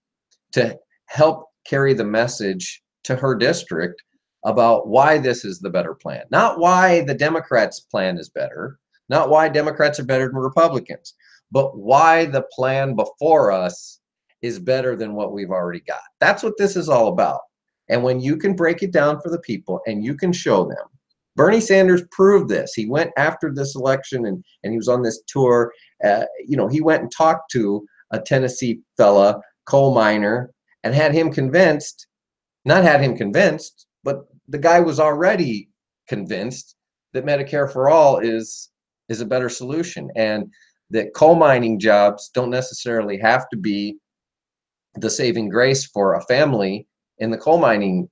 to help carry the message to her district about why this is the better plan. Not why the Democrats' plan is better, not why Democrats are better than Republicans, but why the plan before us is better than what we've already got. That's what this is all about. And when you can break it down for the people and you can show them, Bernie Sanders proved this. He went after this election and he was on this tour. You know, he went and talked to a Tennessee fella, coal miner, and had him convinced, not had him convinced, but the guy was already convinced that Medicare for all is a better solution, and that coal mining jobs don't necessarily have to be the saving grace for a family in the coal mining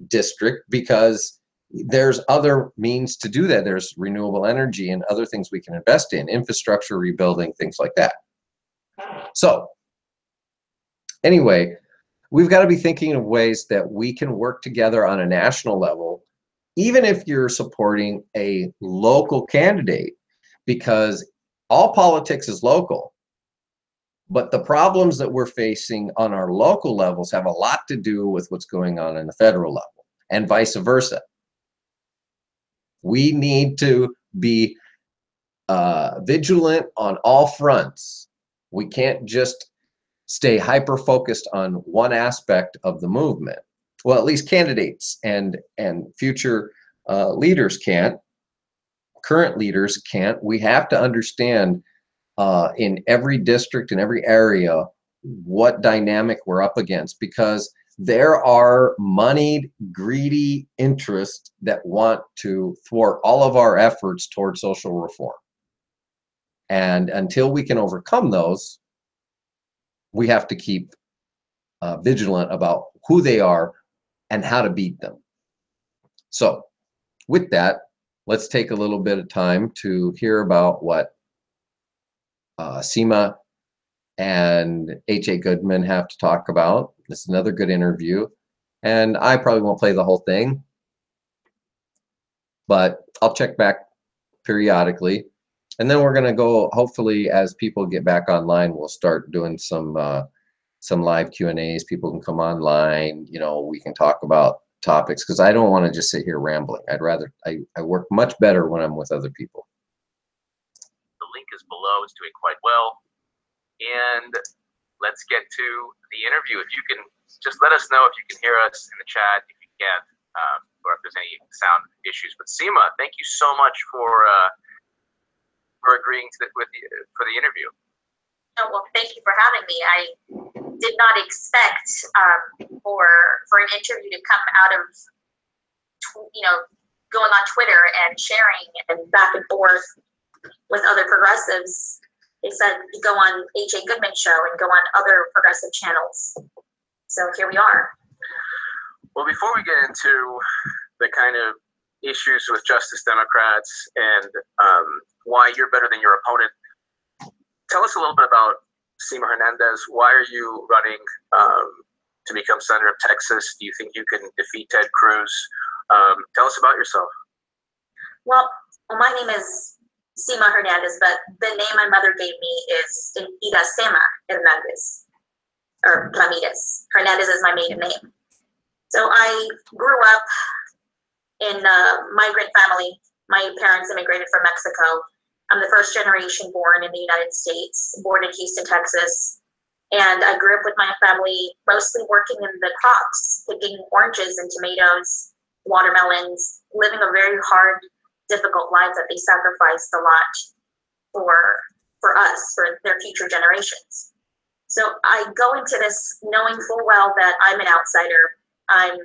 district, because there's other means to do that. There's renewable energy and other things we can invest in, infrastructure rebuilding, things like that. So anyway, we've got to be thinking of ways that we can work together on a national level, even if you're supporting a local candidate, because all politics is local. But the problems that we're facing on our local levels have a lot to do with what's going on in the federal level, and vice versa. We need to be vigilant on all fronts. We can't just stay hyper-focused on one aspect of the movement. Well, at least candidates and future leaders can't. Current leaders can't. We have to understand in every district, in every area, what dynamic we're up against, because there are moneyed, greedy interests that want to thwart all of our efforts toward social reform. And until we can overcome those, we have to keep vigilant about who they are and how to beat them. So with that, let's take a little bit of time to hear about what Sema and H.A. Goodman have to talk about. This is another good interview, and I probably won't play the whole thing, but I'll check back periodically. And then we're going to go, hopefully, as people get back online, we'll start doing some live Q&As. People can come online, you know, we can talk about topics, because I don't want to just sit here rambling. I'd rather, I work much better when I'm with other people. The link is below. It's doing quite well. And let's get to the interview. If you can just let us know if you can hear us in the chat, if you can't, or if there's any sound issues. But Sema, thank you so much for agreeing to for the interview. Oh, well, thank you for having me. I did not expect for an interview to come out of, you know, going on Twitter and sharing and back and forth with other progressives. They said go on H.A. Goodman show and go on other progressive channels. So here we are. Well, before we get into the kind of issues with Justice Democrats and why you're better than your opponent, tell us a little bit about Sema Hernandez. Why are you running to become Senator of Texas? Do you think you can defeat Ted Cruz? Tell us about yourself. Well, my name is Sema Hernandez, but the name my mother gave me is Sema Hernandez, or Ramirez. Hernandez is my maiden name. So I grew up in a migrant family. My parents immigrated from Mexico. I'm the first generation born in the United States, born in Houston, Texas. And I grew up with my family mostly working in the crops, picking oranges and tomatoes, watermelons, living a very hard, difficult life that they sacrificed a lot for us, for their future generations. So I go into this knowing full well that I'm an outsider. I'm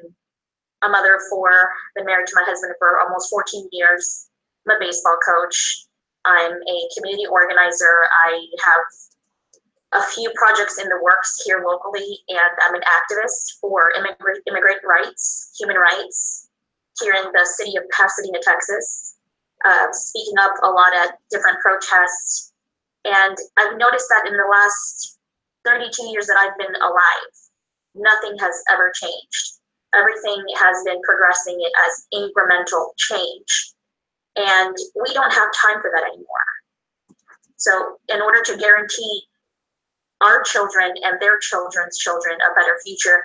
a mother of four, been married to my husband for almost 14 years. I'm a baseball coach. I'm a community organizer. I have a few projects in the works here locally, and I'm an activist for immigrant rights, human rights, here in the city of Pasadena, Texas, speaking up a lot at different protests. And I've noticed that in the last 32 years that I've been alive, nothing has ever changed. Everything has been progressing as incremental change. And we don't have time for that anymore. So in order to guarantee our children and their children's children a better future,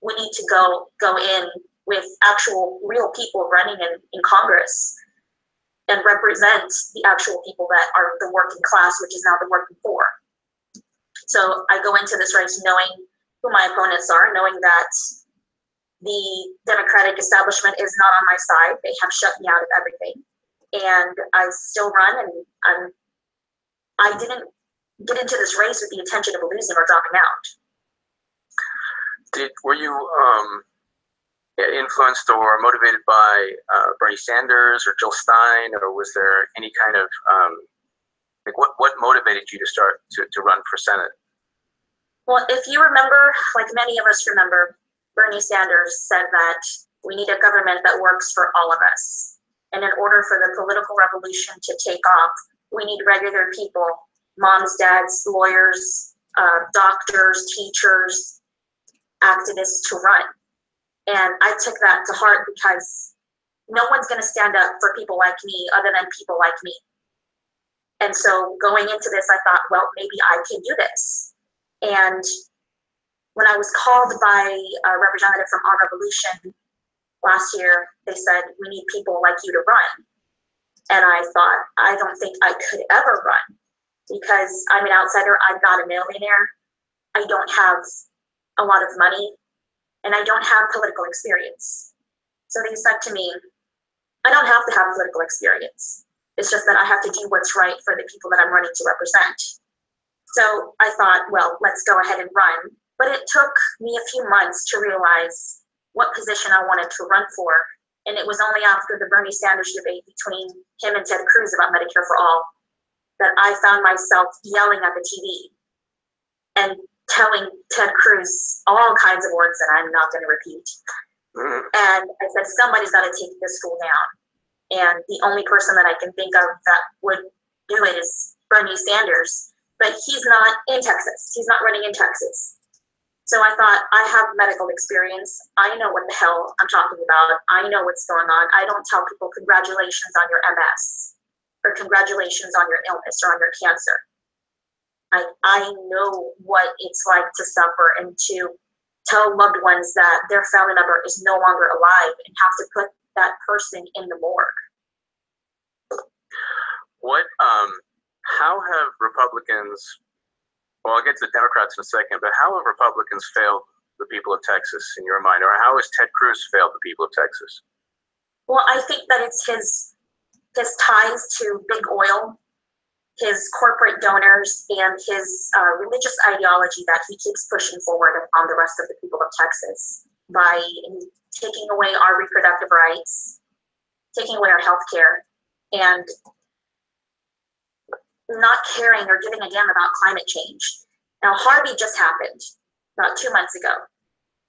we need to go in with actual real people running in Congress and represent the actual people that are the working class, which is now the working poor. So I go into this race knowing who my opponents are, knowing that the Democratic establishment is not on my side. They have shut me out of everything. And I still run, and I didn't get into this race with the intention of losing or dropping out. Were you influenced or motivated by Bernie Sanders or Jill Stein, or was there any kind of like what motivated you to start to run for Senate? Well, if you remember, like many of us remember, Bernie Sanders said that we need a government that works for all of us. And in order for the political revolution to take off, we need regular people, moms, dads, lawyers, doctors, teachers, activists to run. And I took that to heart because no one's going to stand up for people like me other than people like me. And so going into this, I thought, well, maybe I can do this. And when I was called by a representative from Our Revolution last year, they said, we need people like you to run. And I thought, I don't think I could ever run because I'm an outsider. I'm not a millionaire. I don't have a lot of money and I don't have political experience. So they said to me, I don't have to have political experience. It's just that I have to do what's right for the people that I'm running to represent. So I thought, well, let's go ahead and run. But it took me a few months to realize what position I wanted to run for. And it was only after the Bernie Sanders debate between him and Ted Cruz about Medicare for All that I found myself yelling at the TV and telling Ted Cruz all kinds of words that I'm not going to repeat. And I said, somebody's got to take this fool down. And the only person that I can think of that would do it is Bernie Sanders. But he's not in Texas. He's not running in Texas. So I thought, I have medical experience. I know what the hell I'm talking about. I know what's going on. I don't tell people congratulations on your MS or congratulations on your illness or on your cancer. I know what it's like to suffer and to tell loved ones that their family member is no longer alive and have to put that person in the morgue. How have Republicans, well, I'll get to the Democrats in a second, but how have Republicans failed the people of Texas in your mind, or how has Ted Cruz failed the people of Texas? Well, I think that it's his ties to big oil, his corporate donors, and his religious ideology that he keeps pushing forward on the rest of the people of Texas by taking away our reproductive rights, taking away our health care, and not caring or giving a damn about climate change. Now, Harvey just happened about 2 months ago.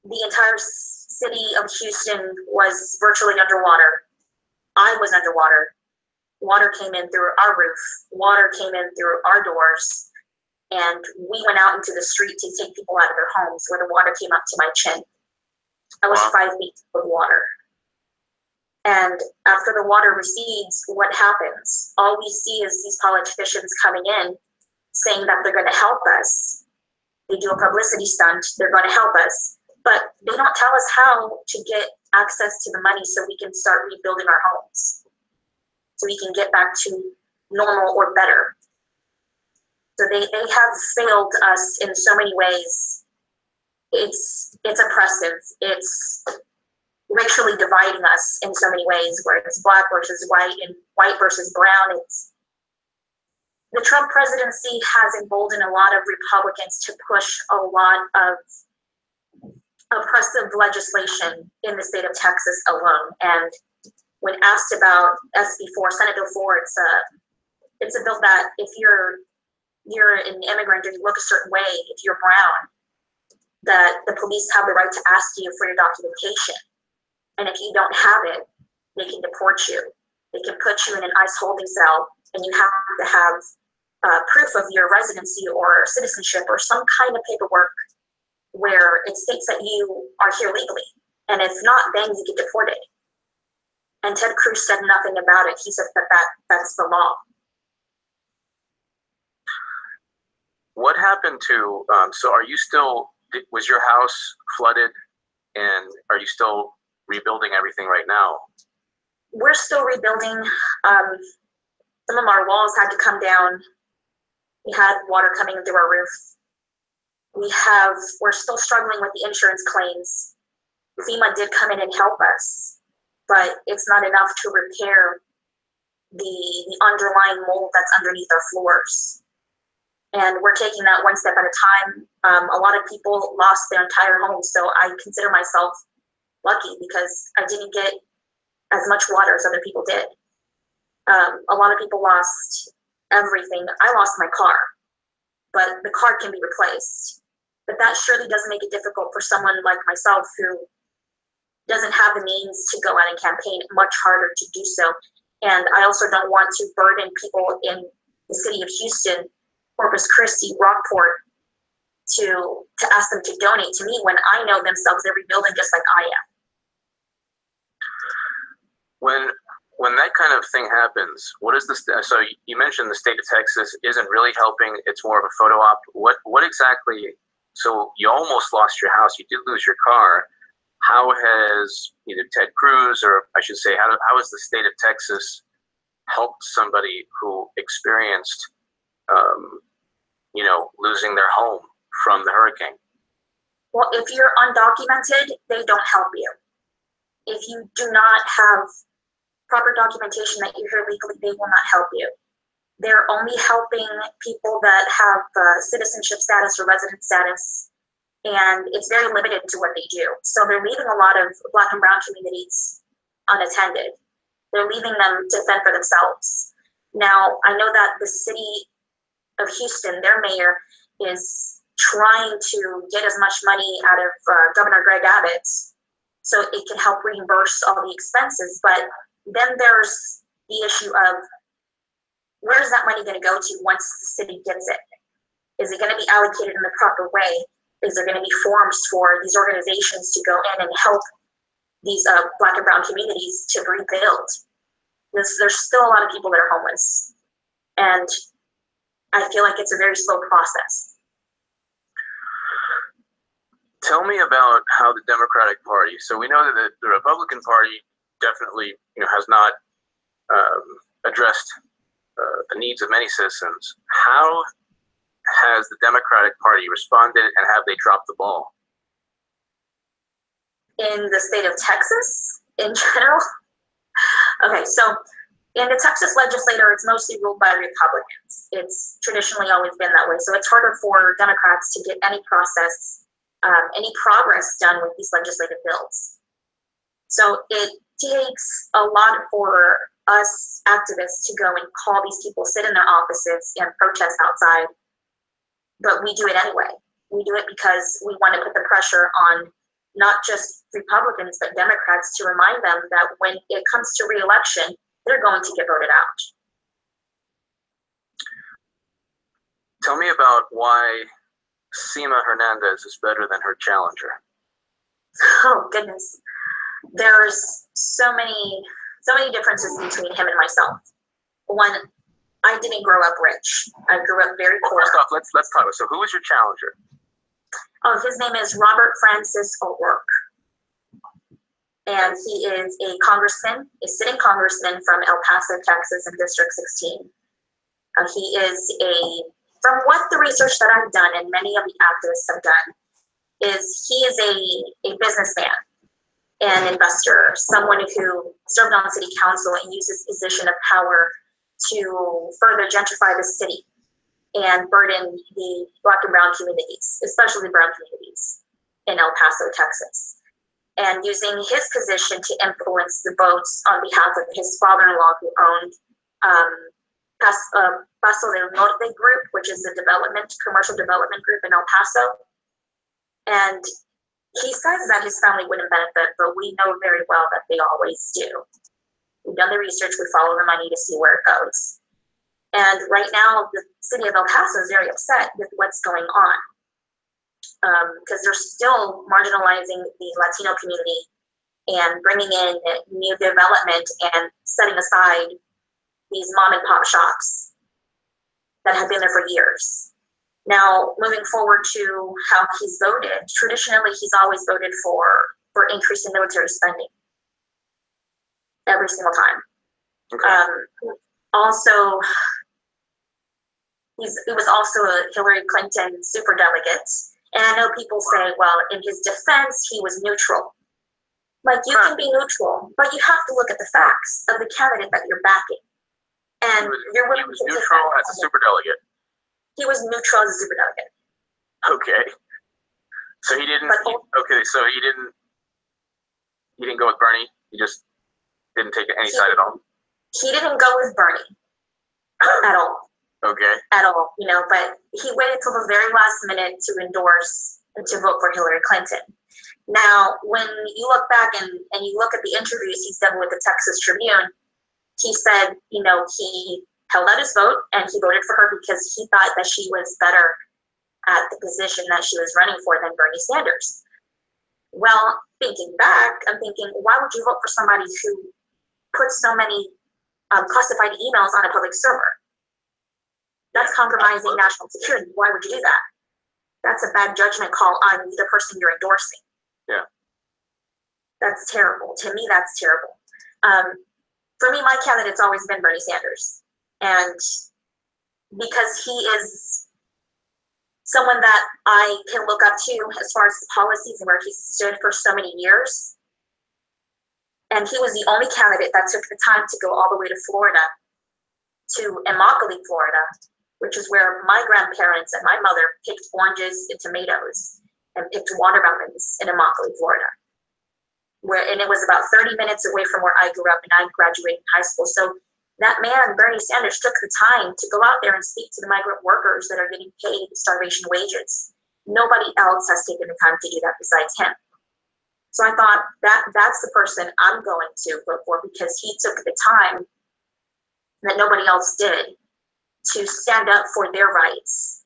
The entire city of Houston was virtually underwater. I was underwater. Water came in through our roof. Water came in through our doors. And we went out into the street to take people out of their homes where the water came up to my chin. I was 5 feet of water. And after the water recedes, what happens? All we see is these politicians coming in saying that they're going to help us. They do a publicity stunt. They're going to help us. But they don't tell us how to get access to the money so we can start rebuilding our homes, so we can get back to normal or better. So they have failed us in so many ways. It's oppressive. It's racially dividing us in so many ways, where it's black versus white and white versus brown. The Trump presidency has emboldened a lot of Republicans to push a lot of oppressive legislation in the state of Texas alone. And when asked about SB4, Senate Bill 4, it's a bill that if you're an immigrant or you look a certain way, if you're brown, that the police have the right to ask you for your documentation. And if you don't have it, they can deport you. They can put you in an ICE holding cell, and you have to have proof of your residency or citizenship or some kind of paperwork where it states that you are here legally. And if not, then you get deported. And Ted Cruz said nothing about it. He said that's the law. What happened to, so are you still, was your house flooded, and are you still rebuilding everything right now? we're still rebuilding. Some of our walls had to come down. We had water coming through our roof. We're still struggling with the insurance claims. FEMA did come in and help us, but it's not enough to repair the underlying mold that's underneath our floors. And we're taking that one step at a time. A lot of people lost their entire homes, so I consider myself lucky because I didn't get as much water as other people did. A lot of people lost everything. I lost my car, but the car can be replaced. But that surely doesn't make it difficult for someone like myself who doesn't have the means to go out and campaign, much harder to do so. And I also don't want to burden people in the city of Houston, Corpus Christi, Rockport, to ask them to donate to me when I know themselves they're rebuilding just like I am. When that kind of thing happens, what is this? So you mentioned the state of Texas isn't really helping. It's more of a photo op. What exactly? So you almost lost your house. You did lose your car. How has either Ted Cruz, or I should say, how has the state of Texas helped somebody who experienced, losing their home from the hurricane? Well, if you're undocumented, they don't help you. If you do not have proper documentation that you're here legally, they will not help you. They're only helping people that have citizenship status or resident status, and it's very limited to what they do. So they're leaving a lot of Black and brown communities unattended. They're leaving them to fend for themselves. Now, I know that the city of Houston, their mayor, is trying to get as much money out of Governor Greg Abbott so it can help reimburse all the expenses. But then there's the issue of, where is that money going to go to once the city gets it? Is it going to be allocated in the proper way? Is there going to be forms for these organizations to go in and help these Black and brown communities to rebuild? There's still a lot of people that are homeless, and I feel like it's a very slow process. Tell me about how the Democratic Party, so we know that the Republican Party definitely has not addressed the needs of many citizens. How has the Democratic Party responded, and have they dropped the ball? In the state of Texas, in general? Okay, so in the Texas legislature, it's mostly ruled by Republicans. It's traditionally always been that way. So it's harder for Democrats to get any any progress done with these legislative bills. So it takes a lot for us activists to go and call these people, sit in their offices and protest outside. But we do it anyway. We do it because we want to put the pressure on not just Republicans, but Democrats, to remind them that when it comes to re-election, they're going to get voted out. Tell me about why Sema Hernandez is better than her challenger. Oh, goodness. There's so many differences between him and myself. One, I didn't grow up rich. I grew up very poor. First off, let's talk. So who is your challenger? Oh, his name is Robert Francis O'Rourke. And he is a congressman, a sitting congressman from El Paso, Texas in District 16. He is from what the research that I've done and many of the activists have done, he is a businessman, an investor, someone who served on city council and used his position of power to further gentrify the city and burden the Black and brown communities, especially brown communities in El Paso, Texas. And using his position to influence the votes on behalf of his father-in-law, who owned Paso del Norte Group, which is a commercial development group in El Paso. And he says that his family wouldn't benefit, but we know very well that they always do. We've done the research, we follow the money to see where it goes. And right now, the city of El Paso is very upset with what's going on, because they're still marginalizing the Latino community and bringing in new development and setting aside these mom and pop shops that have been there for years. Now, moving forward to how he's voted, traditionally he's always voted for increasing military spending. every single time. Okay. Also, he was also a Hillary Clinton superdelegate. And I know people say, well, in his defense, he was neutral. Like, you can be neutral, but you have to look at the facts of the candidate that you're backing. And He was neutral as a superdelegate. He was neutral as a superdelegate. Okay. So he didn't. So he didn't. He didn't go with Bernie. He just didn't take any side at all. He didn't go with Bernie at all. Okay. At all, but he waited till the very last minute to endorse and to vote for Hillary Clinton. Now, when you look back and you look at the interviews he's done with the Texas Tribune, he said, he held out his vote and he voted for her because he thought that she was better at the position that she was running for than Bernie Sanders. Well, thinking back, I'm thinking, why would you vote for somebody who puts so many classified emails on a public server? That's compromising national security. Why would you do that? That's a bad judgment call on the person you're endorsing. Yeah. That's terrible. To me, that's terrible. For me, my candidate's always been Bernie Sanders. And because he is someone that I can look up to as far as his policies and where he stood for so many years. And he was the only candidate that took the time to go all the way to Florida, to Immokalee, Florida, which is where my grandparents and my mother picked oranges and tomatoes and picked watermelons in Immokalee, Florida. And it was about 30 minutes away from where I grew up and I graduated high school. So that man, Bernie Sanders, took the time to go out there and speak to the migrant workers that are getting paid starvation wages. Nobody else has taken the time to do that besides him. So I thought that's the person I'm going to vote for because he took the time that nobody else did to stand up for their rights.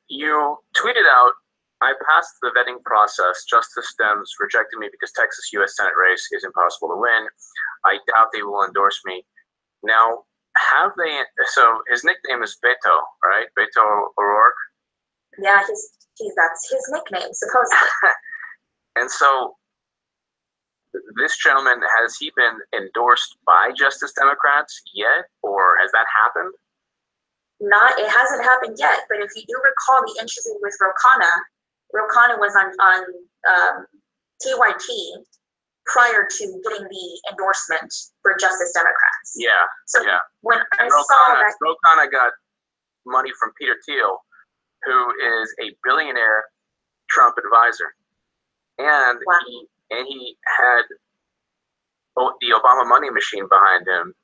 You tweeted out, I passed the vetting process. Justice Dems rejected me because Texas U.S. Senate race is impossible to win. I doubt they will endorse me. Now, so his nickname is Beto, right? Beto O'Rourke? Yeah, that's his nickname, supposedly. And so this gentleman, has he been endorsed by Justice Democrats yet, or has that happened? It hasn't happened yet, but if you do recall the interview with Ro was on TYT prior to getting the endorsement for Justice Democrats. Yeah. So yeah. when I saw that, Ro Khanna got money from Peter Thiel, who is a billionaire Trump advisor, and wow. he had the Obama money machine behind him.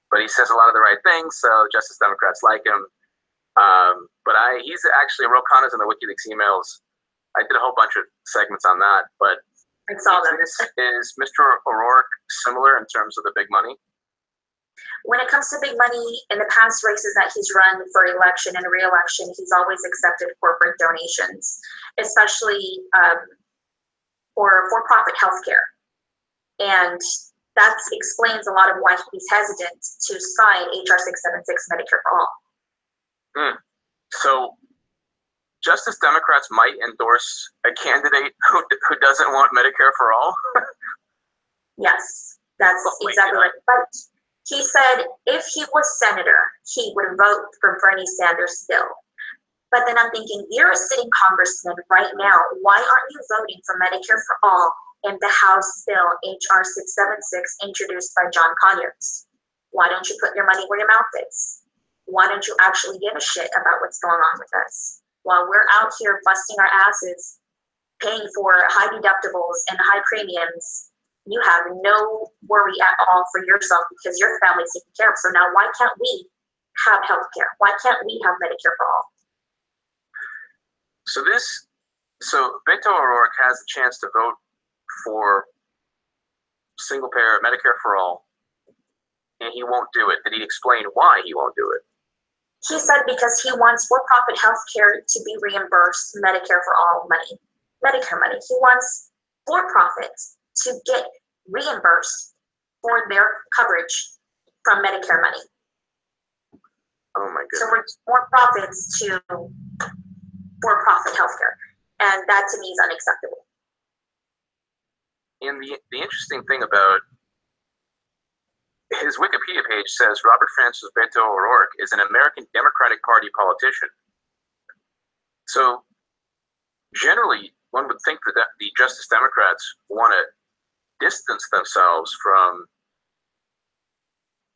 But he says a lot of the right things, so Justice Democrats like him. But he's actually, Ro Khanna's in the WikiLeaks emails. I did a whole bunch of segments on that. But I saw that. Is Mr. O'Rourke similar in terms of the big money? When it comes to big money, in the past races that he's run for election and re-election, he's always accepted corporate donations, especially for for-profit healthcare. And that explains a lot of why he's hesitant to sign HR 676 Medicare for All. So Justice Democrats might endorse a candidate who doesn't want Medicare for all? Yes, that's exactly right. But he said if he was senator, he would vote for Bernie Sanders' bill. But then I'm thinking, you're a sitting congressman right now. Why aren't you voting for Medicare for all in the House bill HR 676 introduced by John Conyers? Why don't you put your money where your mouth is? Why don't you actually give a shit about what's going on with us? While we're out here busting our asses, paying for high deductibles and high premiums, you have no worry at all for yourself because your family's taken care of. So now why can't we have health care? Why can't we have Medicare for all? So Beto O'Rourke has the chance to vote for single payer Medicare for all, and he won't do it. Did he explain why he won't do it? He said because he wants for-profit health care to be reimbursed Medicare for all money, Medicare money. He wants for-profit to get reimbursed for their coverage from Medicare money. Oh my goodness. So we're more profits to for-profit healthcare, and that to me is unacceptable. And the interesting thing about his Wikipedia page says Robert Francis Beto O'Rourke is an American Democratic Party politician. So generally, one would think that the Justice Democrats want to distance themselves from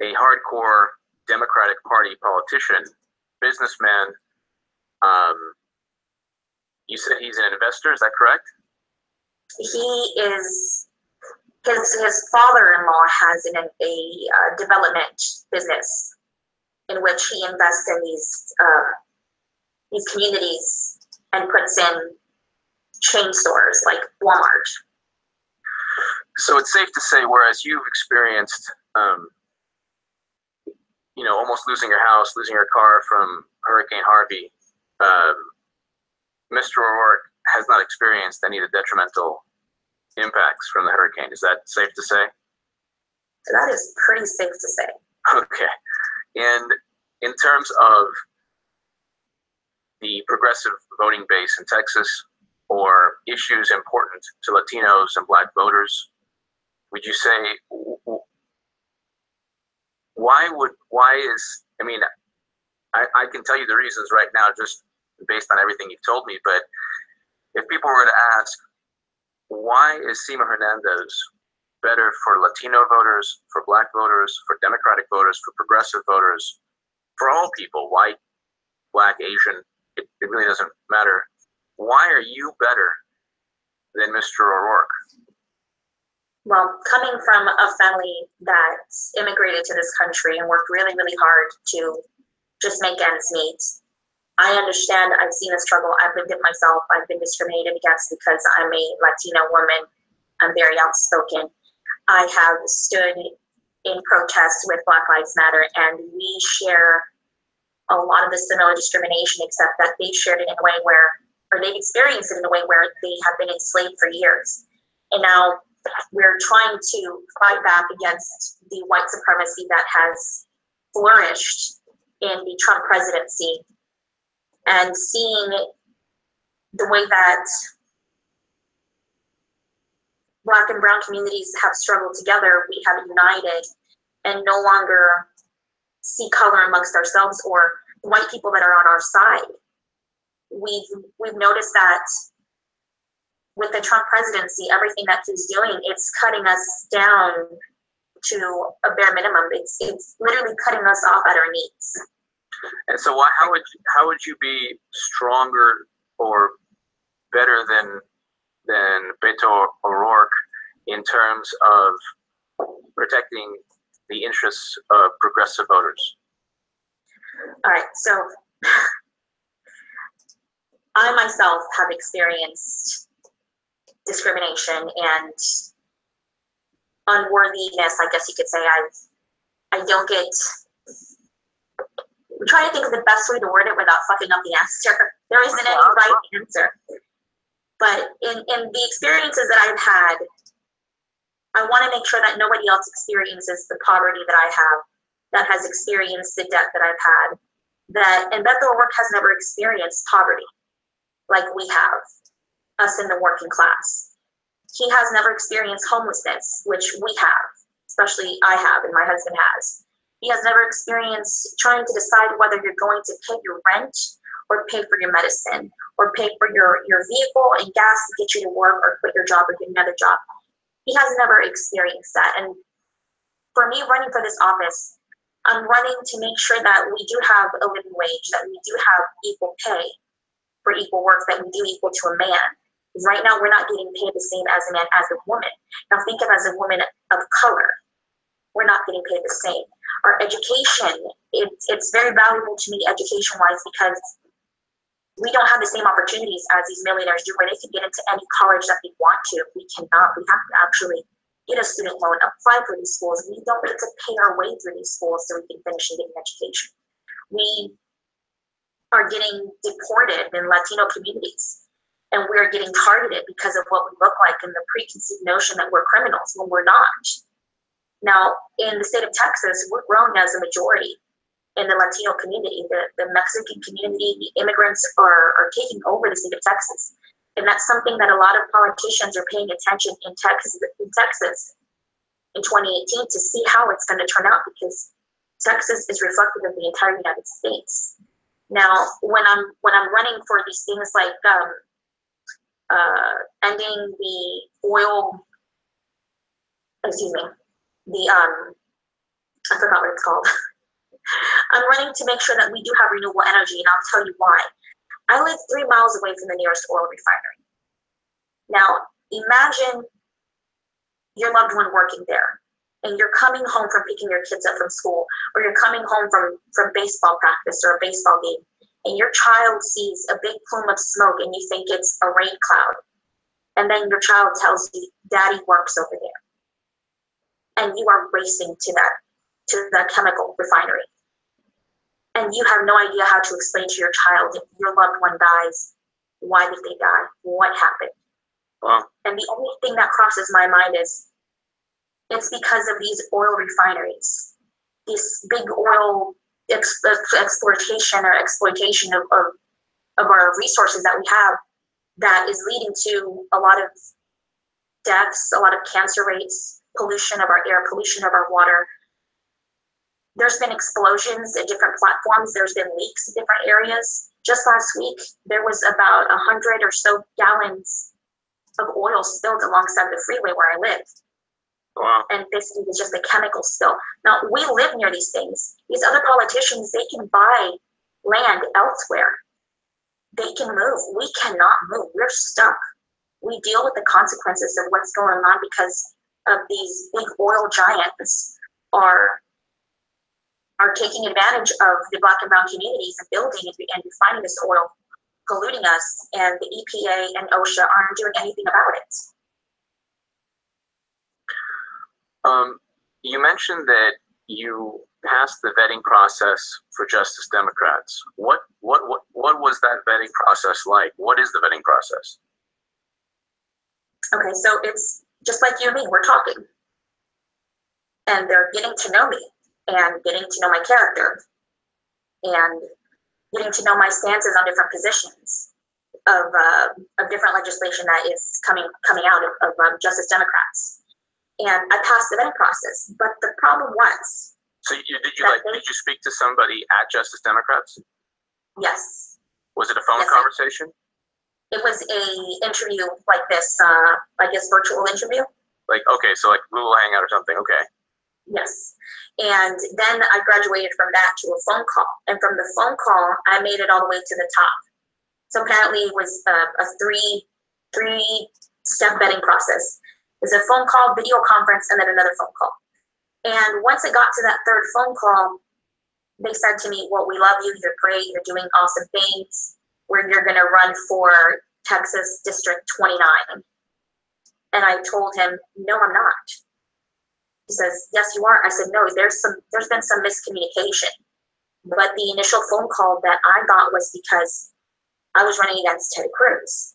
a hardcore Democratic Party politician, businessman. You said he's an investor, is that correct? He is, his father-in-law has a development business in which he invests in these communities and puts in chain stores like Walmart. So it's safe to say, whereas you've experienced, almost losing your house, losing your car from Hurricane Harvey, Mr. O'Rourke has not experienced any of the detrimental impacts from the hurricane. Is that safe to say? That is pretty safe to say. Okay. And in terms of the progressive voting base in Texas, or issues important to Latinos and Black voters, would you say, I can tell you the reasons right now just based on everything you've told me, but if people were to ask, why is Sema Hernandez better for Latino voters, for Black voters, for Democratic voters, for progressive voters, for all people, white, Black, Asian, it really doesn't matter. Why are you better than Mr. O'Rourke? Well, coming from a family that immigrated to this country and worked really, really hard to just make ends meet, I understand. I've seen the struggle. I've lived it myself. I've been discriminated against because I'm a Latino woman. I'm very outspoken. I have stood in protest with Black Lives Matter, and we share a lot of the similar discrimination, except that they shared it in a way where, or they've experienced it in a way where they have been enslaved for years. And now we're trying to fight back against the white supremacy that has flourished in the Trump presidency. And seeing the way that Black and Brown communities have struggled together, we have united and no longer see color amongst ourselves or white people that are on our side. We've noticed that with the Trump presidency, everything that he's doing, it's cutting us down to a bare minimum. It's literally cutting us off at our knees. And so, how would you be stronger or better than Beto O'Rourke in terms of protecting the interests of progressive voters? All right, so I myself have experienced discrimination and unworthiness, I guess you could say. I don't get. I'm trying to think of the best way to word it without fucking up the answer. There isn't any right answer. But in the experiences that I've had, I want to make sure that nobody else experiences the poverty that I have, that has experienced the debt that I've had. And Beto O'Rourke has never experienced poverty like we have, us in the working class. He has never experienced homelessness, which we have, especially I have and my husband has. He has never experienced trying to decide whether you're going to pay your rent or pay for your medicine or pay for your vehicle and gas to get you to work or quit your job or get another job. He has never experienced that. And for me, running for this office, I'm running to make sure that we do have a living wage, that we do have equal pay for equal work, that we do equal to a man. Because right now we're not getting paid the same as a man as a woman. Now think of as a woman of color. We're not getting paid the same. Our education, it's very valuable to me education-wise because we don't have the same opportunities as these millionaires do where they can get into any college that they want to. We cannot. We have to actually get a student loan, apply for these schools. We don't get to pay our way through these schools so we can finish and get an education. We are getting deported in Latino communities, and we're getting targeted because of what we look like and the preconceived notion that we're criminals when we're not. Now, in the state of Texas, we're growing as a majority in the Latino community. The Mexican community, the immigrants are taking over the state of Texas. And that's something that a lot of politicians are paying attention in Texas in 2018 to see how it's going to turn out, because Texas is reflective of the entire United States. Now, when I'm running for these things like ending the oil, I forgot what it's called. I'm running to make sure that we do have renewable energy, and I'll tell you why. I live 3 miles away from the nearest oil refinery. Now, imagine your loved one working there, and you're coming home from picking your kids up from school, or you're coming home from baseball practice or a baseball game, and your child sees a big plume of smoke and you think it's a rain cloud. And then your child tells you, Daddy works over there. And you are racing to that chemical refinery. And you have no idea how to explain to your child, if your loved one dies, why did they die? What happened? Wow. And the only thing that crosses my mind is, it's because of these oil refineries, this big oil exploitation of our resources that we have, that is leading to a lot of deaths, a lot of cancer rates, pollution of our air, pollution of our water. There's been explosions at different platforms. There's been leaks in different areas. Just last week, there was about 100 or so gallons of oil spilled alongside the freeway where I live. Wow. And this is just a chemical spill. Now, we live near these things. These other politicians, they can buy land elsewhere. They can move. We cannot move. We're stuck. We deal with the consequences of what's going on because of these big oil giants are taking advantage of the Black and brown communities and building and refining this oil, polluting us, and the EPA and OSHA aren't doing anything about it. You mentioned that you passed the vetting process for Justice Democrats. What was that vetting process like? What is the vetting process? Okay, so it's just like you and me, we're talking. And they're getting to know me and getting to know my character and getting to know my stances on different positions of different legislation that is coming out of Justice Democrats. And I passed the vetting process, but the problem was. So did you speak to somebody at Justice Democrats? Yes. Was it a phone conversation? It was a interview like this, I guess virtual interview. Like, okay, so like Google Hangout or something, okay. Yes. And then I graduated from that to a phone call. And from the phone call, I made it all the way to the top. So apparently it was a three-step vetting process. It was a phone call, video conference, and then another phone call. And once it got to that third phone call, they said to me, well, we love you, you're great, you're doing awesome things, you're gonna run for Texas District 29. And I told him, no, I'm not. He says, yes, you are. I said, no, there's been some miscommunication. But the initial phone call that I got was because I was running against Ted Cruz.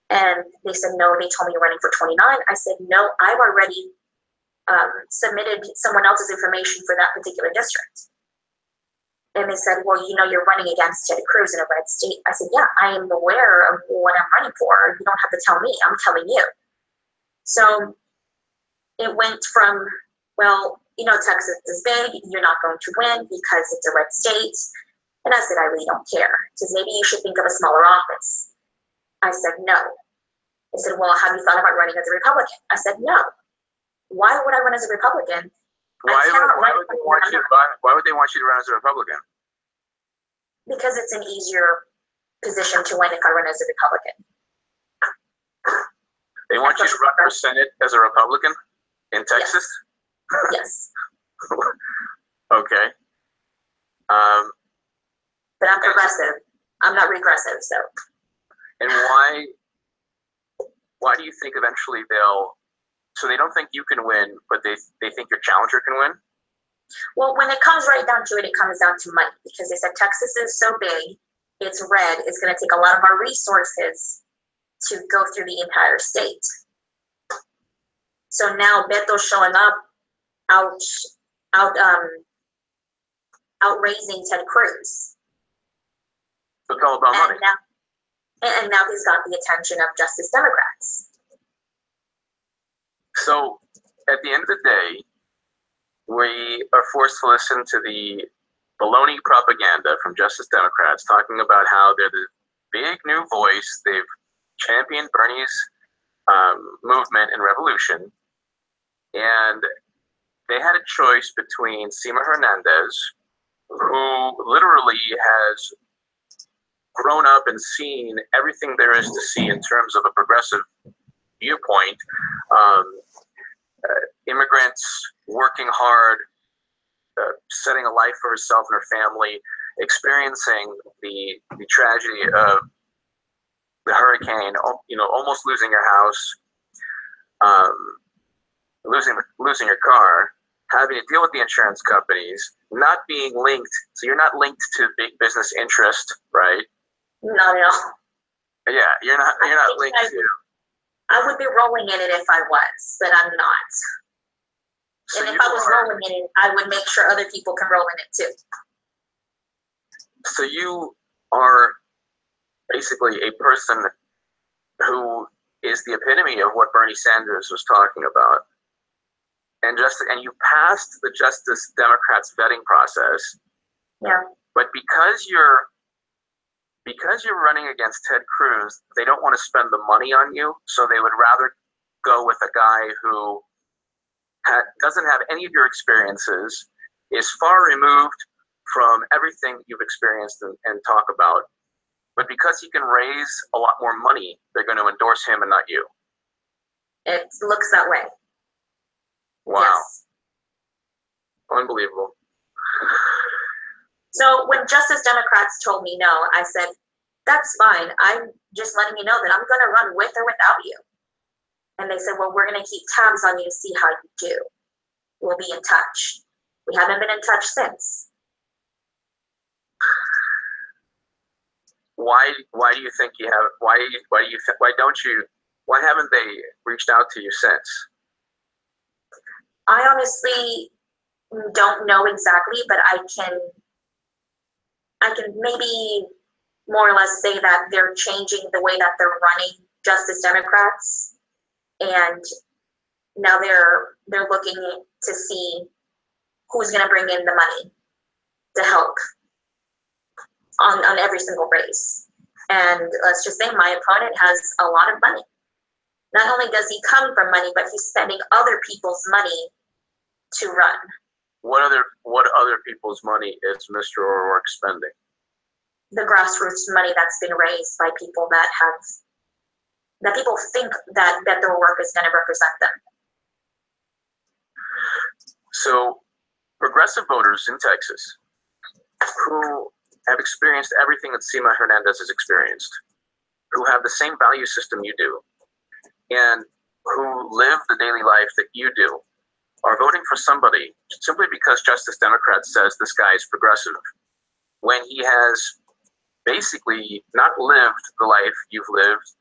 And they said, no, they told me you're running for 29. I said, no, I've already submitted someone else's information for that particular district. And they said, well, you know, you're running against Ted Cruz in a red state. I said, yeah, I am aware of what I'm running for. You don't have to tell me, I'm telling you. So it went from, well, you know, Texas is big, you're not going to win because it's a red state. And I said, I really don't care. He says, maybe you should think of a smaller office. I said, no. He said, well, have you thought about running as a Republican? I said, no. Why would I run as a Republican? Why would they want you to run as a Republican? Because it's an easier position to win if I run as a Republican. They want you to run for Senate as a Republican in Texas? Yes. Okay. But I'm progressive. I'm not regressive, so. And why do you think eventually so they don't think you can win, but they think your challenger can win? Well, when it comes right down to it, it comes down to money, because they said Texas is so big, it's red, it's going to take a lot of our resources to go through the entire state. So now Beto's showing up outraising Ted Cruz. So it's all about money. And now he's got the attention of Justice Democrats. So at the end of the day, we are forced to listen to the baloney propaganda from Justice Democrats talking about how they're the big new voice. They've championed Bernie's movement and revolution. And they had a choice between Sema Hernandez, who literally has grown up and seen everything there is to see in terms of a progressive viewpoint, immigrants working hard, setting a life for herself and her family, experiencing the tragedy of the hurricane, almost losing your house, losing your car, having to deal with the insurance companies, not being linked. So you're not linked to big business interest, right? Not at all. Yeah, you're not linked to. I would be rolling in it if I was, but I'm not. So and if I was rolling in it, I would make sure other people can roll in it too. So you are basically a person who is the epitome of what Bernie Sanders was talking about. And you passed the Justice Democrats vetting process. Yeah. But because you're running against Ted Cruz, they don't want to spend the money on you, so they would rather go with a guy who doesn't have any of your experiences, is far removed from everything you've experienced and talk about. But because he can raise a lot more money, they're going to endorse him and not you. It looks that way. Wow. Yes. Unbelievable. So when Justice Democrats told me no, I said, that's fine. I'm just letting you know that I'm going to run with or without you. And they said, well, we're going to keep tabs on you to see how you do. We'll be in touch. We haven't been in touch since. Why do you think you have? Why haven't they reached out to you since? I honestly don't know exactly, but I can maybe more or less say that they're changing the way that they're running Justice Democrats, and now they're looking to see who's going to bring in the money to help on every single race. And let's just say my opponent has a lot of money. Not only does he come from money, but he's spending other people's money to run. What other people's money is Mr. O'Rourke spending? The grassroots money that's been raised by people that people think that their work is going to represent them. So progressive voters in Texas who have experienced everything that Sema Hernandez has experienced, who have the same value system you do, and who live the daily life that you do, are voting for somebody simply because Justice Democrat says this guy is progressive, when he has basically not lived the life you've lived,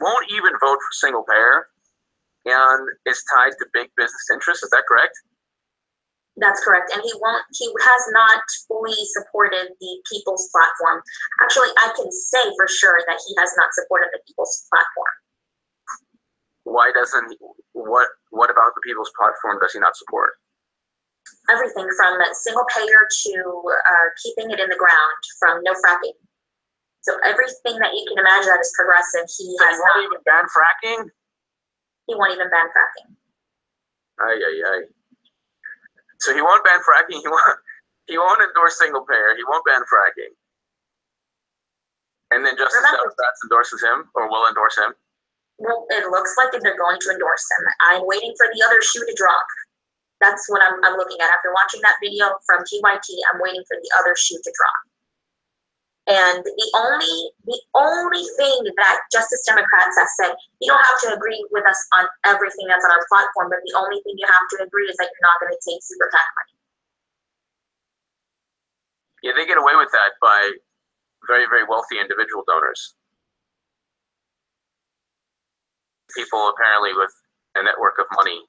won't even vote for single payer, and is tied to big business interests. Is that correct? That's correct. And he has not fully supported the People's Platform. Actually, I can say for sure that he has not supported the People's Platform. Why doesn't he? What about the People's Platform does he not support? Everything from single payer to keeping it in the ground, from no fracking. So everything that you can imagine that is progressive, he won't even ban fracking? He won't even ban fracking. Ay. So he won't ban fracking. He won't endorse single payer. He won't ban fracking. And then Justice Democrats endorses him, or will endorse him. Well, it looks like they're going to endorse him. I'm waiting for the other shoe to drop. That's what I'm looking at. After watching that video from TYT, I'm waiting for the other shoe to drop. And the only thing that Justice Democrats have said, you don't have to agree with us on everything that's on our platform, but the only thing you have to agree is that you're not going to take super PAC money. Yeah, they get away with that by very, very wealthy individual donors. People apparently with a network of money,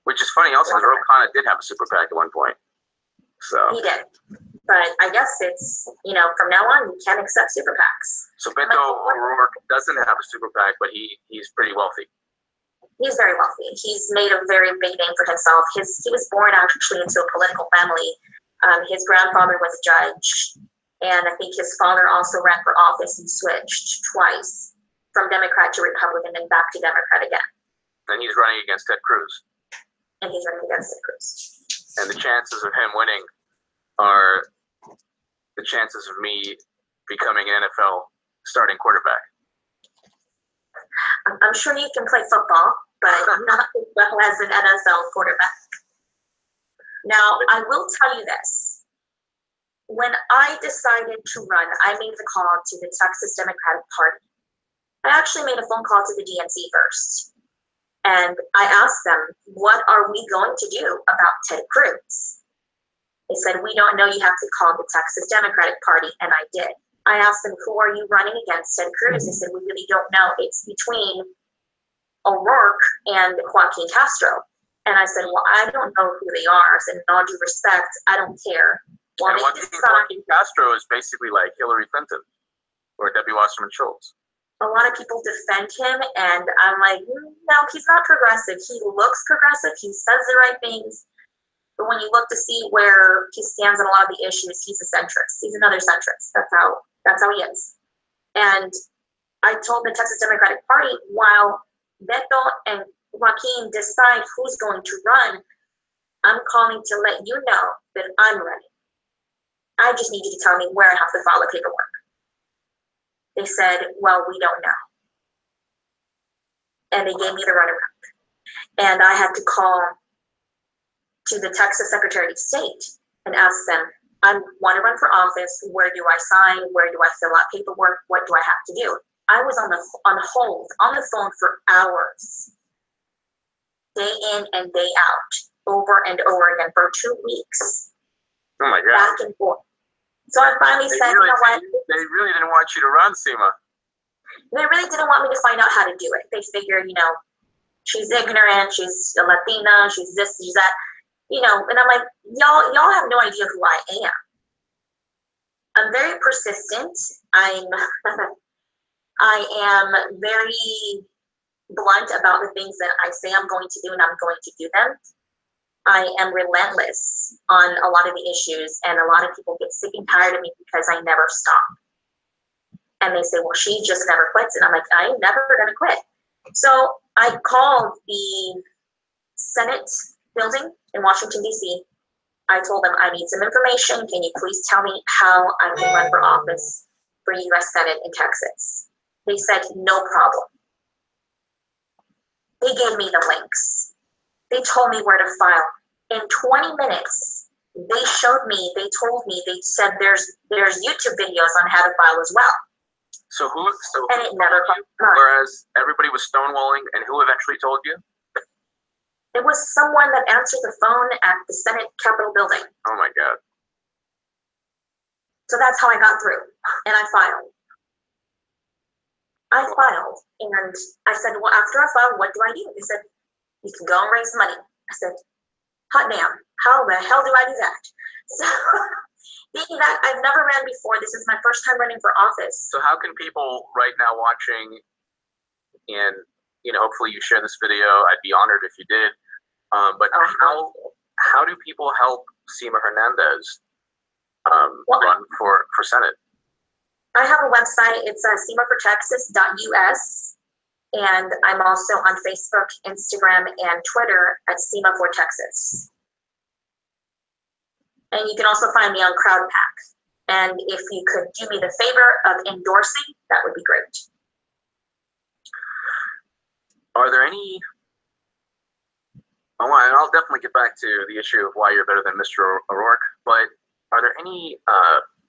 which is funny also because Ro Khanna did have a super PAC at one point. So he did. But I guess it's, from now on, you can't accept super PACs. So Beto O'Rourke doesn't have a super PAC, but he's pretty wealthy. He's very wealthy. He's made a very big name for himself. He was born actually into a political family. His grandfather was a judge, and I think his father also ran for office and switched twice from Democrat to Republican and back to Democrat again. And he's running against Ted Cruz. And he's running against Ted Cruz. And the chances of him winning are the chances of me becoming an NFL starting quarterback. I'm sure you can play football, but not as well as an NFL quarterback. Now, I will tell you this. When I decided to run, I made the call to the Texas Democratic Party. I actually made a phone call to the DNC first. And I asked them, what are we going to do about Ted Cruz? They said, we don't know, you have to call the Texas Democratic Party, and I did. I asked them, who are you running against, Ted Cruz? They said, we really don't know. It's between O'Rourke and Joaquin Castro. And I said, well, I don't know who they are. I said, in all due respect, I don't care. Well, and Joaquin Castro is basically like Hillary Clinton or Debbie Wasserman Schultz. A lot of people defend him, and I'm like, no, he's not progressive. He looks progressive. He says the right things. But when you look to see where he stands on a lot of the issues, he's a centrist. He's another centrist. That's how he is. And I told the Texas Democratic Party, while Beto and Joaquin decide who's going to run, I'm calling to let you know that I'm running. I just need you to tell me where I have to file the paperwork. They said, well, we don't know. And they gave me the runaround. And I had to call to the Texas Secretary of State and ask them, I want to run for office. Where do I sign? Where do I fill out paperwork? What do I have to do? I was on hold, on the phone for hours, day in and day out, over and over again for 2 weeks. Oh my God. Back and forth. So I finally said, you know what? They really didn't want you to run, Sema. They really didn't want me to find out how to do it. They figured, she's ignorant, she's a Latina, she's this, she's that. And I'm like, y'all have no idea who I am. I'm very persistent. I am very blunt about the things that I say I'm going to do, and I'm going to do them. I am relentless on a lot of the issues, and a lot of people get sick and tired of me because I never stop. And they say, well, she just never quits. And I'm like, I ain't never gonna quit. So I called the Senate building in Washington, D.C. I told them, I need some information. Can you please tell me how I can run for office for U.S. Senate in Texas? They said, no problem. They gave me the links. They told me where to file. In 20 minutes, they showed me, they told me, they said there's YouTube videos on how to file as well. So and it never whereas everybody was stonewalling, and who eventually told you? It was someone that answered the phone at the Senate Capitol building. Oh my God. So that's how I got through, and I filed. And I said, well, after I filed, what do I do? They said, you can go and raise money. I said, hot damn, how the hell do I do that? So, being that I've never ran before, this is my first time running for office. So how can people right now watching, and hopefully you share this video, I'd be honored if you did, but how do people help Sema Hernandez run for Senate? I have a website. It's semafortexas.us, and I'm also on Facebook, Instagram, and Twitter at Sema for Texas. And you can also find me on CrowdPack. And if you could do me the favor of endorsing, that would be great. Are there any, and I'll definitely get back to the issue of why you're better than Mr. O'Rourke, but are there any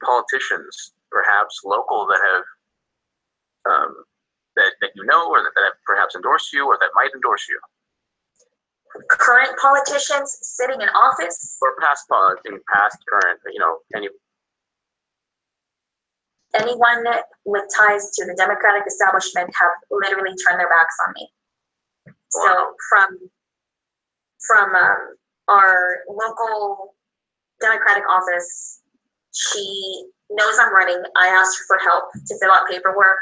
politicians, perhaps local, that have, that you know, or that have perhaps endorsed you, or that might endorse you? Current politicians sitting in office? Or past, current, Anyone with ties to the Democratic establishment have literally turned their backs on me. Wow. So from our local Democratic office She knows I'm running. I asked her for help to fill out paperwork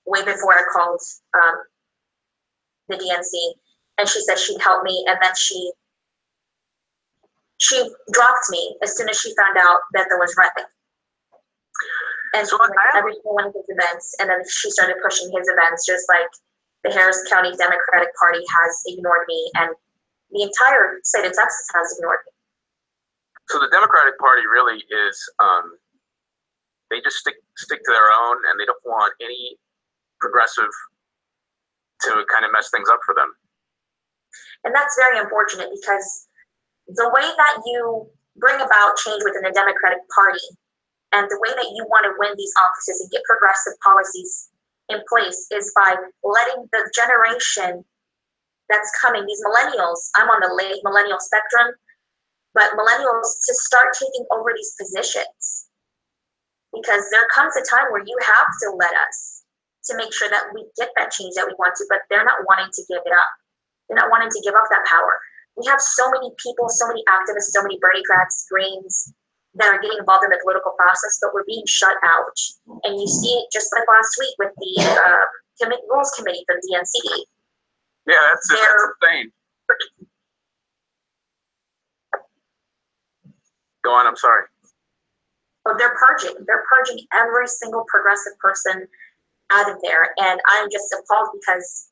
way before I called the DNC, and she said she'd help me, and then she dropped me as soon as she found out that there was running. And so every one of his events, and then she started pushing his events, just like the Harris County Democratic Party has ignored me, and the entire state of Texas has ignored me. So the Democratic Party really is, they just stick to their own, and they don't want any progressive to kind of mess things up for them. And that's very unfortunate, because the way that you bring about change within the Democratic Party and the way that you want to win these offices and get progressive policies in place is by letting the generation that's coming, these millennials, I'm on the late millennial spectrum, but millennials to start taking over these positions. Because there comes a time where you have to let us to make sure that we get that change that we want to, but they're not wanting to give it up. They're not wanting to give up that power. We have so many people, so many activists, so many Bernie-crats, Greens, that are getting involved in the political process, but we're being shut out. And you see it just like last week with the Rules Committee from DNC. Yeah, that's insane. Go on, I'm sorry. But they're purging every single progressive person out of there. And I'm just appalled because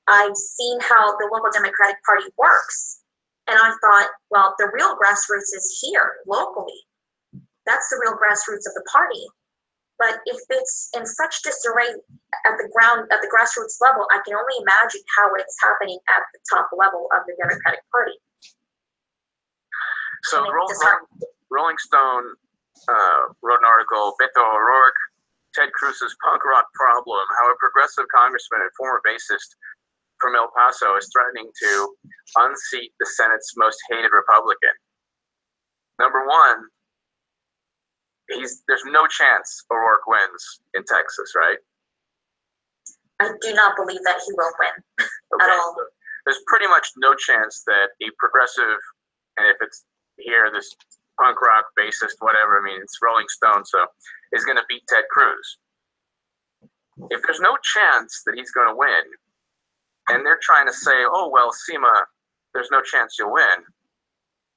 I've seen how the local Democratic Party works. And I thought, well, the real grassroots is here locally. That's the real grassroots of the party. But if it's in such disarray at the grassroots level, I can only imagine how it's happening at the top level of the Democratic Party. So Rolling Stone wrote an article, Beto O'Rourke, Ted Cruz's punk rock problem, how a progressive congressman and former bassist from El Paso is threatening to unseat the Senate's most hated Republican. Number one, there's no chance O'Rourke wins in Texas, right? I do not believe that he will win at all. So there's pretty much no chance that a progressive, and if it's here, this punk rock bassist, whatever, I mean, it's Rolling Stone, so is going to beat Ted Cruz. If there's no chance that he's going to win, and they're trying to say, oh, well, Sema, there's no chance you'll win,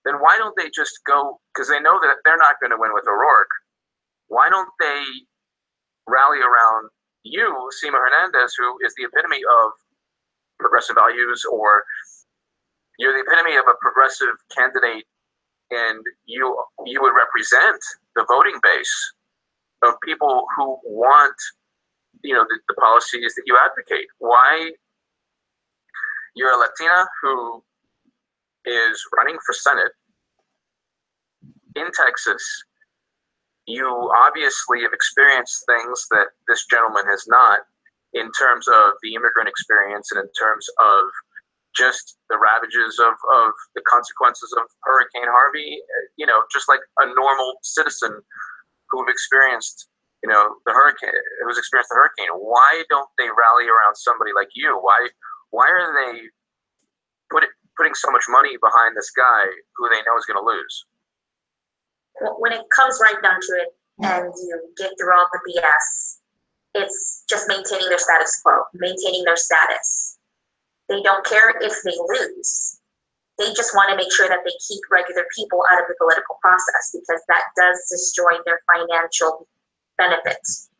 then why don't they just go, because they know that they're not going to win with O'Rourke, why don't they rally around you, Sema Hernandez, who is the epitome of progressive values, or you're the epitome of a progressive candidate, and you would represent the voting base of people who want, the policies that you advocate. Why? You're a Latina who is running for Senate in Texas. You obviously have experienced things that this gentleman has not, in terms of the immigrant experience and in terms of just the ravages of the consequences of Hurricane Harvey, just like a normal citizen who've experienced, the hurricane, who's experienced the hurricane. Why don't they rally around somebody like you? Why are they putting so much money behind this guy who they know is going to lose? Well, when it comes right down to it, and you get through all the BS, it's just maintaining their status quo, maintaining their status. They don't care if they lose. They just want to make sure that they keep regular people out of the political process, because that does destroy their financial benefits.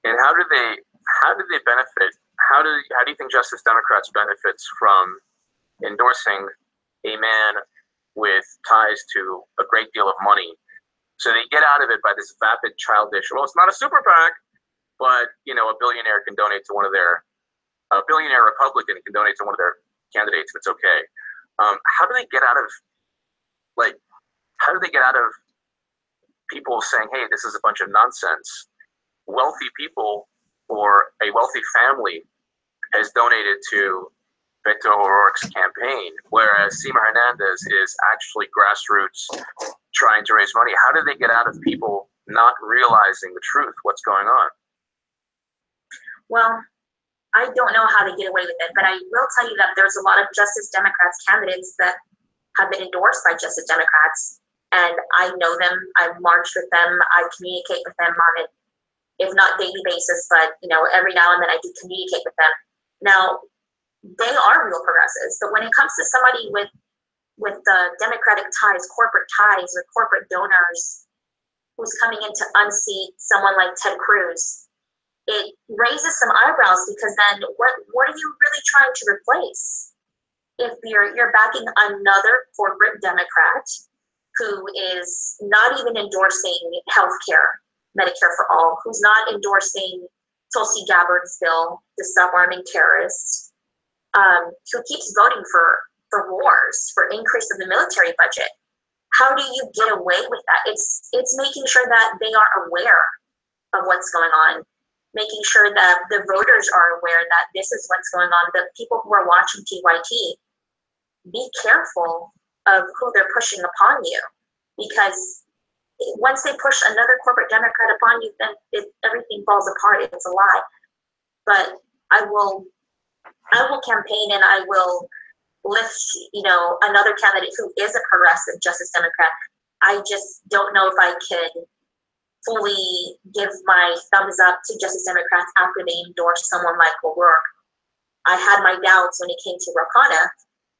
And how do they benefit? How do you think Justice Democrats benefits from endorsing a man with ties to a great deal of money? So they get out of it by this vapid, childish, well, it's not a super PAC, but a billionaire can donate to a billionaire Republican can donate to one of their candidates, and it's okay. How do they get out of people saying, hey, this is a bunch of nonsense? Wealthy people or a wealthy family has donated to Beto O'Rourke's campaign, whereas Sema Hernandez is actually grassroots trying to raise money. How do they get out of people not realizing the truth, what's going on? Well, I don't know how they get away with it, but I will tell you that there's a lot of Justice Democrats candidates that have been endorsed by Justice Democrats and I know them. I march with them. I communicate with them on it, if not daily basis, but every now and then I do communicate with them. Now, they are real progressives, but when it comes to somebody with Democratic ties, corporate ties, with corporate donors, who's coming in to unseat someone like Ted Cruz, it raises some eyebrows, because then what are you really trying to replace? If you're backing another corporate Democrat who is not even endorsing healthcare, Medicare for all, who's not endorsing Tulsi Gabbard's bill to stop arming terrorists, who keeps voting for wars, for increase of the military budget. How do you get away with that? It's making sure that they are aware of what's going on, making sure that the voters are aware that this is what's going on. The people who are watching TYT, be careful of who they're pushing upon you, because once they push another corporate Democrat upon you, then everything falls apart. It's a lie. But I will campaign, and I will lift, another candidate who is a progressive Justice Democrat. I just don't know if I could fully give my thumbs up to Justice Democrats after they endorse someone like O'Rourke. I had my doubts when it came to Rouhana,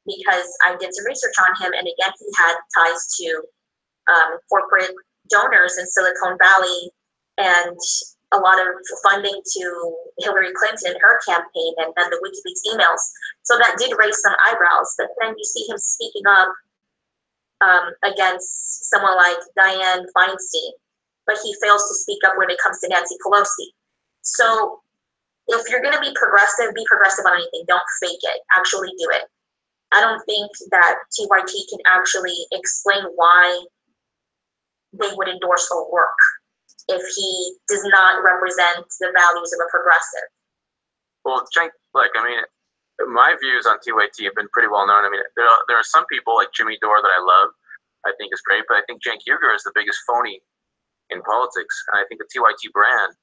because I did some research on him, and again, he had ties to corporate donors in Silicon Valley, and a lot of funding to Hillary Clinton and her campaign, and then the WikiLeaks emails. So that did raise some eyebrows. But then you see him speaking up against someone like Dianne Feinstein, but he fails to speak up when it comes to Nancy Pelosi. So if you're going to be progressive on anything. Don't fake it. Actually do it. I don't think that TYT can actually explain why they would endorse O'Rourke if he does not represent the values of a progressive. Well, Cenk, look, my views on TYT have been pretty well known. There are some people like Jimmy Dore that I love, I think is great, but I think Cenk Uygur is the biggest phony in politics. And I think the TYT brand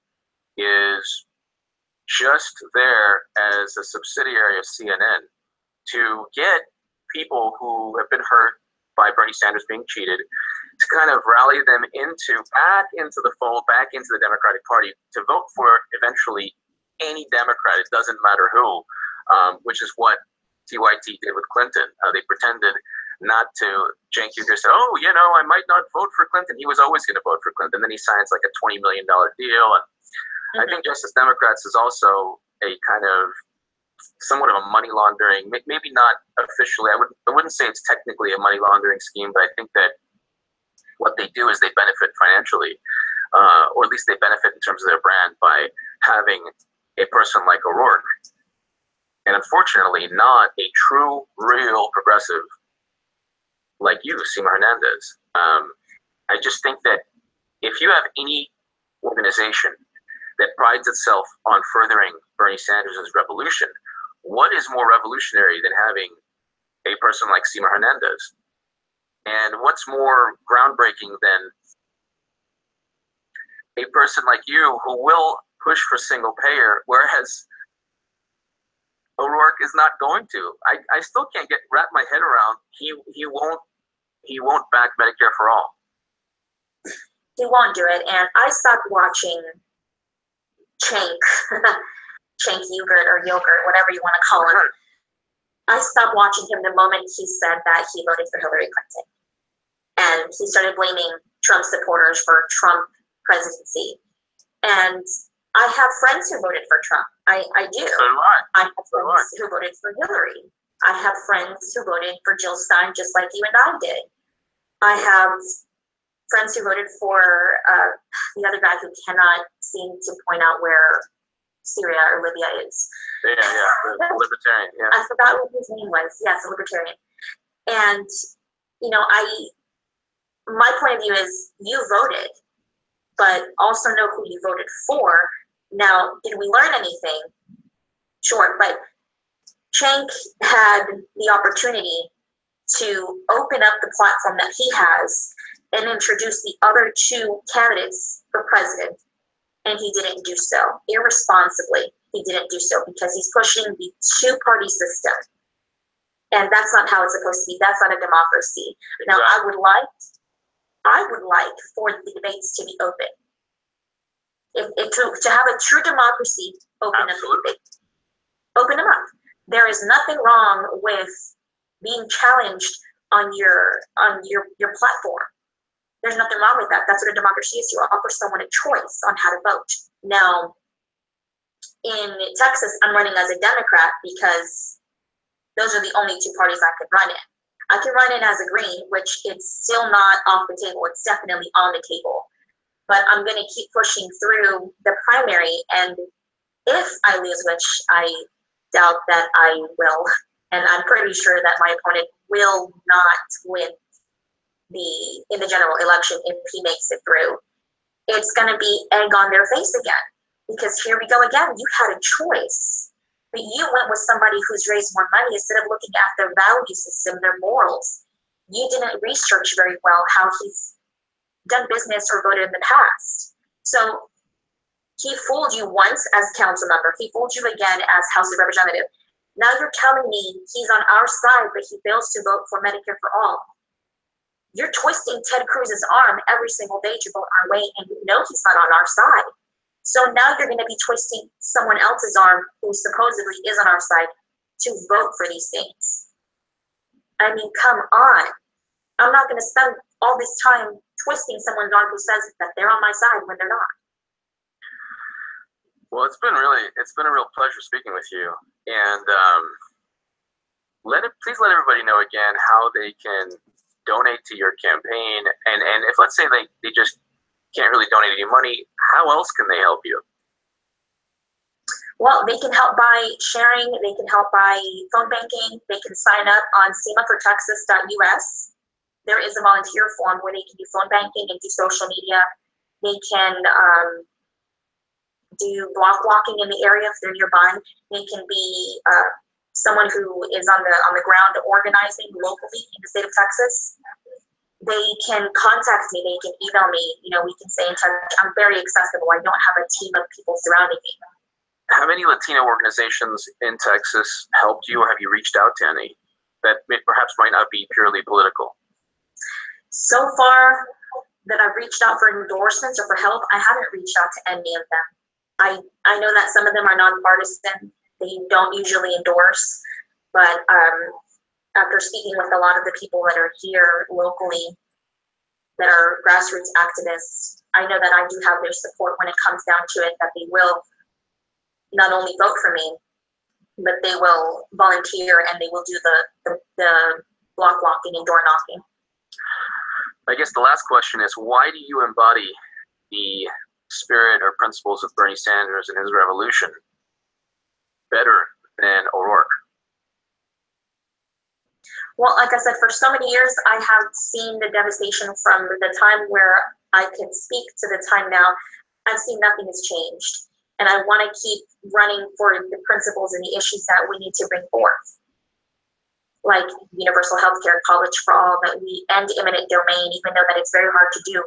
is just there as a subsidiary of CNN to get people who have been hurt by Bernie Sanders being cheated, to kind of rally them back into the fold, back into the Democratic Party, to vote for eventually any Democrat, it doesn't matter who, which is what TYT did with Clinton. They pretended not to. Cenk Uygur said, I might not vote for Clinton. He was always going to vote for Clinton. Then he signs like a $20 million deal. And I think Justice Democrats is also a kind of somewhat of a money laundering, maybe not officially. I wouldn't say it's technically a money laundering scheme, but I think that what they do is they benefit financially, or at least they benefit in terms of their brand by having a person like O'Rourke, and unfortunately not a true, real progressive like you, Sema Hernandez. I just think that if you have any organization that prides itself on furthering Bernie Sanders' revolution, what is more revolutionary than having a person like Sema Hernandez? And what's more groundbreaking than a person like you who will push for single payer, whereas O'Rourke is not going to? I still can't wrap my head around he won't back Medicare for all. He won't do it. And I stopped watching Cenk Uygur or Yogurt, whatever you want to call him. I stopped watching him the moment he said that he voted for Hillary Clinton. And he started blaming Trump supporters for Trump presidency. And I have friends who voted for Trump. I do. So do I. I have friends who voted for Hillary. I have friends who voted for Jill Stein just like you and I did. I have friends who voted for the other guy who cannot seem to point out where Syria or Libya is. Yeah, the libertarian, yeah. I forgot what his name was. Yes, a libertarian. And, my point of view is you voted, but also know who you voted for. Now, did we learn anything? Sure, but Cenk had the opportunity to open up the platform that he has and introduce the other two candidates for president, and he didn't do so. Irresponsibly, he didn't do so because he's pushing the two-party system, and that's not how it's supposed to be. That's not a democracy. Exactly. Now, I would like I would like for the debates to be open. To have a true democracy, open up the debate. Open them up. There is nothing wrong with being challenged on your platform. There's nothing wrong with that. That's what a democracy is. You offer someone a choice on how to vote. Now, in Texas, I'm running as a Democrat because those are the only two parties I could run in. I can run in as a Green, which it's still not off the table. It's definitely on the table. But I'm going to keep pushing through the primary. And if I lose, which I doubt that I will, and I'm pretty sure that my opponent will not win in the general election if he makes it through, it's going to be egg on their face again. Because here we go again. You had a choice, but you went with somebody who's raised more money instead of looking at their value system, their morals. You didn't research very well how he's done business or voted in the past. So he fooled you once as council member. He fooled you again as House of Representative. Now you're telling me he's on our side, but he fails to vote for Medicare for all. You're twisting Ted Cruz's arm every single day to vote our way, and you know he's not on our side. So now you're going to be twisting someone else's arm who supposedly is on our side to vote for these things. I mean, come on. I'm not going to spend all this time twisting someone's arm who says that they're on my side when they're not. Well, it's been a real pleasure speaking with you. And please let everybody know again how they can donate to your campaign. And if, let's say, they just can't really donate any money, how else can they help you? Well, they can help by sharing. They can help by phone banking. They can sign up on semafortexas.us. There is a volunteer form where they can do phone banking and do social media. They can do block walking in the area if they're nearby. They can be someone who is on the ground organizing locally in the state of Texas. They can contact me. They can email me. You know, we can stay in touch. I'm very accessible. I don't have a team of people surrounding me. How many Latino organizations in Texas helped you, or have you reached out to any that perhaps might not be purely political? So far that I've reached out for endorsements or for help, I haven't reached out to any of them. I know that some of them are nonpartisan. They don't usually endorse, but after speaking with a lot of the people that are here locally that are grassroots activists, I know that I do have their support when it comes down to it, that they will not only vote for me, but they will volunteer and they will do the block walking and door knocking. I guess the last question is, why do you embody the spirit or principles of Bernie Sanders and his revolution better than O'Rourke? Well, like I said, for so many years, I have seen the devastation from the time where I can speak to the time now. I've seen nothing has changed. And I want to keep running for the principles and the issues that we need to bring forth. Like universal health care, college for all, that we end eminent domain, even though that it's very hard to do.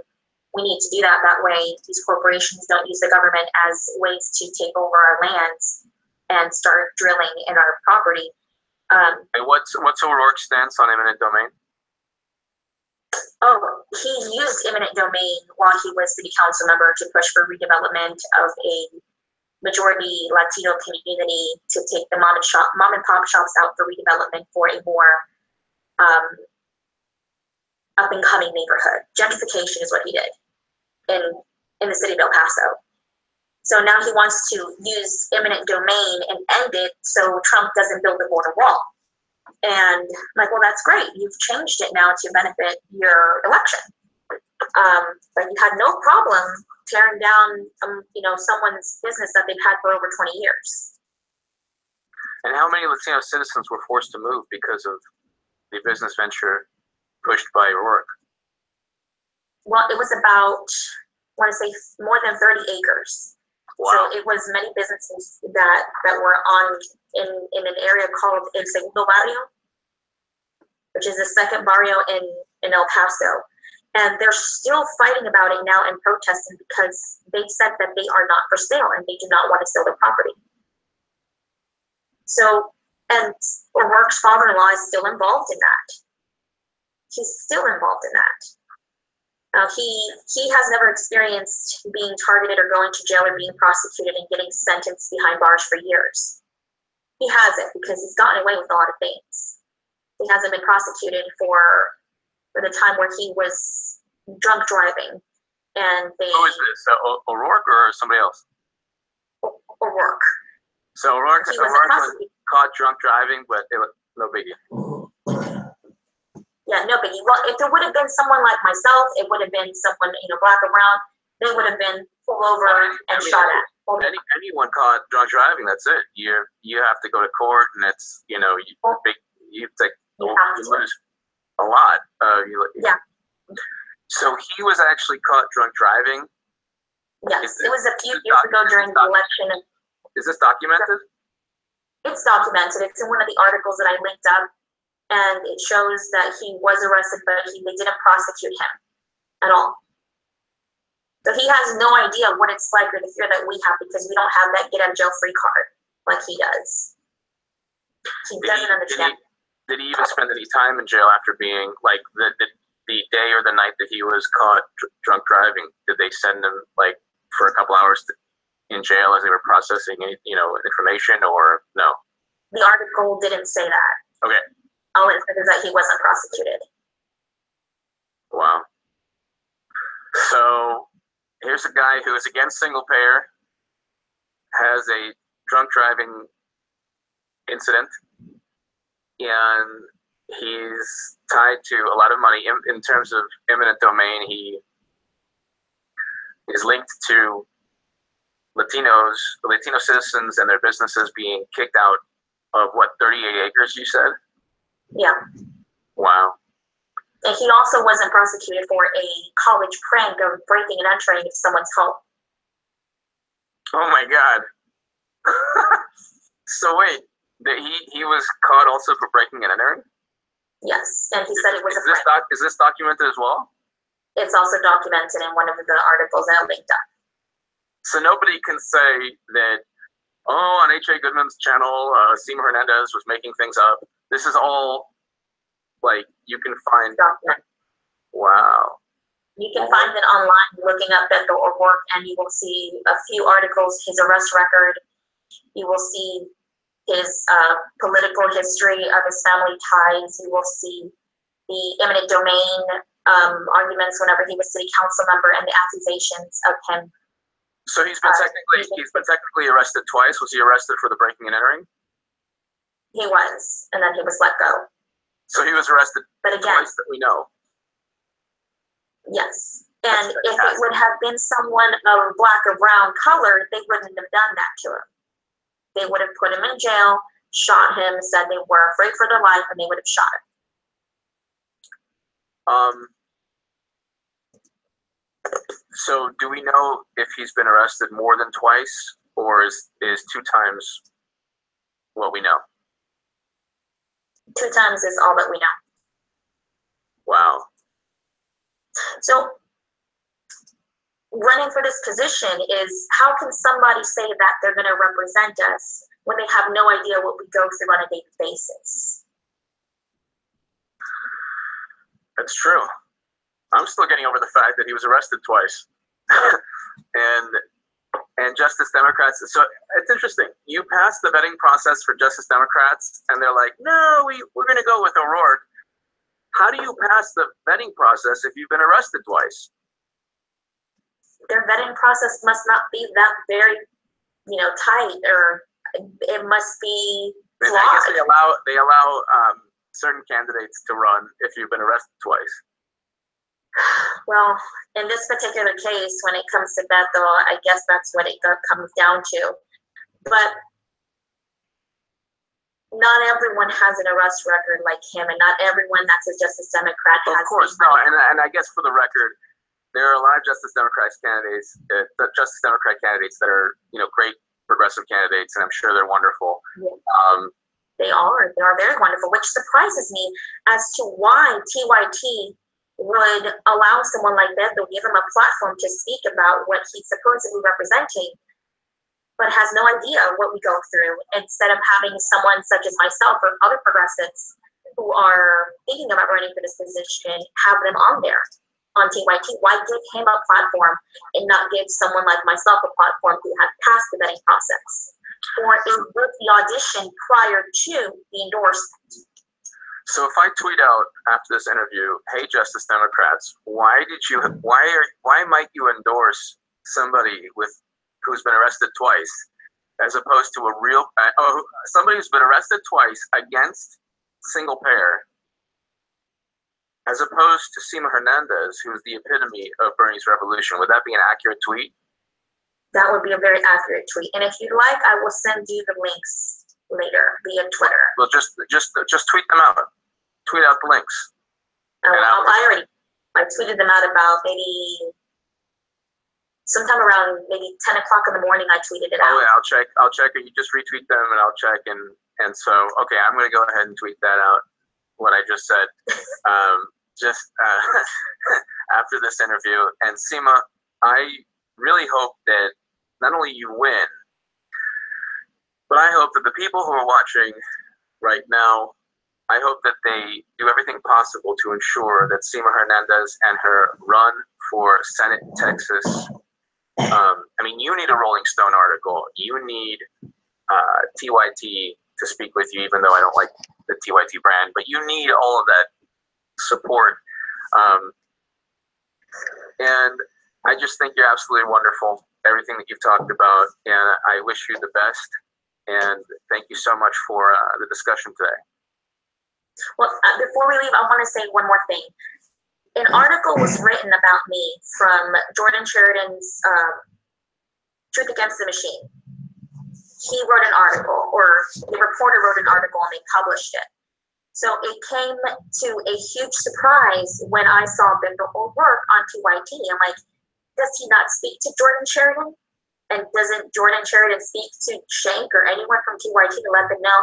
We need to do that. That way, these corporations don't use the government as ways to take over our lands and start drilling in our property. And what's O'Rourke's stance on eminent domain? Oh, he used eminent domain while he was city council member to push for redevelopment of a majority Latino community, to take the mom and pop shops out for redevelopment for a more up and coming neighborhood. Gentrification is what he did in the city of El Paso. So now he wants to use eminent domain and end it so Trump doesn't build a border wall. And I'm like, well, that's great. You've changed it now to benefit your election. But you had no problem tearing down, someone's business that they've had for over 20 years. And how many Latino citizens were forced to move because of the business venture pushed by O'Rourke? Well, it was about, I want to say, more than 30 acres. Wow. So it was many businesses that were in an area called El Segundo Barrio, which is the second barrio in El Paso. And they're still fighting about it now and protesting because they said that they are not for sale and they do not want to sell their property. So, and O'Rourke's father-in-law is still involved in that. He's still involved in that. He has never experienced being targeted or going to jail or being prosecuted and getting sentenced behind bars for years. He hasn't, because he's gotten away with a lot of things. He hasn't been prosecuted for the time where he was drunk driving, and they. Who is this? O'Rourke or somebody else? O'Rourke. So O'Rourke He was caught drunk driving, but it was no biggie. Yeah, no biggie. Well, if there would have been someone like myself, it would have been someone, black or brown, they would have been pulled over and shot at. Anyone caught drunk driving, that's it. You have to go to court, and it's you take you lose a lot. Yeah. So he was actually caught drunk driving. Yes, it was a few years ago during the election. Is this documented? It's documented. It's in one of the articles that I linked up, and it shows that he was arrested, but they didn't prosecute him at all. So he has no idea what it's like, or the fear that we have, because we don't have that get out of jail free card like he does. He doesn't understand. Did he even spend any time in jail after being like the day or the night that he was caught drunk driving? Did they send him like for a couple hours in jail as they were processing information, or no? The article didn't say that. Okay. All it said is that he wasn't prosecuted. Wow. So here's a guy who is against single payer, has a drunk driving incident, and he's tied to a lot of money. In terms of eminent domain, he is linked to Latino citizens and their businesses being kicked out of 38 acres, you said? Yeah. Wow. And he also wasn't prosecuted for a college prank of breaking and entering someone's home. Oh my God. So wait, he was caught also for breaking and entering? Yes, and he said it was a prank. Is this documented as well? It's also documented in one of the articles that I linked up. So nobody can say that, on H.A. Goodman's channel, Sema Hernandez was making things up. This is all, like, you can find. Documented. Wow. You can find it online looking up Beto O'Rourke, and you will see a few articles, his arrest record. You will see his political history of his family ties. You will see the eminent domain arguments whenever he was city council member, and the accusations of him. So he's been technically arrested twice. Was he arrested for the breaking and entering? He was, and then he was let go. So he was arrested but again, twice that we know. Yes. And if it would have been someone of black or brown color, they wouldn't have done that to him. They would have put him in jail, shot him, said they were afraid for their life, and they would have shot him. So do we know if he's been arrested more than twice, or is 2 times what we know? 2 times is all that we know. Wow. So running for this position is, how can somebody say that they're going to represent us when they have no idea what we go through on a daily basis? That's true. I'm still getting over the fact that he was arrested twice. and Justice Democrats. So it's interesting. You pass the vetting process for Justice Democrats, and they're like, no, we're going to go with O'Rourke. How do you pass the vetting process if you've been arrested twice? Their vetting process must not be that very, tight, or it must be flawed. I guess they allow certain candidates to run if you've been arrested twice. Well, in this particular case, when it comes to Beto, I guess that's what it comes down to. But not everyone has an arrest record like him, and not everyone that's a Justice Democrat has. Of course, no, and I guess for the record, there are a lot of Justice Democrat candidates that are, great progressive candidates, and I'm sure they're wonderful. Yeah. They are very wonderful, which surprises me as to why TYT would allow someone like Beto, give him a platform to speak about what he's supposedly representing, but has no idea what we go through, instead of having someone such as myself or other progressives who are thinking about running for this position, have them on there on TYT? Why give him a platform and not give someone like myself a platform who had passed the vetting process? Or is this the audition prior to the endorsement? So if I tweet out after this interview, "Hey, Justice Democrats, why might you endorse somebody who's been arrested twice, as opposed to somebody who's been arrested twice against single payer, as opposed to Sema Hernandez, who's the epitome of Bernie's revolution"? Would that be an accurate tweet? That would be a very accurate tweet. And if you'd like, I will send you the links later via Twitter. Well, just tweet them out. Tweet out the links. I tweeted them out about maybe sometime around maybe 10 o'clock in the morning. I tweeted it out. Oh yeah, I'll check it. You just retweet them and I'll check, and so okay, I'm gonna go ahead and tweet that out, what I just said. After this interview. And Sema, I really hope that not only you win, but I hope that the people who are watching right now, I hope that they do everything possible to ensure that Sema Hernandez and her run for Senate in Texas, I mean, you need a Rolling Stone article. You need TYT to speak with you, even though I don't like the TYT brand, but you need all of that support. And I just think you're absolutely wonderful, everything that you've talked about, and I wish you the best. And thank you so much for the discussion today. Well, before we leave, I want to say one more thing. An article was written about me from Jordan Sheridan's Truth Against the Machine. He wrote an article, or the reporter wrote an article, and they published it. So it came to a huge surprise when I saw biblical work on TYT. I'm like, does he not speak to Jordan Sheridan? And doesn't Jordan Sheridan speak to Shank or anyone from TYT to let them know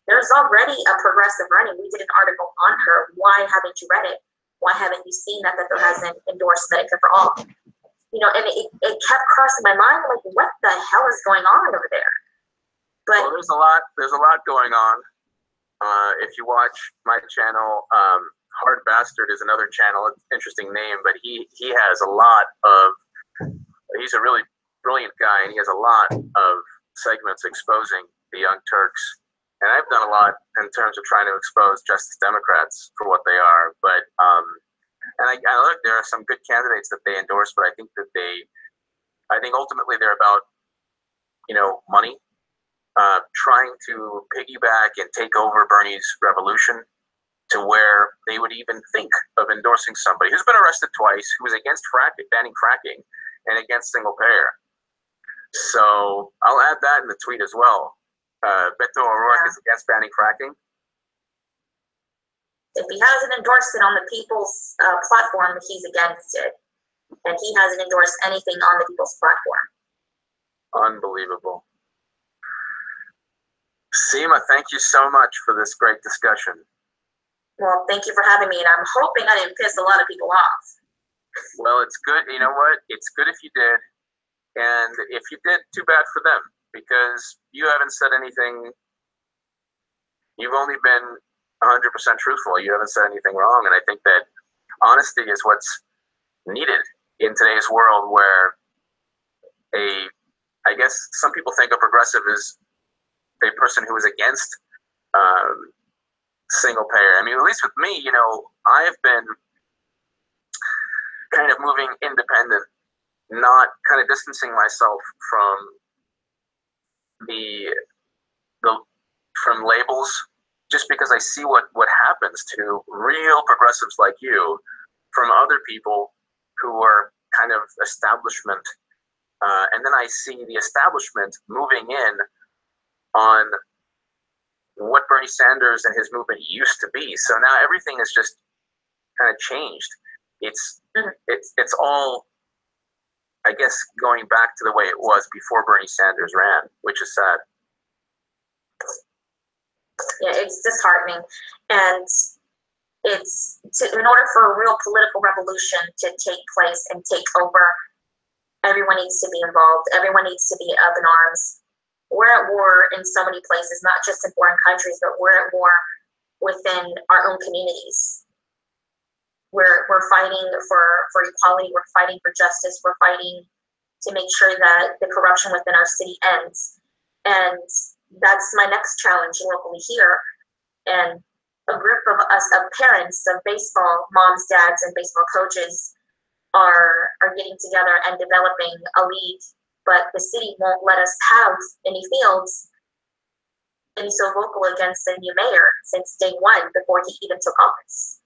there's already a progressive running? We did an article on her. Why haven't you read it? Why haven't you seen that Bethel hasn't endorsed Medicare for All? You know, and it kept crossing my mind, like, what the hell is going on over there? But well, there's a lot going on. If you watch my channel, Hard Bastard is another channel. It's an interesting name, but he has a lot of, he's a really brilliant guy, and he has a lot of segments exposing the Young Turks. And I've done a lot in terms of trying to expose Justice Democrats for what they are. But and I look, there are some good candidates that they endorse, but I think ultimately they're about, you know, money, trying to piggyback and take over Bernie's revolution to where they would even think of endorsing somebody who's been arrested twice, who was against fracking, banning fracking, and against single payer. So I'll add that in the tweet as well. Beto O'Rourke is against banning fracking. If he hasn't endorsed it on the People's platform, he's against it. And he hasn't endorsed anything on the People's platform. Unbelievable. Sema, thank you so much for this great discussion. Well, thank you for having me, and I'm hoping I didn't piss a lot of people off. Well, it's good. You know what? It's good if you did. And if you did, too bad for them, because you haven't said anything. You've only been 100% truthful. You haven't said anything wrong. And I think that honesty is what's needed in today's world, where I guess some people think a progressive is a person who is against single payer. I mean, at least with me, you know, I've been kind of moving independent, not kind of distancing myself from from labels, just because I see what happens to real progressives like you from other people who are kind of establishment. And then I see the establishment moving in on what Bernie Sanders and his movement used to be. So now everything is just kind of changed. It's all, I guess, going back to the way it was before Bernie Sanders ran, which is sad. Yeah, it's disheartening. And in order for a real political revolution to take place and take over, everyone needs to be involved. Everyone needs to be up in arms. We're at war in so many places, not just in foreign countries, but we're at war within our own communities. we're fighting for equality, we're fighting for justice, we're fighting to make sure that the corruption within our city ends. And that's my next challenge locally here. And a group of us, of parents, of baseball moms, dads, and baseball coaches are getting together and developing a league, but the city won't let us have any fields and so vocal against the new mayor since day one before he even took office.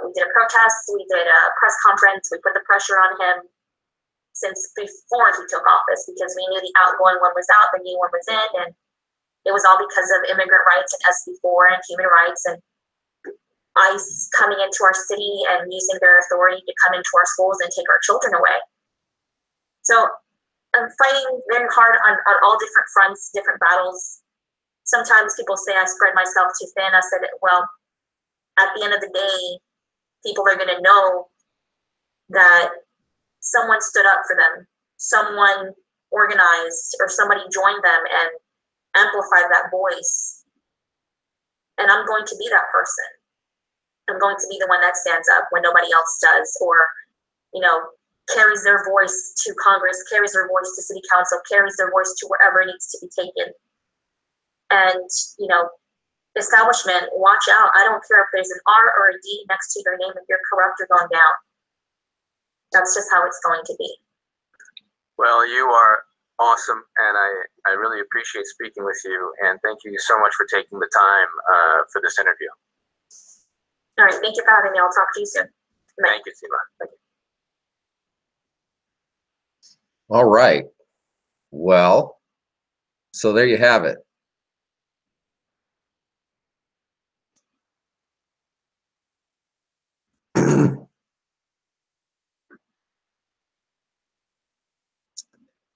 We did a protest, we did a press conference, we put the pressure on him since before he took office because we knew the outgoing one was out, the new one was in, and it was all because of immigrant rights and SB4 and human rights and ICE coming into our city and using their authority to come into our schools and take our children away. So I'm fighting very hard on all different fronts, different battles. Sometimes people say I spread myself too thin. I said, well, at the end of the day, people are going to know that someone stood up for them, someone organized, or somebody joined them and amplified that voice. And I'm going to be that person. I'm going to be the one that stands up when nobody else does, or, you know, carries their voice to Congress, carries their voice to city council, carries their voice to wherever it needs to be taken. And, you know, establishment, watch out. I don't care if there's an R or a D next to your name. If you're corrupt, you're going down. That's just how it's going to be. Well, you are awesome, and I really appreciate speaking with you, and thank you so much for taking the time for this interview. All right, thank you for having me. I'll talk to you soon. Bye. Thank you, Sema. Thank you. All right. Well, so there you have it.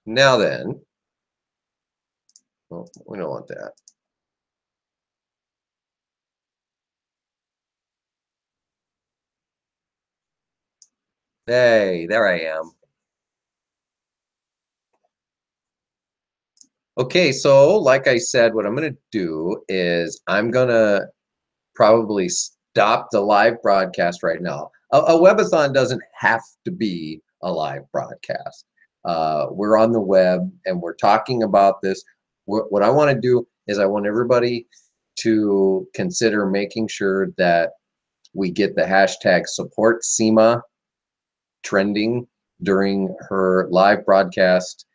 Now then, well, we don't want that. Hey, there I am. Okay, so like I said, what I'm going to do is I'm going to probably stop the live broadcast right now. A webathon doesn't have to be a live broadcast. We're on the web and we're talking about this. What I want to do is I want everybody to consider making sure that we get the hashtag support Sema trending during her live broadcast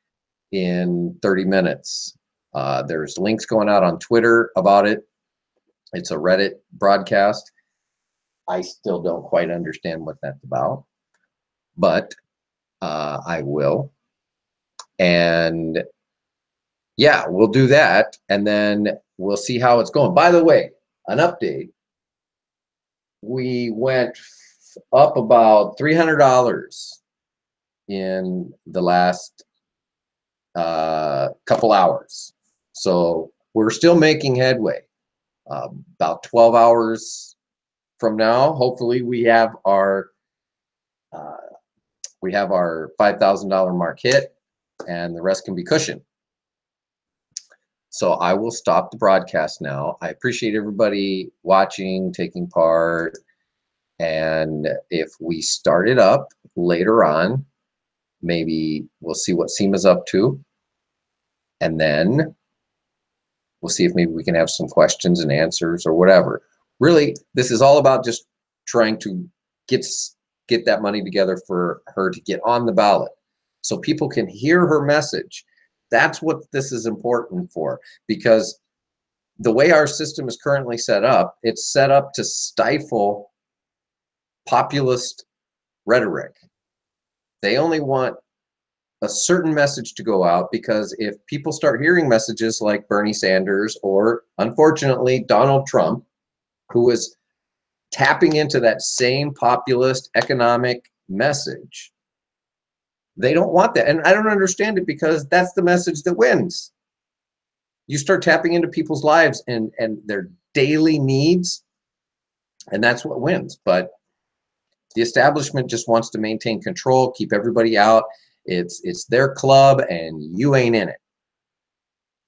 in 30 minutes. There's links going out on Twitter about it. It's a Reddit broadcast. I still don't quite understand what that's about, but I will. And yeah, we'll do that, and then we'll see how it's going. By the way, an update. We went up about $300 in the last couple hours. So we're still making headway. About 12 hours from now, hopefully we have our $5,000 mark hit, and the rest can be cushion. So I will stop the broadcast now. I appreciate everybody watching, taking part, and if we start it up later on, maybe we'll see what Sema's up to, and then we'll see if maybe we can have some questions and answers or whatever. Really, this is all about just trying to get that money together for her to get on the ballot so people can hear her message. That's what this is important for, because the way our system is currently set up, it's set up to stifle populist rhetoric. They only want a certain message to go out, because if people start hearing messages like Bernie Sanders or, unfortunately, Donald Trump, who is tapping into that same populist economic message, they don't want that. And I don't understand it, because that's the message that wins. You start tapping into people's lives and their daily needs, and that's what wins. But the establishment just wants to maintain control, keep everybody out. It's their club and you ain't in it.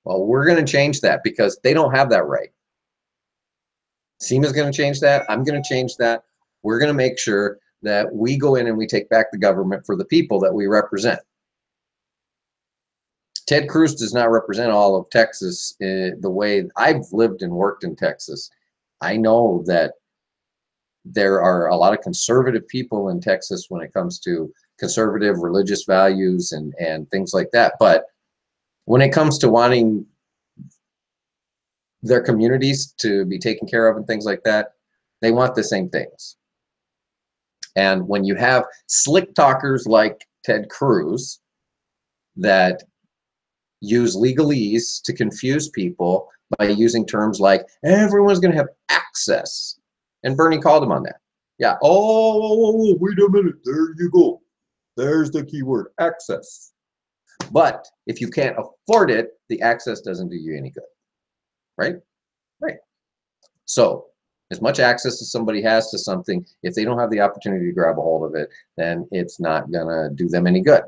Well, we're going to change that, because they don't have that right. Sema's going to change that. I'm going to change that. We're going to make sure that we go in and we take back the government for the people that we represent. Ted Cruz does not represent all of Texas the way I've lived and worked in Texas. I know that there are a lot of conservative people in Texas when it comes to conservative religious values and things like that. But when it comes to wanting their communities to be taken care of and things like that, they want the same things. And when you have slick talkers like Ted Cruz that use legalese to confuse people by using terms like everyone's going to have access, and Bernie called him on that. Yeah. Oh, wait a minute. There you go. There's the keyword, access. But if you can't afford it, the access doesn't do you any good. Right? Right. So as much access as somebody has to something, if they don't have the opportunity to grab a hold of it, then it's not going to do them any good.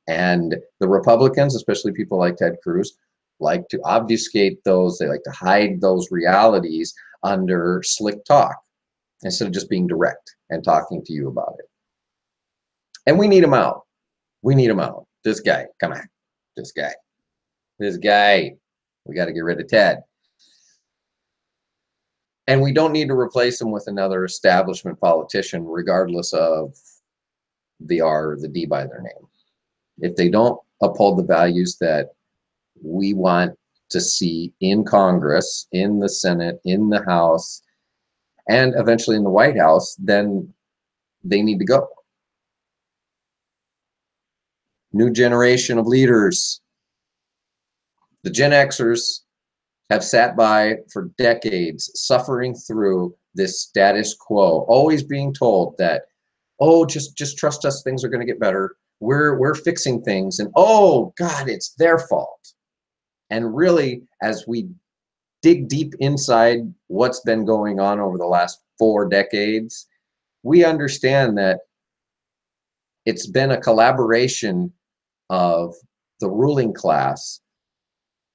And the Republicans, especially people like Ted Cruz, like to obfuscate those. They like to hide those realities under slick talk instead of just being direct and talking to you about it. And we need him out. We need him out. This guy, come on. This guy. We got to get rid of Ted. And we don't need to replace him with another establishment politician, regardless of the R or the D by their name. If they don't uphold the values that we want to see in Congress, in the Senate, in the House, and eventually in the White House, then they need to go. New generation of leaders. The Gen Xers have sat by for decades, suffering through this status quo, always being told that, oh, just trust us, things are going to get better. We're fixing things, and oh God, it's their fault. And really, as we dig deep inside what's been going on over the last 4 decades, we understand that it's been a collaboration of the ruling class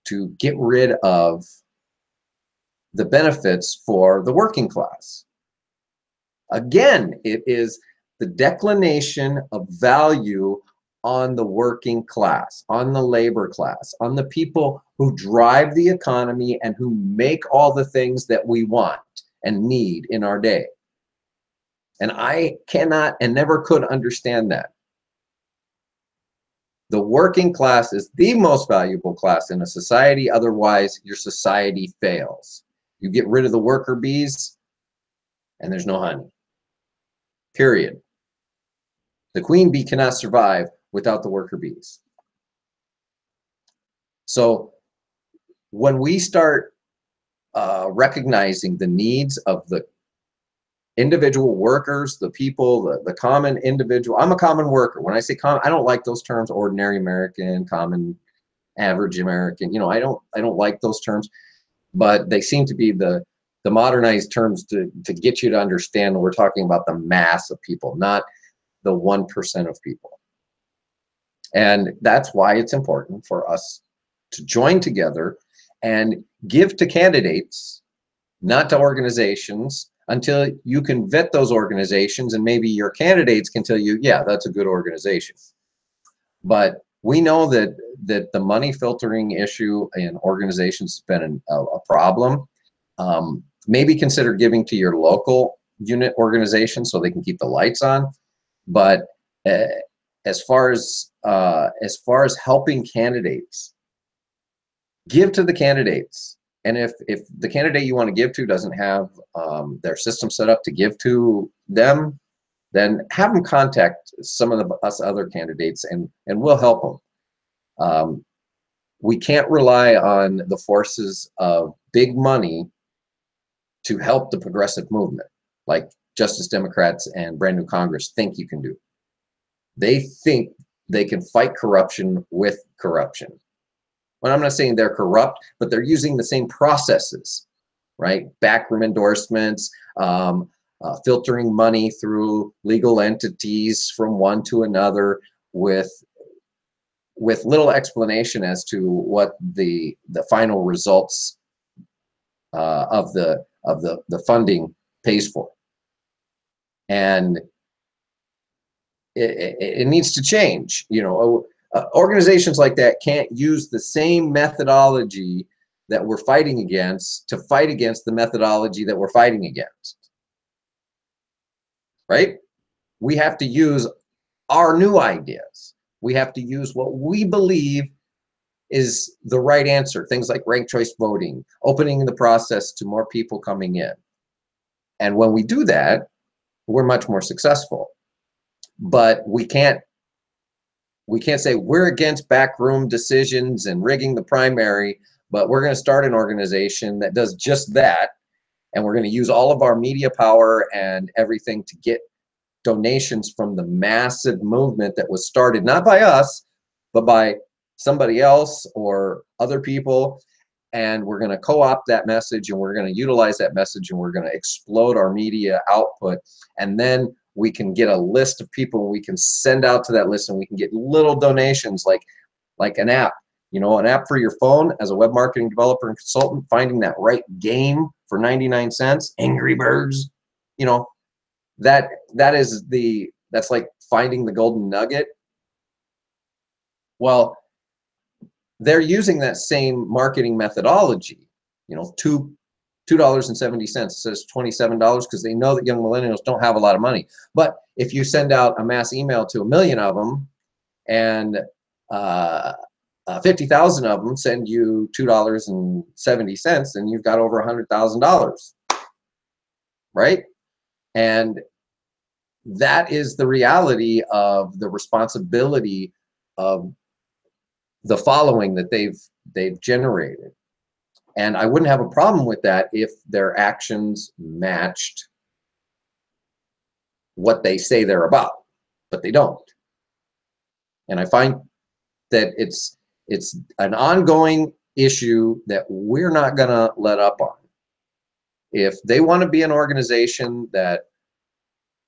to get rid of the benefits for the working class. Again, it is the declination of value on the working class, on the labor class, on the people who drive the economy and who make all the things that we want and need in our day. And I cannot and never could understand that. The working class is the most valuable class in a society, otherwise your society fails. You get rid of the worker bees and there's no honey. Period. The queen bee cannot survive without the worker bees. So when we start recognizing the needs of the individual workers, the people, the common individual. I'm a common worker. When I say common, I don't like those terms, ordinary American, common, average American. You know, I don't like those terms, but they seem to be the modernized terms to get you to understand we're talking about the mass of people, not the 1% of people. And that's why it's important for us to join together and give to candidates, not to organizations, until you can vet those organizations and maybe your candidates can tell you, yeah, that's a good organization. But we know that the money filtering issue in organizations has been a problem. Maybe consider giving to your local unit organization so they can keep the lights on. But as far as helping candidates, give to the candidates. And if the candidate you want to give to doesn't have their system set up to give to them, then have them contact some of us other candidates and we'll help them. We can't rely on the forces of big money to help the progressive movement, like Justice Democrats and Brand New Congress think you can do. They think they can fight corruption with corruption. Well, I'm not saying they're corrupt, but they're using the same processes, right? Backroom endorsements, filtering money through legal entities from one to another with little explanation as to what the final results of the funding pays for. And it needs to change. You know, organizations like that can't use the same methodology that we're fighting against to fight against the methodology that we're fighting against. Right? We have to use our new ideas. We have to use what we believe is the right answer. Things like ranked choice voting, opening the process to more people coming in. And when we do that, we're much more successful. But we can't say we're against backroom decisions and rigging the primary, but we're going to start an organization that does just that. And we're going to use all of our media power and everything to get donations from the massive movement that was started, not by us, but by somebody else or other people. And we're going to co-opt that message, and we're going to utilize that message, and we're going to explode our media output. And then we can get a list of people, and we can send out to that list, and we can get little donations like an app, you know, an app for your phone as a web marketing developer and consultant, finding that right game for 99 cents, Angry Birds, you know, that's like finding the golden nugget. Well, they're using that same marketing methodology, you know, $2.70. It says $27 because they know that young millennials don't have a lot of money. But if you send out a mass email to 1 million of them, and 50,000 of them send you $2.70, and you've got over $100,000, right? And that is the reality of the responsibility of the following that they've generated. And I wouldn't have a problem with that if their actions matched what they say they're about, but they don't. And I find that it's an ongoing issue that we're not going to let up on. If they want to be an organization that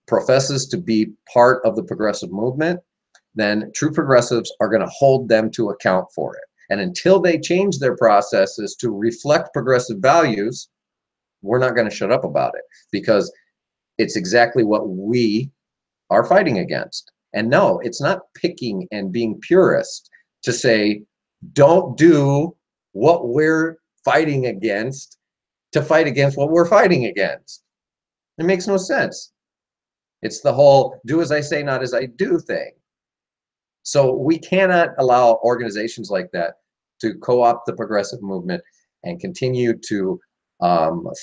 professes to be part of the progressive movement, then true progressives are going to hold them to account for it. And until they change their processes to reflect progressive values, we're not going to shut up about it, because it's exactly what we are fighting against. And no, it's not picking and being purist to say, don't do what we're fighting against to fight against what we're fighting against. It makes no sense. It's the whole do as I say, not as I do thing. So we cannot allow organizations like that to co-opt the progressive movement and continue to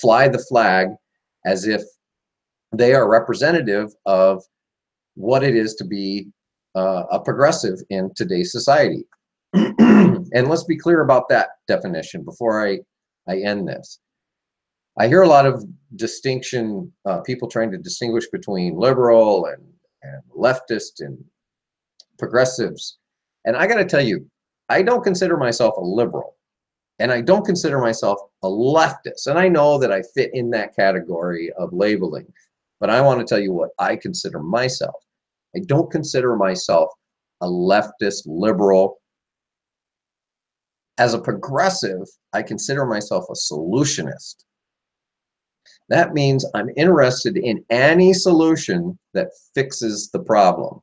fly the flag as if they are representative of what it is to be a progressive in today's society. And let's be clear about that definition before I end this. I hear a lot of distinction, people trying to distinguish between liberal and leftist and progressives. And I got to tell you, I don't consider myself a liberal, and I don't consider myself a leftist. And I know that I fit in that category of labeling, but I want to tell you what I consider myself. I don't consider myself a leftist liberal. As a progressive, I consider myself a solutionist. That means I'm interested in any solution that fixes the problem.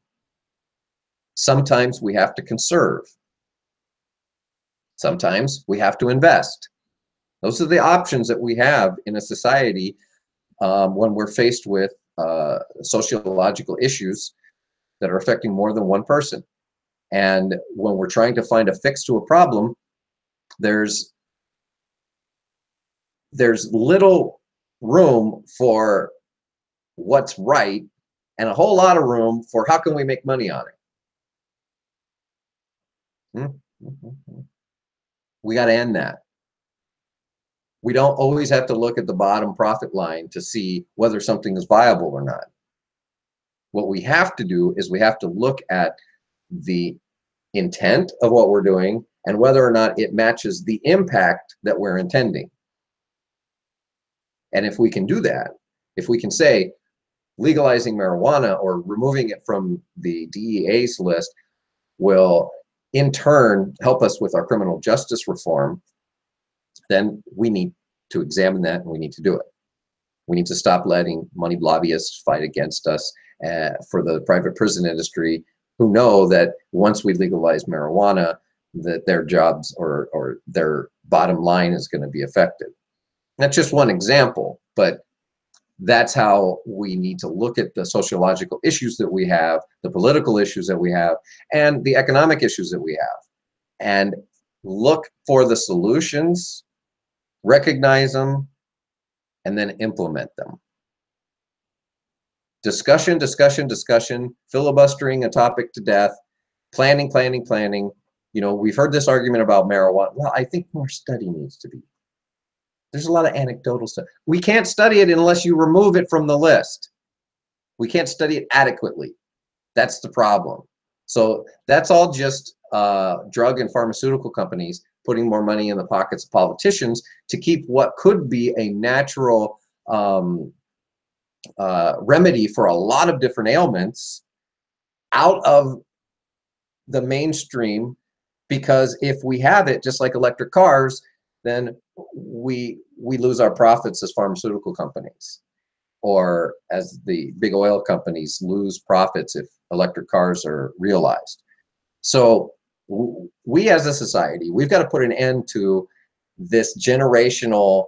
Sometimes we have to conserve. Sometimes we have to invest. Those are the options that we have in a society when we're faced with sociological issues that are affecting more than one person. And when we're trying to find a fix to a problem, there's little room for what's right and a whole lot of room for how can we make money on it. We got to end that. We don't always have to look at the bottom profit line to see whether something is viable or not. What we have to do is we have to look at the intent of what we're doing and whether or not it matches the impact that we're intending. And if we can do that, if we can say legalizing marijuana or removing it from the DEA's list will in turn help us with our criminal justice reform, then we need to examine that and we need to do it. We need to stop letting money lobbyists fight against us for the private prison industry, who know that once we legalize marijuana, that their jobs or their bottom line is going to be affected. That's just one example, but that's how we need to look at the sociological issues that we have, the political issues that we have, and the economic issues that we have, and look for the solutions, recognize them, and then implement them. Discussion, discussion, discussion, filibustering a topic to death, planning, planning, planning. You know, we've heard this argument about marijuana. Well, I think more study needs to be. There's a lot of anecdotal stuff. We can't study it unless you remove it from the list. We can't study it adequately. That's the problem. So that's all just drug and pharmaceutical companies putting more money in the pockets of politicians to keep what could be a natural remedy for a lot of different ailments out of the mainstream, because if we have it, just like electric cars, then we lose our profits as pharmaceutical companies, or as the big oil companies lose profits if electric cars are realized. So we as a society, we've got to put an end to this generational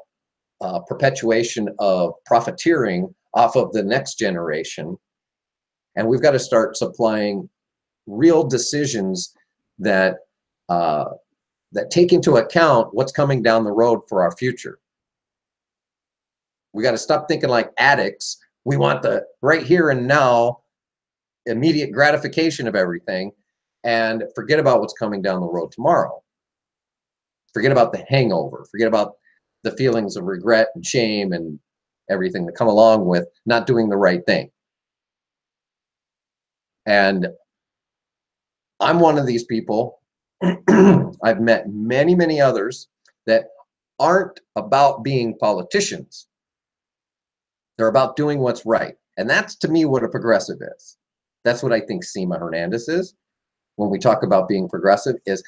perpetuation of profiteering off of the next generation. And we've got to start supplying real decisions that that take into account what's coming down the road for our future. We got to stop thinking like addicts. We want the right here and now, immediate gratification of everything, and forget about what's coming down the road tomorrow. Forget about the hangover. Forget about the feelings of regret and shame and everything that come along with not doing the right thing. And I'm one of these people. I've met many, many others that aren't about being politicians. They're about doing what's right. And that's, to me, what a progressive is. That's what I think Sema Hernandez is. When we talk about being progressive, is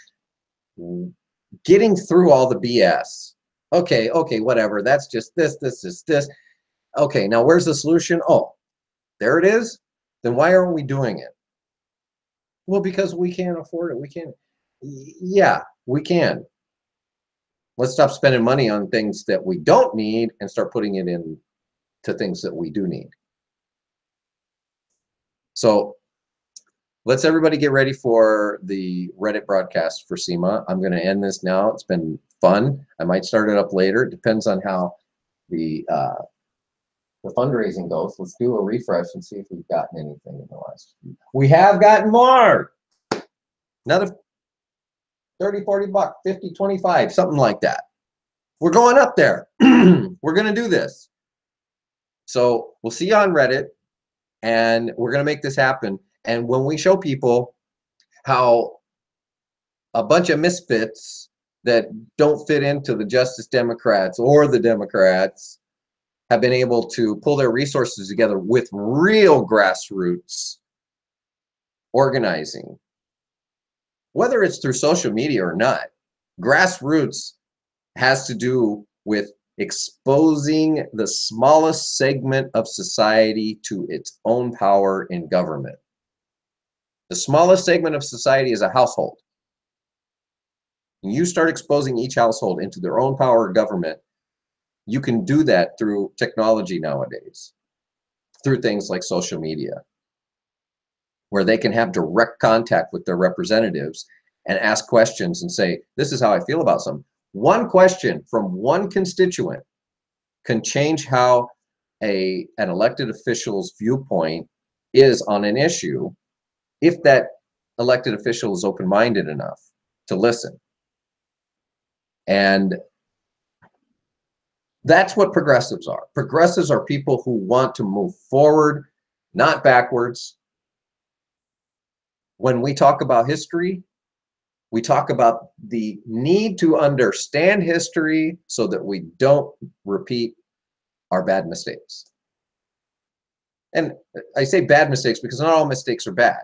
getting through all the BS. Okay, whatever. That's just this. Okay, now where's the solution? Oh, there it is. Then why aren't we doing it? Well, because we can't afford it. We can't. Yeah, we can. Let's stop spending money on things that we don't need and start putting it in to things that we do need. So let's everybody get ready for the Reddit broadcast for Sema. I'm going to end this now. It's been fun. I might start it up later. It depends on how the fundraising goes. Let's do a refresh and see if we've gotten anything in the last few. We have gotten more. Another 30, 40 bucks, 50, 25, something like that. We're going up there. We're going to do this. So we'll see you on Reddit, and we're going to make this happen. And when we show people how a bunch of misfits that don't fit into the Justice Democrats or the Democrats have been able to pull their resources together with real grassroots organizing, whether it's through social media or not, grassroots has to do with exposing the smallest segment of society to its own power in government. The smallest segment of society is a household. When you start exposing each household into their own power of government, you can do that through technology nowadays, through things like social media, where they can have direct contact with their representatives and ask questions and say, this is how I feel about something. One question from one constituent can change how an elected official's viewpoint is on an issue if that elected official is open-minded enough to listen. And that's what progressives are. Progressives are people who want to move forward, not backwards. When we talk about history, we talk about the need to understand history so that we don't repeat our bad mistakes. And I say bad mistakes because not all mistakes are bad.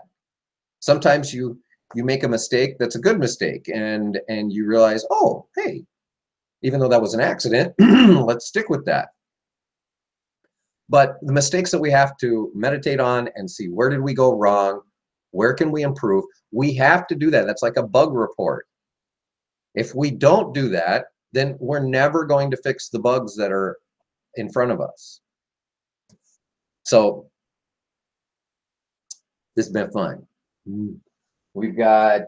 Sometimes you make a mistake that's a good mistake, and you realize, oh, hey, even though that was an accident, let's stick with that. But the mistakes that we have to meditate on and see, where did we go wrong? Where can we improve? We have to do that. That's like a bug report. If we don't do that, then we're never going to fix the bugs that are in front of us. So this has been fun. We've got,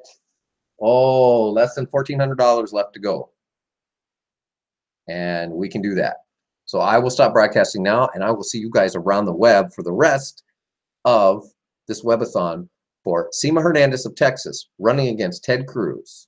less than $1,400 left to go. And we can do that. So I will stop broadcasting now, and I will see you guys around the web for the rest of this webathon for Sema Hernandez of Texas, running against Ted Cruz.